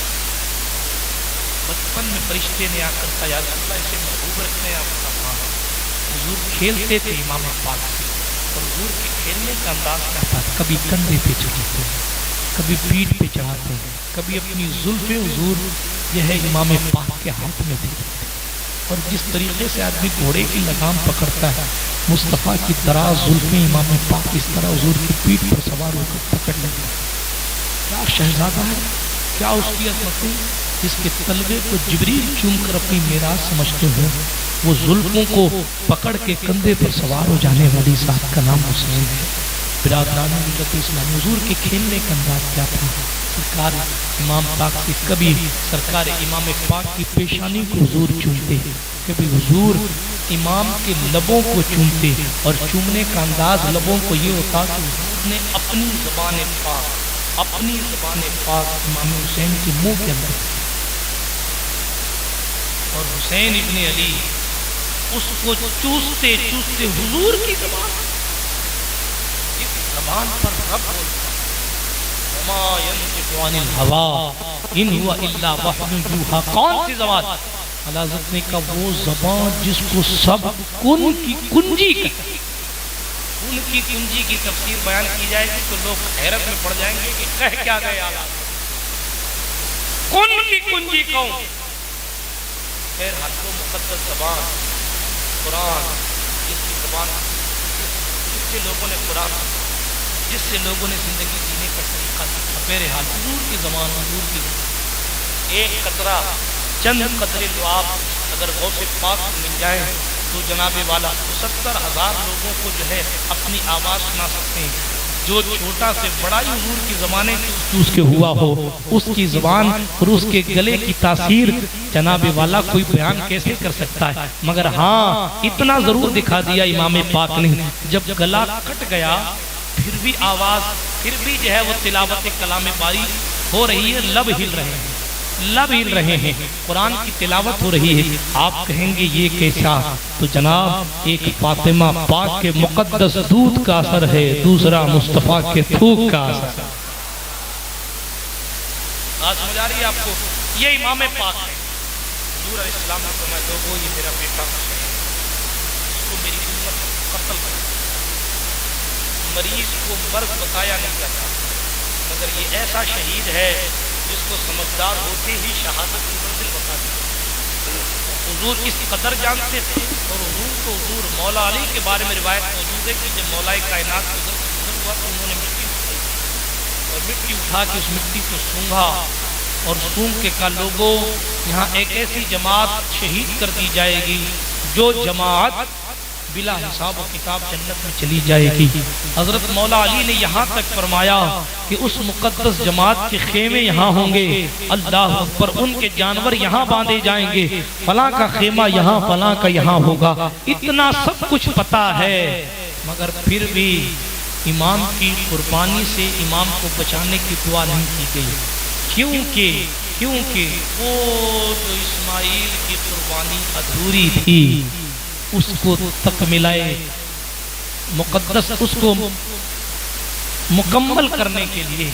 بچپن میں فرشتے نے آ کر کہا یا اللہ اسے محبوب رکھنے آپ کا مان. حضور کھیلتے تھے امام پاک سے اور حضور کے کھیلنے کا انداز کیا تھا، کبھی کندھے پہ چڑھاتے ہیں، کبھی پیٹھ پہ چڑھاتے ہیں، کبھی اپنی زلفیں حضور یہ ہے امام پاک کے ہاتھ میں دیتے تھے. اور جس طریقے سے آدمی گھوڑے کی لگام پکڑتا ہے مصطفیٰ کی دراز زلفیں امام پاک اس طرح حضور کی پیٹھ پر سوار ہو کر پکڑ لیتے. کیا شہزادہ ہے، کیا اس کی عظمتیں. جس کے طلبے کو جبریل چوم کر اپنی میراث سمجھتے ہوں، وہ زلفوں کو پکڑ کے کندھے پر سوار ہو جانے والی ذات کا نام حسین ہے. برادران ملت اسلام، حضور کے کھیلنے کا انداز کیا تھا. سرکار امام پاک سے کبھی سرکار امام پاک کی پیشانی کو حضور چومتے، کبھی حضور امام کے لبوں کو چومتے اور چومنے کا انداز لبوں کو یہ ہوتا کہ حضور نے اپنی زبان پاک امام حسین کے منہ کے اندر اور حسین ابن علی اس کو چوستے چوستے حضور کی زبان، جس زبان پر رب بولتا وما ينطق عن الهوى ان هو الا وحی یوحی. کون سی زبان؟ حضرت نے کہا وہ زبان جس کو سب کن کی کنجی کی تفسیر بیان کی جائے گی تو لوگ حیرت میں پڑ جائیں گے کہ کہہ کیا گئے اعلیٰ. کن کی کنجی کون؟ خیر حد و مقدس زبان قرآن، جس کی زبان جس سے لوگوں نے قرآن، جس سے لوگوں نے زندگی جینے کا طریقہ سیکھا. میرے حال حضور کی زبان، حضور کی زبان. ایک قطرہ چند قطرے جو آپ اگر غوث پاک مل جائیں تو جناب والا 70,000 لوگوں کو جو ہے اپنی آواز سنا سکتے ہیں. جو چھوٹا سے بڑا ہی حضور کی زبانیں چوس کے ہوا ہو، اس کی زبان اور اس کے گلے کی تاثیر جناب والا کوئی بیان کیسے کر سکتا ہے. مگر ہاں اتنا ضرور دکھا دیا امام پاک نے، جب گلا کٹ گیا پھر بھی آواز، پھر بھی جو ہے وہ تلاوت کلام باری ہو رہی ہے، لب ہل رہے ہیں، قرآن کی تلاوت ہو رہی ہے. آپ کہیں گے یہ کیسا؟ تو جناب ایک فاطمہ پاک کے مقدس دودھ کا اثر ہے، دوسرا مصطفیٰ کے تھوک کا اثر. آج سمجھ آ رہی ہے آپ کو؟ یہ امام پاک ہے. حضور علیہ السلام نے فرمایا لوگوں یہ میرا بیٹا حسین ہے، اس کو میری امت قتل کر، مریض کو مرض بتایا نہیں جاتا مگر یہ ایسا شہید ہے جس کو سمجھدار ہوتے ہی شہادت کی منزل بتا دی۔ حضور اس قدر جانتے تھے، اور حضور کو حضور مولا علی کے بارے میں روایت موجود ہے کہ جب مولا کائنات گزر ہوا تو انہوں نے مٹی اٹھائی اور مٹی اٹھا کے اس مٹی کو سونگھا اور سونگ کے کہا لوگوں یہاں ایک ایسی جماعت شہید کر دی جائے گی جو جماعت بلا حساب و کتاب جنت میں چلی جائے گی۔ حضرت مولا علی نے یہاں تک فرمایا کہ اس مقدس جماعت کے خیمے یہاں ہوں گے، اللہ اکبر، ان کے جانور یہاں باندھے جائیں گے، فلاں کا خیمہ یہاں، فلاں کا یہاں ہوگا، اتنا سب کچھ پتا ہے، مگر پھر بھی امام کی قربانی سے امام کو بچانے کی دعا نہیں کی گئی، کیونکہ وہ جو اسماعیل کی قربانی ادھوری تھی اس کو تکملائے مقدس، اس کو مکمل کرنے کے لیے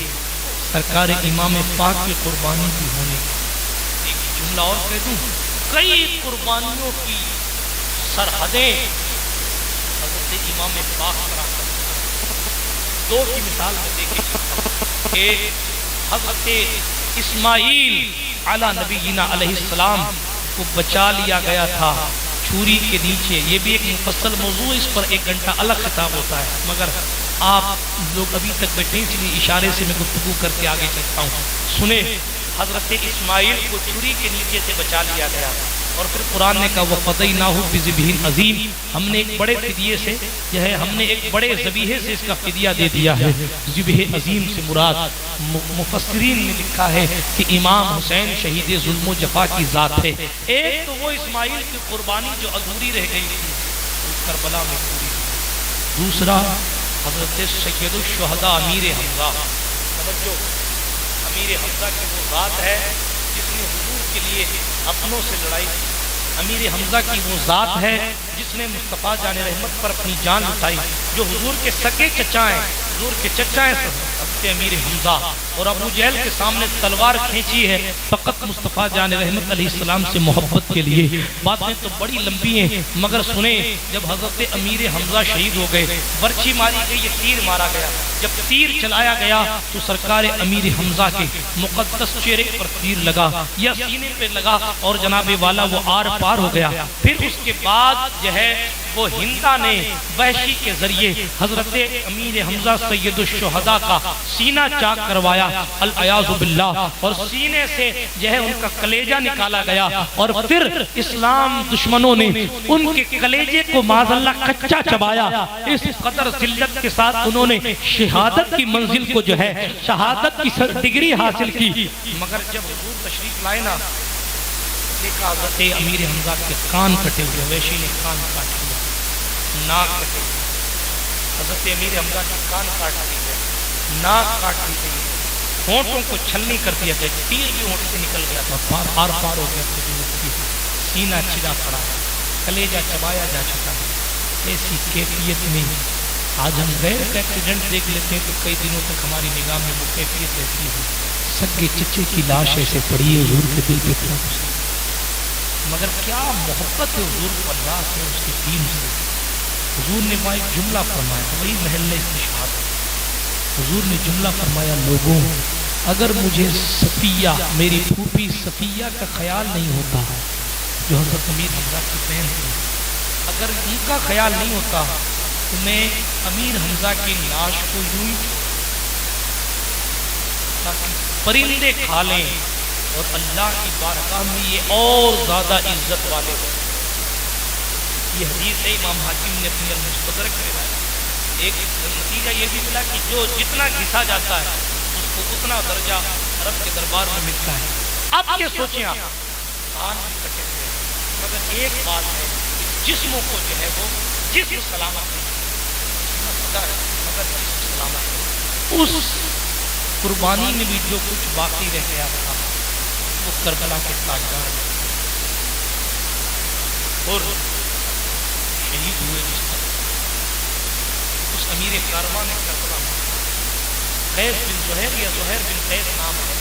سرکار امام پاک کی قربانی بھی ہونے کی۔ ایک جملہ اور کہہ دوں، کئی قربانیوں کی سرحدیں حضرت امام پاک کرا کرتے، دو کی مثال میں دیکھیں کہ حضرت اسماعیل علی نبینا علیہ السلام کو بچا لیا گیا تھا چھری کے نیچے، یہ بھی ایک مفصل موضوع، اس پر ایک گھنٹہ الگ خطاب ہوتا ہے، مگر آپ لوگ ابھی تک بیٹھے اس لیے اشارے سے میں گفتگو کر کے آگے چلتا ہوں۔ سنیں، حضرت اسماعیل کو چھری کے نیچے سے بچا لیا گیا اور پھر قرآن نے کہا وَفَدَيْنَاهُ بِذِبْحٍ عَظِيمٍ، ہم نے ایک بڑے فدیے سے ہم نے ایک بڑے ذبیحے سے اس کا فدیہ دے دیا ہے۔ ذبح عظیم سے مراد مفسرین نے لکھا ہے کہ امام حسین شہید ظلم و جفا کی ذات ہے۔ ایک تو وہ اسماعیل کی قربانی جو ادھوری رہ گئی تھی وہ کربلا میں پوری ہوئی، دوسرا حضرت سید الشہداء امیر حمزہ، توجہ، امیر حمزہ کی وہ ذات ہے جس نے حضور کے لیے اپنوں سے لڑائی کی، امیر حمزہ کی وہ ذات ہے جس نے مصطفیٰ جان رحمت پر اپنی جان لٹائی، جو حضور کے سکے چچا ہیں، حضور کے چچا ہیں حضرت امیر حمزہ، اور ابو جہل کے سامنے تلوار کھینچی ہے فقط مصطفیٰ جان رحمت علیہ السلام سے محبت کے لیے۔ باتیں تو بڑی لمبی ہیں مگر سنیں، جب حضرت امیر حمزہ شہید ہو گئے، برچھی ماری گئی، یہ تیر مارا گیا، جب تیر چلایا گیا تو سرکار امیر حمزہ کے مقدس چہرے پر تیر لگا یا سینے پہ لگا اور جناب والا وہ آر پار ہو گیا۔ پھر اس کے بعد جو ہے وہ ہندا نے وحشی کے ذریعے حضرت امیر حمزہ سید الشہداء کا سینہ چاک کروایا العیاذ باللہ، اور سینے سے جو ہے ان کا کلیجہ نکالا گیا، اور پھر اسلام دشمنوں نے ان کے کلیجے کو معاذ اللہ کچا چبایا۔ اس قدر ذلت کے ساتھ انہوں نے شہادت کی منزل کو جو ہے شہادت کی ڈگری حاصل کی، مگر جب حضور تشریف لائے نا دیکھا حضرت امیر حمزہ کے کان کٹے ہوئے، وحشی نے کان کاٹ لیا، ناک کٹے ہوئے، حضرت امیر حمزہ کے کان کاٹ دی گئے، ناک کاٹ دی گئی، ہونٹوں کو چھلنی کر دیا گیا، تیر بھی ہونٹ سے نکل گیا تھا، آر پار ہو گیا تھا، سینہ چرا پڑا، کلیجہ چبایا جا چکا ہے۔ ایسی کیفیت میں آج ہم غیر کا ایکسیڈنٹ دیکھ لیتے ہیں تو کئی دنوں تک ہماری نگاہ میں وہ کیفیت رہتی ہے، سگے چچے کی لاش ایسے پڑی ہے، حضور کے دل پہ کیا گزری، مگر کیا محبت ہے حضور کو اللہ سے، اس کے دین سے۔ حضور نے وہاں ایک جملہ فرمایا، وہی محل استشہاد ہے، حضور نے جملہ فرمایا لوگوں اگر مجھے صفیہ میری پھوپھی صفیہ کا خیال نہیں ہوتا جو حضرت امیر حمزہ کی بہن تھی، اگر ان کا خیال نہیں ہوتا تو میں امیر حمزہ کی لاش کو یوں ہی تاکہ پرندے کھا لیں اور اللہ کی بارگاہ میں یہ اور زیادہ عزت والے ہو۔ یہ حدیث ہے، امام حاکم نے اپنی المستدرک میں لایا۔ ایک نتیجہ یہ بھی ملا کہ جو جتنا گھسا جاتا ہے اس کو اتنا درجہ رب کے دربار میں ملتا ہے۔ اب یہ سوچیں آپ، کان بھی کٹے ہوئے مگر ایک بات ہے کہ جسموں کو جو ہے وہ جسم سلامت نہیں، مگر جسم سلامت نہیں۔ اس قربانی میں بھی جو کچھ باقی رہ گیا تھا وہ کربلا کے تاجدار اور شہید ہوئے جس طرح اس امیر کاروان کربلا میں قیس بن زہیر یا زہیر بن قیس نام ہے،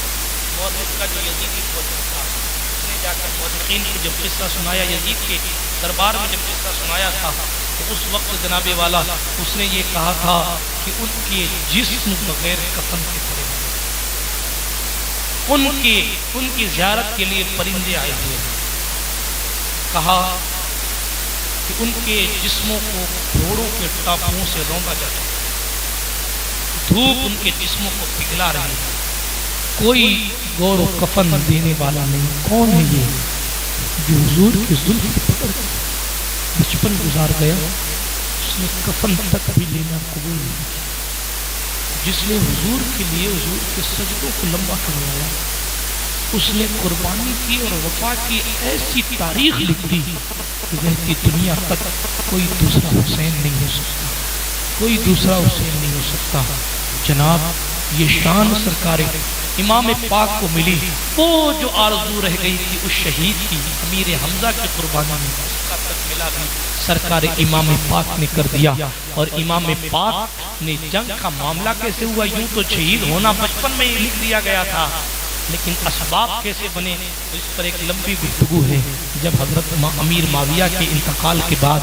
مورخ کا جو یزیدی فوجی تھا، اس نے جا کر مورخین کو جب قصہ سنایا، یزید کے دربار میں جب قصہ سنایا تھا تو اس وقت جناب والا اس نے یہ کہا تھا کہ ان کے جسم بغیر کفن کے پڑے ہوئے، ان کی زیارت کے لیے پرندے آئے ہوئے ہیں۔ کہا کہ ان کے جسموں کو گھوڑوں کے ٹاپوؤں سے روندا جاتا ہے، دھوپ ان کے جسموں کو پگھلا رہی ہے، کوئی گور و کفن دینے والا نہیں۔ کون ہے یہ جو حضور کی زلف پکڑ کر بچپن گزار گیا، اس نے کفن تک بھی لینا قبول نہیں کیا، جس نے حضور کے لیے حضور کے سجدوں کو لمبا کروایا، اس نے قربانی کی اور وفا کی ایسی تاریخ لکھ دی کہ رہتی دنیا تک کوئی دوسرا حسین نہیں ہو سکتا، کوئی دوسرا حسین نہیں ہو سکتا۔ جناب یہ شان سرکار امام پاک کو ملی، وہ جو آرزو رہ گئی تھی اس شہید کی، امیر حمزہ کی قربانی میں، اس کا تک ملا بھی سرکار امام پاک نے کر دیا۔ اور امام پاک نے جنگ کا معاملہ کیسے ہوا، یوں تو شہید ہونا بچپن میں ہی لکھ دیا گیا تھا، لیکن اسباب کیسے بنے اس پر ایک لمبی گفتگو ہے۔ جب حضرت امیر معاویہ کے انتقال کے بعد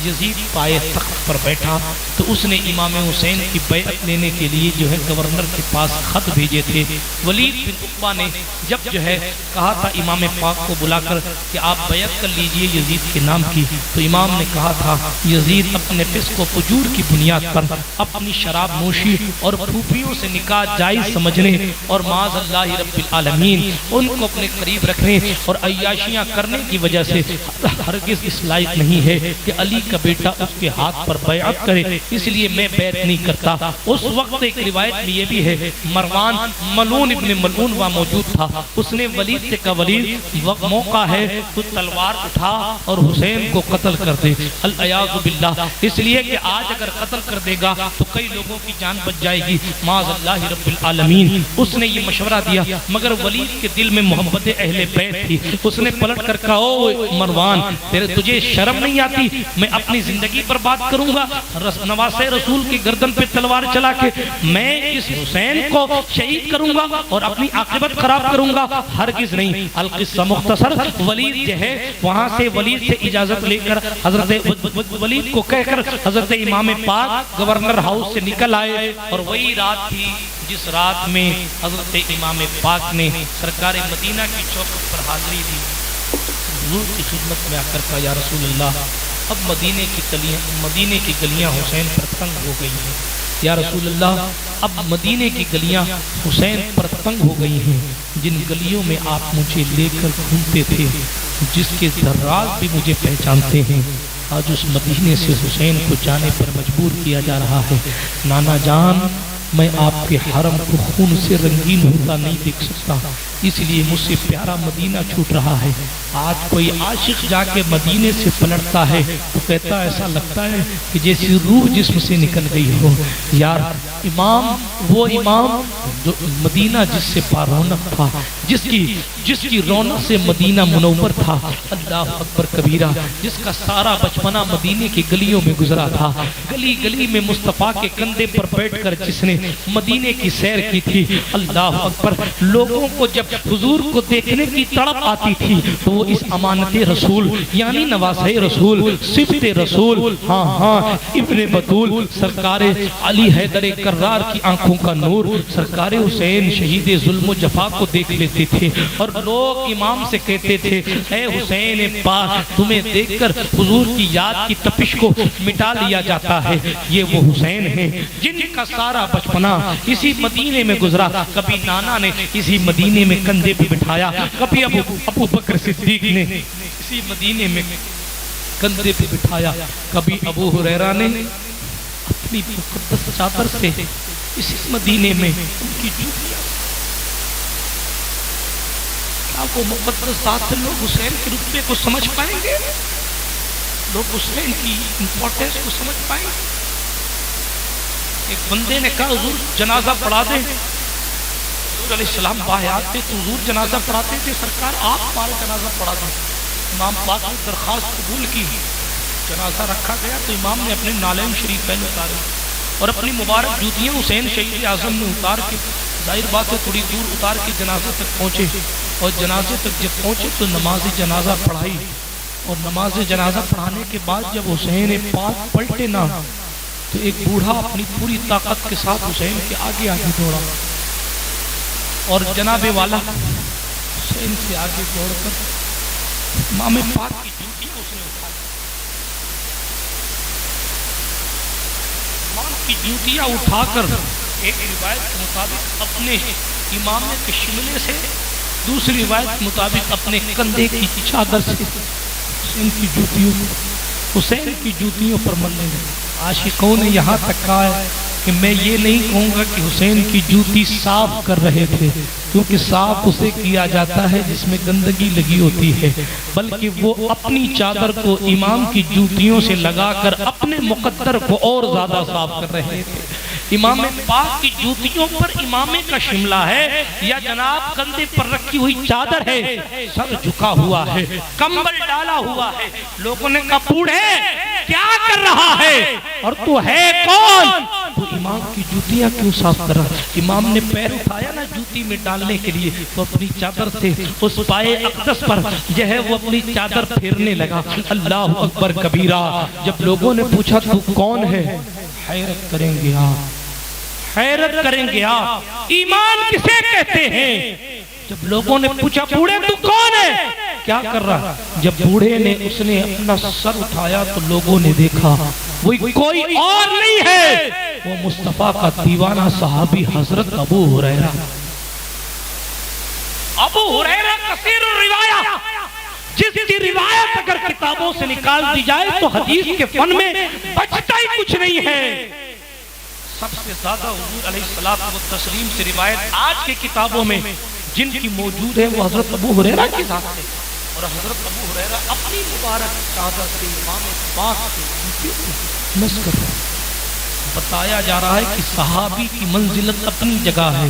یزید پائے تخت پر بیٹھا تو اس نے امام حسین کی بیعت لینے کے لیے جو ہے گورنر کے پاس خط بھیجے تھے۔ ولید بن عقبہ نے جب جو ہے کہا تھا امام پاک کو بلا کر کہ آپ بیعت کر لیجئے یزید کے نام کی، تو امام نے کہا تھا یزید اپنے فسق و فجور کی بنیاد پر اپنی شراب نوشی اور پھوپھیوں سے نکاح جائز سمجھنے اور معاذ اللہ رب العالمین ان کو اپنے قریب رکھنے اور عیاشیاں کرنے کی وجہ سے ہرگز اس لائق نہیں ہے کہ علی کا بیٹا اس کے ہاتھ پر بیعت کرے، اس لیے میں بیعت نہیں کرتا۔ اس وقت ایک روایت میں یہ بھی ہے مروان ملعون ابن ملعون وہاں موجود تھا، اس نے ولید سے کہا ولید وقت موقع ہے تو تلوار اٹھا اور حسین کو قتل کر دے، العیاذ باللہ، اس لیے کہ آج اگر قتل کر دے گا تو کئی لوگوں کی جان بچ جائے گی، معاذ اللہ رب العالمین۔ اس نے یہ مشورہ دیا مگر ولید کے دل میں محبت اہل بیت تھی، اس نے پلٹ کر کہا او مروان تجھے شرم نہیں آتی، میں اپنی زندگی پر بات کروں گا نواسے رسول کی گردن پہ تلوار چلا کے میں اس حسین کو شہید کروں گا اور اپنی عاقبت خراب کروں گا؟ ہرگز نہیں۔ القصہ مختصر، ولید جو ہے وہاں سے ولید سے اجازت لے کر حضرت ولید کو کہہ کر حضرت امام پاک گورنر ہاؤس سے نکل آئے، اور وہی رات تھی جس رات میں حضرت امام پاک نے سرکار مدینہ کی چوکھٹ پر حاضری دی، حضور کی خدمت میں آ کر کہا یا رسول اللہ اب مدینے کی گلیاں حسین پر تنگ ہو گئی ہیں، یا رسول اللہ اب مدینے کی گلیاں حسین پر تنگ ہو گئی ہیں، جن گلیوں میں آپ مجھے لے کر گھومتے تھے، جس کے ذرات بھی مجھے پہچانتے ہیں، آج اس مدینے سے حسین کو جانے پر مجبور کیا جا رہا ہے۔ نانا جان میں آپ کے حرم کو خون سے رنگین ہوتا نہیں دیکھ سکتا، اس لیے مجھ سے پیارا مدینہ چھوٹ رہا ہے۔ آج کوئی عاشق جا کے مدینے سے پلٹتا ہے تو کہتا ایسا لگتا ہے کہ جیسی روح جسم سے نکل گئی ہو۔ یار امام، وہ امام جو مدینہ جس سے رونق تھا، جس کی رونق سے مدینہ منور تھا، اللہ اکبر کبیرہ، جس کا سارا بچپنا مدینے کی گلیوں میں گزرا تھا، گلی گلی میں مصطفیٰ کے کندھے پر بیٹھ کر جس نے مدینے کی سیر کی تھی، اللہ اکبر، لوگوں کو جب حضور کو دیکھنے کی تڑپ آتی تھی تو وہ اس امانت رسول یعنی نواسہ رسول، صفت رسول، ہاں ابن بطول، سرکار علی حیدر کرار کی آنکھوں کا نور، سرکار حسین شہید ظلم و جفا کو دیکھ لیتے تھے، اور لوگ امام سے کہتے تھے اے حسین پاک تمہیں دیکھ کر حضور کی یاد کی تپش کو مٹا لیا جاتا ہے۔ یہ وہ حسین ہیں جن کا سارا بچپنا اسی مدینے میں گزرا، کبھی نانا نے اسی مدینے میں کندھے پہ بٹھایا، کبھی ابو بکر صدیق نے اسی مدینے میں کندھے پہ بٹھایا، کبھی ابو ہریرہ نے اپنی مقدس چادر سے اسی مدینے میں ان کی جوتیاں۔ کیا وہ مقدس ذات لوگ حسین کے رتبے کو سمجھ پائیں گے؟ لوگ حسین کی امپورٹنس کو سمجھ پائیں گے؟ ایک بندے نے کہا حضور جنازہ پڑھا دیں، حضور علیہ السلام باحیات تھے تو حضور جنازہ پڑھاتے تھے، سرکار آپ ہمارا جنازہ پڑھا دیں۔ امام پاک نے درخواست قبول کی، جنازہ رکھا گیا تو امام نے اپنے نالین شریف پہن اتارے اور اپنی مبارک جوتیاں حسین شہید اعظم نے اتار کے، ظاہر بات ہے تھوڑی دور اتار کے جنازہ تک پہنچے، اور جنازے تک جب پہنچے تو نماز جنازہ پڑھائی، اور نماز جنازہ پڑھانے کے بعد جب حسین پاک پلٹے نا تو ایک بوڑھا اپنی پوری طاقت کے ساتھ حسین کے آگے آگے دوڑا، اور جناب والا حسین سے آگے دوڑ کر امام پاک کی جوتی کو اس نے اٹھایا، امام کی جوتیاں اٹھا کر ایک روایت کے مطابق اپنے امام کے شملے سے، دوسری روایت کے مطابق اپنے کندھے کی چادر سے حسین کی جوتیوں پر ملنے لگے۔ عاشقوں نے یہاں تک کہا ہے کہ میں یہ نہیں کہوں گا کہ حسین کی جوتی صاف کر رہے تھے، کیونکہ صاف اسے کیا جاتا ہے جس میں گندگی لگی ہوتی ہے، بلکہ وہ اپنی چادر کو امام کی جوتیوں سے لگا کر اپنے مقدر کو اور زیادہ صاف کر رہے تھے۔ امام پاک کی جوتیوں پر امام کا شملہ ہے یا جناب کندھے پر رکھی ہوئی چادر ہے، سر جھکا ہوا ہے، کمبل ڈالا ہوا ہے۔ لوگوں نے کہا بوڑھے کیا کر رہا ہے اور تو ہے کون؟ تو امام کی جوتیاں کیوں صاف کر رہا؟ امام نے پیر اٹھایا نا جوتی میں ڈالنے کے لیے تو اپنی چادر سے اس پائے اقدس پر جو ہے وہ اپنی چادر پھیرنے لگا۔ اللہ اکبر کبیرہ۔ جب لوگوں نے پوچھا تو کون ہے؟ حیرت کریں گے آپ، حیرت کریں گے آپ، ایمان کسے کہتے ہیں؟ جب لوگوں نے پوچھا بوڑھے تو کون ہے، کیا کر رہا؟ جب بوڑھے نے اس نے اپنا سر اٹھایا تو لوگوں نے دیکھا وہ کوئی اور نہیں ہے، وہ مصطفیٰ کا دیوانہ صحابی حضرت ابو ہریرہ۔ ابو ہریرہ کثیر الروایہ، جس کی روایت اگر کتابوں سے نکال دی جائے تو حدیث کے فن میں بچتا ہی کچھ نہیں ہے۔ سب سے زیادہ حضور علیہ الصلوۃ والتسلیم سے روایت آج کے کتابوں میں جن کی موجود ہے وہ حضرت ابو ہریرہ کی ذات ہے، اور حضرت ابو ہریرہ اپنی مبارک چادر سے امام پاک سے مس کر رہے ہیں۔ بتایا جا رہا ہے کہ صحابی کی منزلت اپنی جگہ ہے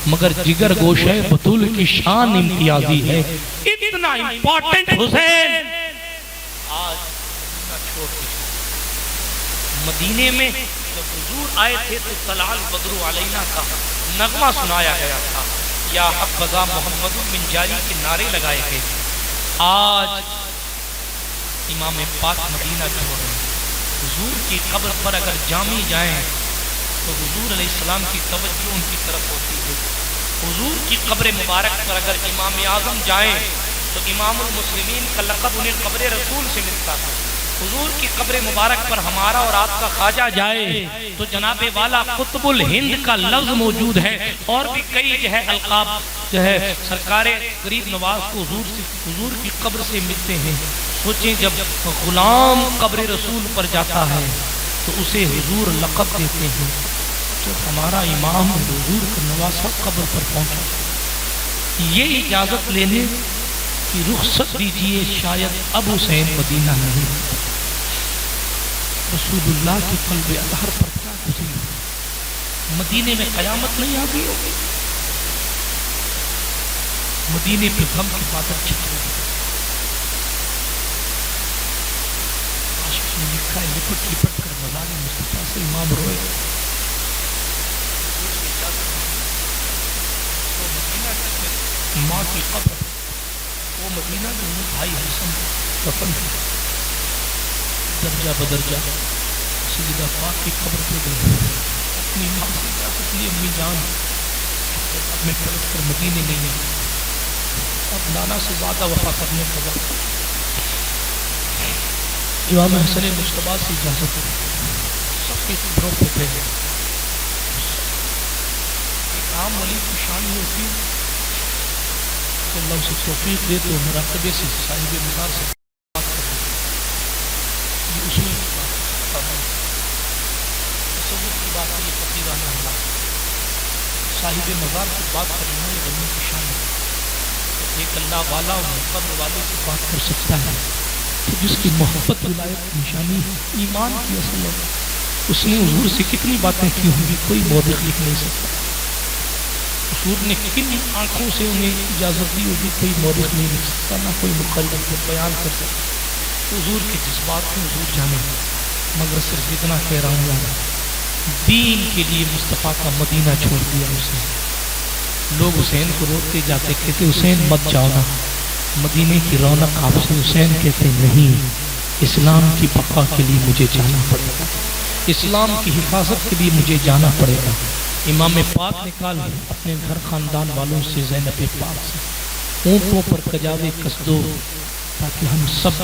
مگر جگر گوشہ بطول کی شان امتیازی ہے۔ اتنا امپورٹنٹ حسین آج مدینے میں جب حضور آئے تھے تو طلال بدر علینا کا نغمہ سنایا گیا تھا، یا حبذا محمد من جاری کے نعرے لگائے گئے۔ آج امام پاک مدینہ چھوڑ رہے ہیں، حضور کی قبر پر اگر جامی جائیں تو حضور علیہ السلام کی توجہ ان کی طرف ہوتی ہے۔ حضور کی قبر مبارک پر اگر امام اعظم جائیں تو امام المسلمین کا لقب انہیں قبر رسول سے ملتا ہے۔ حضور کی قبر مبارک پر ہمارا اور آپ کا خواجہ جائے تو جناب والا قطب الہند کا لفظ موجود ہے، اور بھی کئی جو ہے القاب جو ہے سرکار غریب نواز کو حضور کی قبر سے ملتے ہیں۔ سوچیں جب غلام قبر رسول پر جاتا ہے تو اسے حضور لقب دیتے ہیں، تو ہمارا امام حضور کا نواسہ قبر پر پہنچا، یہ اجازت لینے کی رخصت دیجئے شاید اب حسین مدینہ نہیں، رسول اللہ کی قلب اطہر پر کیا گزری، مدینے میں قیامت نہیں آ گئی ہوگی، مدینے پہ غم کی بادل چھا گئی۔ عاشق نے لکھا ہے لپٹ لپٹ کر مزار مصطفیٰ سے امام روئے، ماں کی قبر وہ مدینہ میں بھائی حسن دفن درجہ بدرجہ سیدہ پاک کی قبر پہ گئے، اپنی ماں سے اجازت لی، امی جان اب میں پلٹ کر مدینے نہیں ہے، اب نانا سے زیادہ وفا کرنے کا وقت۔ امام حسن مجتبیٰ سے اجازت لی، سب کی قبروں پہ گئے۔ ایک عام ولی کی شان یہ ہوتی ہے کہ اللہ اسے توفیق دے تو مراقبے سے صاحب مزار سے بات کرتے ہیں، یہ اصول کی بات ہے، تصور کی بات ہے، یہ فقیرانہ اللہ صاحب مزار سے بات کرنا یہ بندوں کی شان ہے۔ ایک اللہ والا اور قبر والے سے بات کر سکتا ہے تو جس کی محبت ولایت نشانی ہے، ایمان کی اصل ہے، اس نے حضور سے کتنی باتیں کی ہوں گی کوئی مورخ لکھ نہیں سکتا، حضور نے کن آنکھوں سے انہیں اجازت دی ہوگی کوئی مورخ نہیں لکھ سکتا، نہ کوئی مقلد کو بیان کر سکتا۔ حضور کے جذبات کو حضور جانے، مگر صرف اتنا کہہ رہا ہوں، دین کے لیے مصطفیٰ کا مدینہ چھوڑ دیا اس نے، لوگ حسین کو روکتے جاتے، کہتے حسین مت جاؤ نا، مدینے کی رونق آپ سے۔ حسین کہتے نہیں، اسلام کی بقا کے لیے مجھے جانا پڑے گا، اسلام کی حفاظت کے لیے مجھے جانا پڑے گا۔ امام پاک نے کہا اپنے گھر خاندان والوں سے، زینب پاک سے، اونٹوں پر کجاوے کس دو تاکہ ہم سب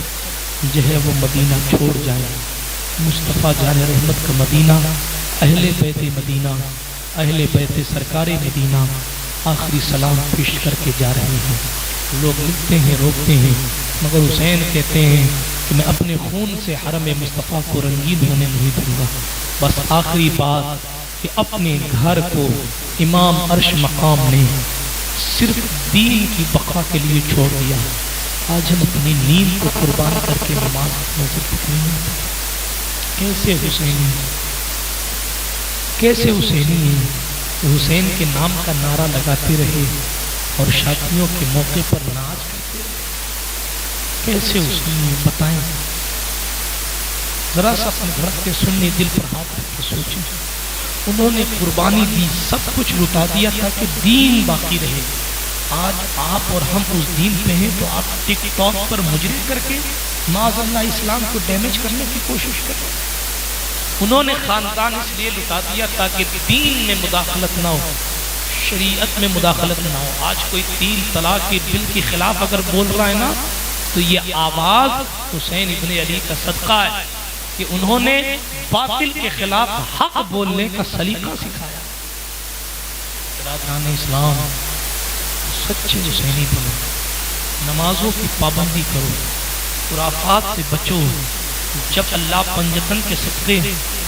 جو ہے وہ مدینہ چھوڑ جائیں۔ مصطفیٰ جان رحمت کا مدینہ، اہل بیت مدینہ، اہل بیت سرکار مدینہ آخری سلام پیش کر کے جا رہے ہیں۔ لوگ لکھتے ہیں، روکتے ہیں، مگر حسین کہتے ہیں کہ میں اپنے خون سے حرم مصطفیٰ کو رنگین ہونے نہیں دوں گا۔ بس آخری بات کہ اپنے گھر کو امام عرش مقام نے صرف دین کی بقا کے لیے چھوڑ دیا۔ آج ہم اپنی نیند کو قربان کر کے نماز نظر پکڑیں گے۔ کیسے حسینی، کیسے حسینی ہیں؟ حسین کے نام کا نعرہ لگاتے رہے اور شادیوں کے موقع پر ناچ کرتے رہے۔ کیسے حسینی ہیں بتائیں؟ ذرا سا اپنے گھر کے سننے دل پر ہاتھ رکھ کے سوچیں۔ انہوں نے قربانی دی، سب کچھ لٹا دیا تاکہ دین باقی رہے۔ آج آپ اور ہم اس دین پہ ہیں تو آپ ٹک ٹاک پر مجرم کر کے معاذ اللہ اسلام کو ڈیمیج کرنے کی کوشش کریں۔ انہوں نے خاندان اس لیے لٹا دیا تاکہ دین میں مداخلت نہ ہو، شریعت میں مداخلت نہ ہو۔ آج کوئی 3 طلاق کے بل کے خلاف اگر بول رہا ہے نا تو یہ آواز حسین ابن علی کا صدقہ ہے کہ انہوں نے باطل کے خلاف حق بولنے کا سلیقہ سکھایا۔ برادران اسلام، سچے حسینی بنو، نمازوں کی پابندی کرو، خرافات سے بچو۔ جب اللہ پنجتن کے صدقے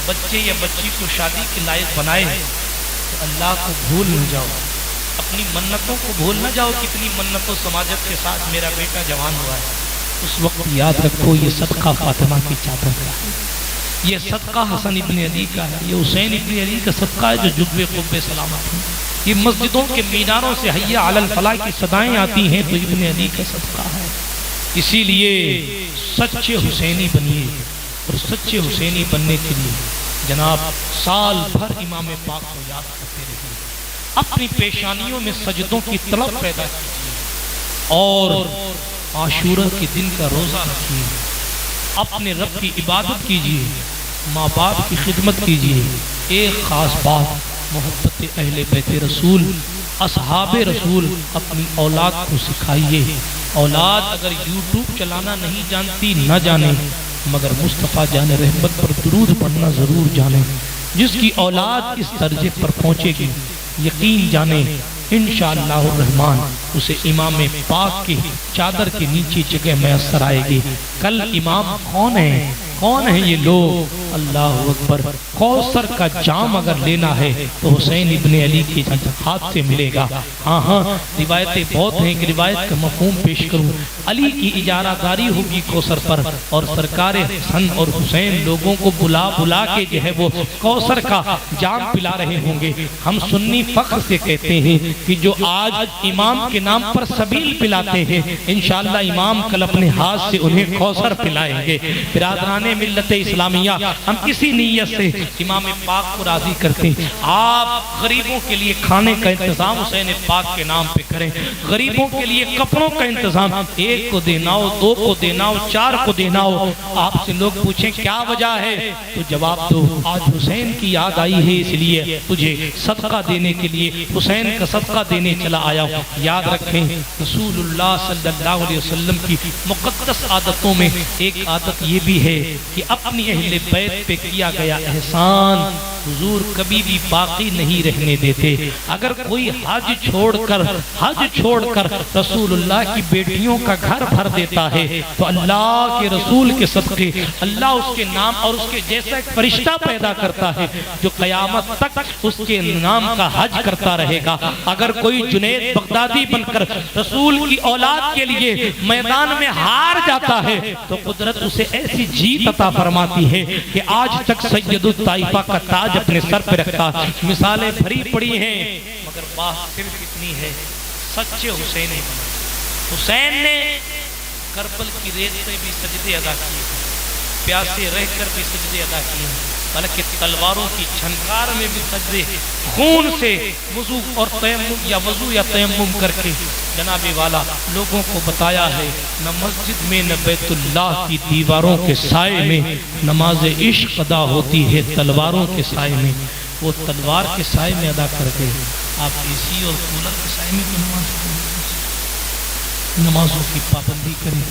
بچے یا بچی کو شادی کے لائق بنائے تو اللہ کو بھول نہ جاؤ، اپنی منتوں کو بھول نہ جاؤ۔ کتنی منتوں سماجت کے ساتھ میرا بیٹا جوان ہوا ہے، اس وقت یاد رکھو یہ صدقہ فاطمہ کی چادر کا ہے، یہ صدقہ حسن ابن علی کا ہے، یہ حسین ابن علی کا صدقہ ہے جو جبے قبے سلامت ہیں۔ یہ مسجدوں کے میناروں سے حیا علی الفلاح کی صدائیں آتی ہیں تو ابن علی کا صدقہ ہے۔ اسی لیے سچے حسینی بنیے، اور سچے حسینی بننے کے لیے جناب سال بھر امام پاک کو یاد کرتے رہیے، اپنی پیشانیوں میں سجدوں کی طلب پیدا کیجیے، اور عاشورہ کے دن کا روزہ رکھیے، اپنے رب کی عبادت کیجیے، ماں باپ کی خدمت کیجیے۔ ایک خاص بات، محبت اہل بیت رسول، اصحاب رسول اپنی اولاد کو سکھائیے۔ اولاد اگر یوٹیوب چلانا نہیں جانتی نہ جانے، مگر مصطفیٰ جان رحمت پر درود پڑھنا ضرور جانے۔ جس کی اولاد اس درجے پر پہنچے گی، یقین جانے انشاءاللہ الرحمن اسے امام پاک کی چادر کے نیچے جگہ میسر آئے گی۔ کل امام کون ہیں؟ کون ہیں یہ لوگ؟ اللہ اکبر! کوثر کا جام اگر لینا ہے تو حسین ابن علی کے ہاتھ سے ملے گا۔ ہاں روایتیں بہت ہیں کہ روایت کا مفہوم پیش کروں۔ علی کی اجارہ داری ہوگی کوثر پر، اور سرکار حسن اور حسین لوگوں کو بلا بلا کے جو ہے وہ کوثر کا جام پلا رہے ہوں گے۔ ہم سنی فخر سے کہتے ہیں کہ جو آج امام کے نام پر سبیل پلاتے ہیں، انشاءاللہ امام کل اپنے ہاتھ سے انہیں کوثر پلائیں گے۔ برادران ملت اسلامیہ، ہم کسی نیت سے امام پاک کو راضی کرتے ہیں۔ آپ غریبوں کے لیے کھانے کا انتظام حسین پاک کے نام پہ کریں، غریبوں کے لیے کپڑوں کا انتظام، 1 کو دینا ہو، 2 کو دینا ہو، 4 کو دینا ہو۔ آپ سے لوگ پوچھیں کیا وجہ ہے تو جواب دو، آج حسین کی یاد آئی ہے اس لیے تجھے صدقہ دینے کے لیے حسین کا صدقہ دینے چلا آیا ہوں۔ یاد رکھیں رسول اللہ صلی اللہ علیہ وسلم کی مقدس عادتوں میں ایک عادت یہ بھی ہے کہ اپنی اہل بیت پہ کیا گیا احسان حضور کبھی بھی باقی نہیں رہنے دیتے۔ اگر کوئی حج چھوڑ کر رسول اللہ کی بیٹیوں کا گھر بھر دیتا ہے تو اللہ کے رسول کے صدقے اللہ اس کے نام اور اس کے جیسا ایک فرشتہ پیدا کرتا ہے جو قیامت تک اس کے نام کا حج کرتا رہے گا۔ اگر کوئی جنید بغدادی بن کر رسول کی اولاد کے لیے میدان میں ہار جاتا ہے تو قدرت اسے ایسی جیت عطا فرماتی ہے کہ آج تک سید الطائفہ کا تاج اپنے سر پہ رکھتا۔ مثالیں بھری پڑی ہیں مگر بات صرف اتنی ہے، سچے حسینی بنو۔ حسین نے کربل کی ریت پہ بھی سجدے ادا کیے، پیاسے رہ کر بھی سجدے ادا کیے، بلکہ تلواروں کی چھنکار میں بھی سجدے خون سے وضو اور تیمم یا وضو یا تیمم کر کے جناب والا لوگوں کو بتایا ہے نہ مسجد میں نہ بیت اللہ کی دیواروں کے سائے میں نماز عشق ادا ہوتی ہے تلواروں کے سائے میں. وہ تلوار کے سائے میں ادا کر کے آپ اے سی اور کولر کے سائے میں تو نمازوں کی پابندی کریں.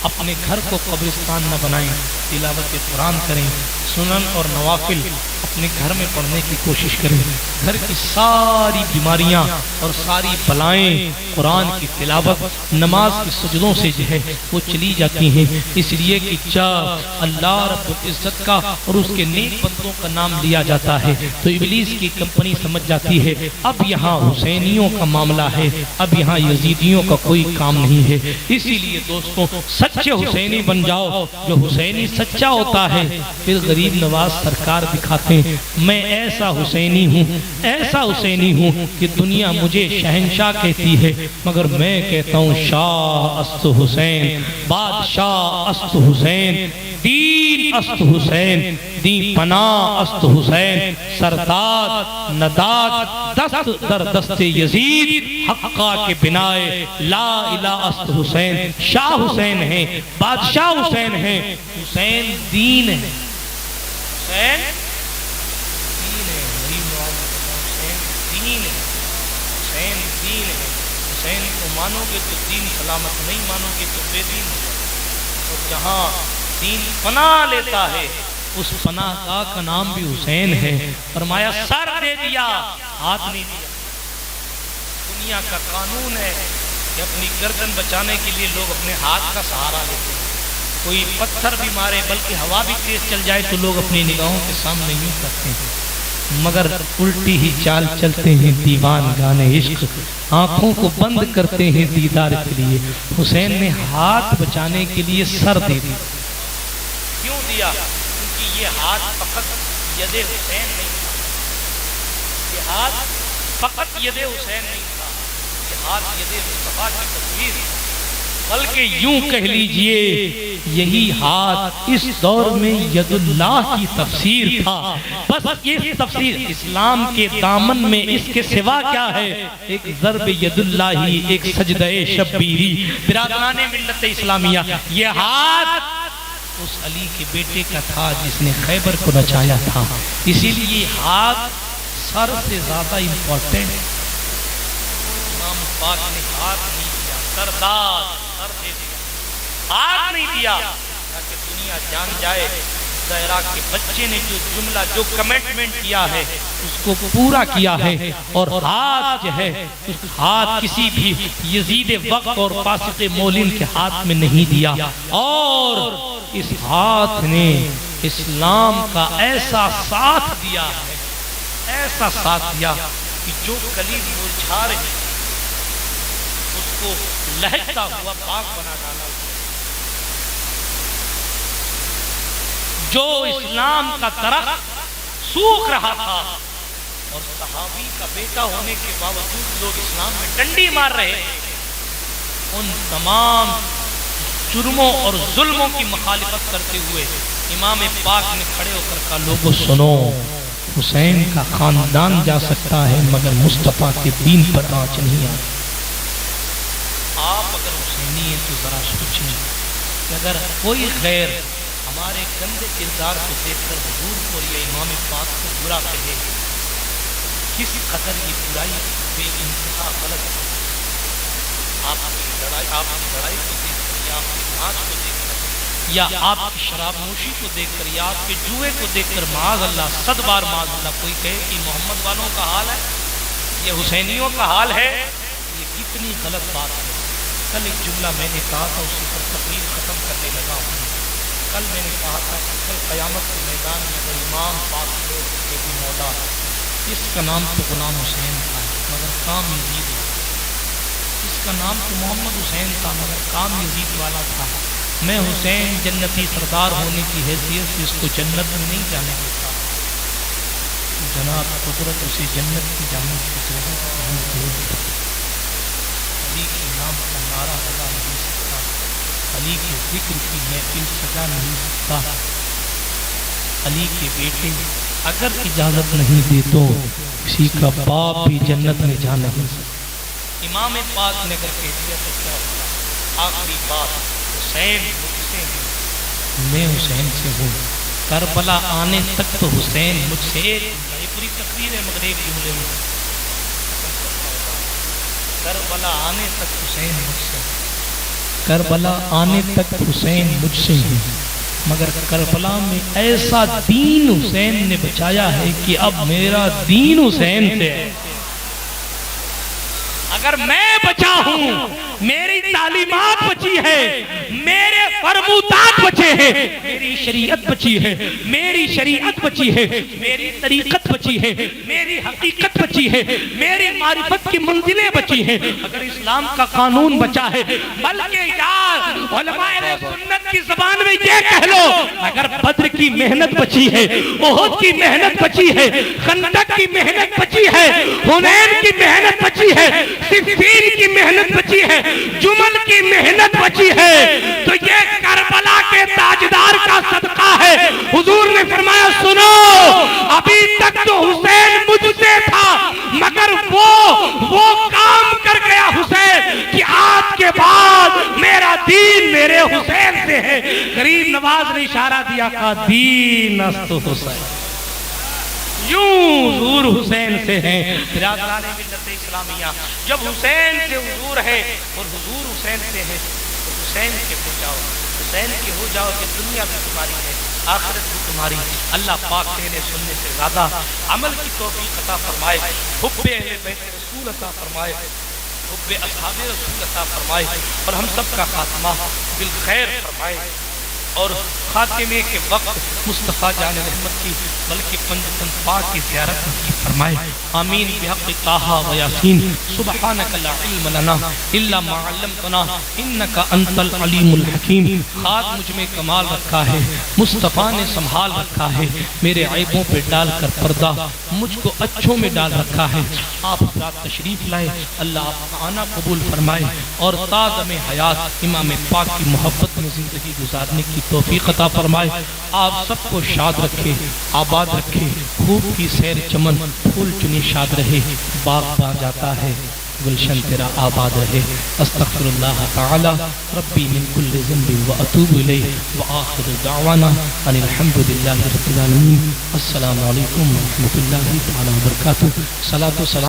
اپنے گھر کو قبرستان نہ بنائیں, تلاوت قرآن کریں, سنن اور نوافل اپنے گھر میں پڑھنے کی کوشش کریں. گھر کی ساری بیماریاں اور ساری بلائیں قرآن کی تلاوت نماز کے سجدوں سے جو ہے وہ چلی جاتی ہیں. اس لیے کہ جب اللہ رب العزت کا اور اس کے نیک بندوں کا نام لیا جاتا ہے تو ابلیس کی کمپنی سمجھ جاتی ہے اب یہاں حسینیوں کا معاملہ ہے, اب یہاں یزیدیوں کا کوئی کام نہیں ہے. اسی لیے دوستوں سچے حسینی بن جاؤ. جو حسینی سچا ہوتا ہے پھر غریب نواز سرکار دکھاتے ہیں میں ایسا حسینی ہوں, ایسا حسینی ہوں کہ دنیا مجھے شہنشاہ کہتی ہے مگر میں کہتا ہوں شاہ است حسین, بادشاہ است حسین, دین است حسین, دین پناہ است حسین, سرداد نداد دست در دست یزید حقا کے بنائے لا الہ است حسین. شاہ حسین ہیں, بادشاہ حسین ہیں, حسین دین ہے, حسین دین ہے, غریب نواز حسین دین ہے, حسین دین ہے. حسین کو مانو گے تو دین سلامت, نہیں مانو گے تو بے دین ہو. اور جہاں دین پناہ لیتا ہے اس پناہ گاہ کا نام بھی حسین ہے. فرمایا سر دے دیا ہاتھ نہیں دیا. دنیا کا قانون ہے کہ اپنی گردن بچانے کے لیے لوگ اپنے ہاتھ کا سہارا لیتے ہیں. کوئی پتھر بھی مارے بلکہ ہوا بھی تیز چل جائے تو لوگ اپنی نگاہوں کے سامنے یوں کرتے ہیں, مگر الٹی ہی چال چلتے ہیں دیوان گانے عشق, آنکھوں کو بند کرتے ہیں دیدار کے لیے. حسین نے ہاتھ بچانے کے لیے سر دے دی. کیوں دیا؟ کیونکہ یہ ہاتھ فقط ید حسین نہیں تھا, یہ ہاتھ فقط ید حسین نہیں تھا, یہ ہاتھ ید مصطفیٰ کی تصویر, بلکہ یوں کہہ لیجئے یہی ہاتھ اس دور میں ید اللہ کی تفسیر تھا. بس یہ تفسیر اسلام کے دامن میں اس کے سوا کیا ہے؟ ایک ضرب ید اللہ ہی, ایک سجدہ شبیری. برادران ملت اسلامیہ یہ ہاتھ اس علی کے بیٹے کا تھا جس نے خیبر کو نچایا تھا. اسی لیے ہاتھ سر سے زیادہ امپورٹنٹ ہے. امام پاک نے ہاتھ نہیں دیا, سردار سر دے دیا, ہاتھ نہیں دیا تاکہ دنیا جان جائے زہرا کے بچے نے جو جملہ جو کمٹمنٹ کیا ہے اس کو پورا کیا ہے. اور ہاتھ جو ہے ہاتھ کسی بھی یزید وقت اور فاسق مولن کے ہاتھ میں نہیں دیا. اور اس ہاتھ نے اسلام کا ایسا ساتھ دیا ہے, ایسا ساتھ دیا کہ جو کلی مرجھا رہی اس کو لہجتا ہوا پاک بنا ڈالا. جو اسلام کا درخت سوکھ رہا تھا اور صحابی کا بیٹا ہونے کے باوجود لوگ اسلام میں ڈنڈی مار رہے, ان تمام جرموں اور ظلموں کی مخالفت کرتے ہوئے امام پاک نے کھڑے ہو کر کہا لوگوں سنو, حسین کا خاندان جا سکتا ہے مگر مصطفیٰ کے دین پر آنچ نہیں آئے. آپ اگر حسینی ہیں تو ذرا سوچیں کہ اگر کوئی غیر ہمارے گندے کردار کو دیکھ کر حضور کو یا امام پاک کو برا کہے, کس قدر یہ برائی بے انتہا غلط ہے. آپ کی لڑائی کو دیکھ کر یا آپ کی ناچ کو دیکھ کر یا آپ کی شراب نوشی کو دیکھ کر یا آپ کے جوئے کو دیکھ کر معاذ اللہ, 100 بار معاذ اللہ, کوئی کہے کہ محمد والوں کا حال ہے, یہ حسینیوں کا حال ہے, یہ کتنی غلط بات ہے. کل ایک جملہ میں نے کہا تھا, اسی پر تقریر ختم کرنے لگا ہوں. کل میں نے کہا تھا کہ کل قیامت کے میدان میں اگر امام پاک کے بھی مولا, اس کا نام تو غلام حسین تھا مگر کام یزید والا, اس کا نام تو محمد حسین تھا مگر کام یزید والا تھا. میں حسین جنتی سردار ہونے کی حیثیت سے اس کو جنت میں نہیں جانے دیتا. جناب قدرت اسے جنت کی جانب کی ضرورت نہیں ہے. علی کے نام کا نعرہ لگا نہیں سکتا, علی کے ذکر کی محفل سجا نہیں سکتا.
علی کے بیٹے اگر اجازت نہیں دے تو کسی کا باپ بھی جنت میں جا نہیں سکتا۔ امام پاک نے اگر کہہ دیا تو کیا ہوگا؟ آخری بات، حسین مجھ سے ہے، میں حسین سے ہوں، کربلا آنے تک تو حسین مجھ سے۔ یہ پوری تقریر ہے مگر ایک جملے میں، کربلا آنے تک حسین مجھ سے، کربلا آنے تک حسین مجھ سے ہے، مگر کربلا میں ایسا دین حسین نے بچایا ہے کہ اب میرا دین حسین سے ہے۔ اگر میں بچا ہوں، میری تعلیمات بچی ہے، میرے فرمودات بچے ہیں، میری شریعت بچی ہے، میری شریعت بچی ہے، میری طریقت بچی ہے، میری حقیقت بچی ہے، میری معرفت کی منزلیں بچی ہیں، اگر اسلام کا قانون بچا ہے، بلکہ یار علماء سنت کی زبان میں یہ کہہ لو، اگر بدر کی محنت بچی ہے، احد کی محنت بچی ہے، خندق کی محنت بچی ہے، حنین کی محنت بچی ہے، صفین کی محنت بچی ہے، جمل کی محنت بچی ہے، تو یہ کربلا کے تاجدار کا صدقہ ہے۔ حضور نے فرمایا سنو، ابھی تک تو حسین مجھ سے تھا، مگر وہ کام کر گیا حسین کہ آج کے بعد میرا دین میرے حسین سے ہے۔ غریب نواز نے اشارہ دیا کہ دین است حسین، یوں حضور حسین سے ہیں۔ برادران ملت اسلامیہ، جب حسین سے حضور ہے اور حضور حسین سے ہے تو حسین کے ہو جاؤ، حسین کے ہو جاؤ کہ دنیا بھی تمہاری ہے، آخرت بھی تمہاری۔ اللہ پاک کہنے سننے سے زیادہ عمل کی توفیق عطا فرمائے، حب اہل بیت رسول عطا فرمائے، حب اصحاب رسول عطا فرمائے، اور ہم سب کا خاتمہ بالخیر فرمائے، اور خاتمے کے وقت مصطفیٰ جان رحمت کی بلکہ پنجتن پاک کی زیارت نصیب فرمائے۔ آمین بحق طٰہٰ و یاسین۔ سبحانک لا علم لنا الا ما علمتنا انک انت العلیم الحکیم۔ خاک مجھ میں کمال رکھا ہے، مصطفیٰ نے سنبھال رکھا ہے، میرے عیبوں پہ ڈال کر پردہ مجھ کو اچھوں میں ڈال رکھا ہے۔ آپ رات تشریف لائے، اللہ آپ کا آنا قبول فرمائے، اور تازم حیات امام پاک کی محبت میں زندگی گزارنے کی توفیق عطا فرمائے۔ آپ سب کو شاد رکھے، آباد رکھے، خوب کی سیر چمن پھول چنی شاد رہے، باغ پا جاتا ہے گلشن تیرا آباد رہے۔ استغفر اللہ تعالی ربی من کل ذنب و اتوب الیہ و آخر دعوانا ان الحمد للہ رب العالمین۔ السلام علیکم و رحمۃ اللہ تعالی وبرکاتہ۔ صلاۃ و سلام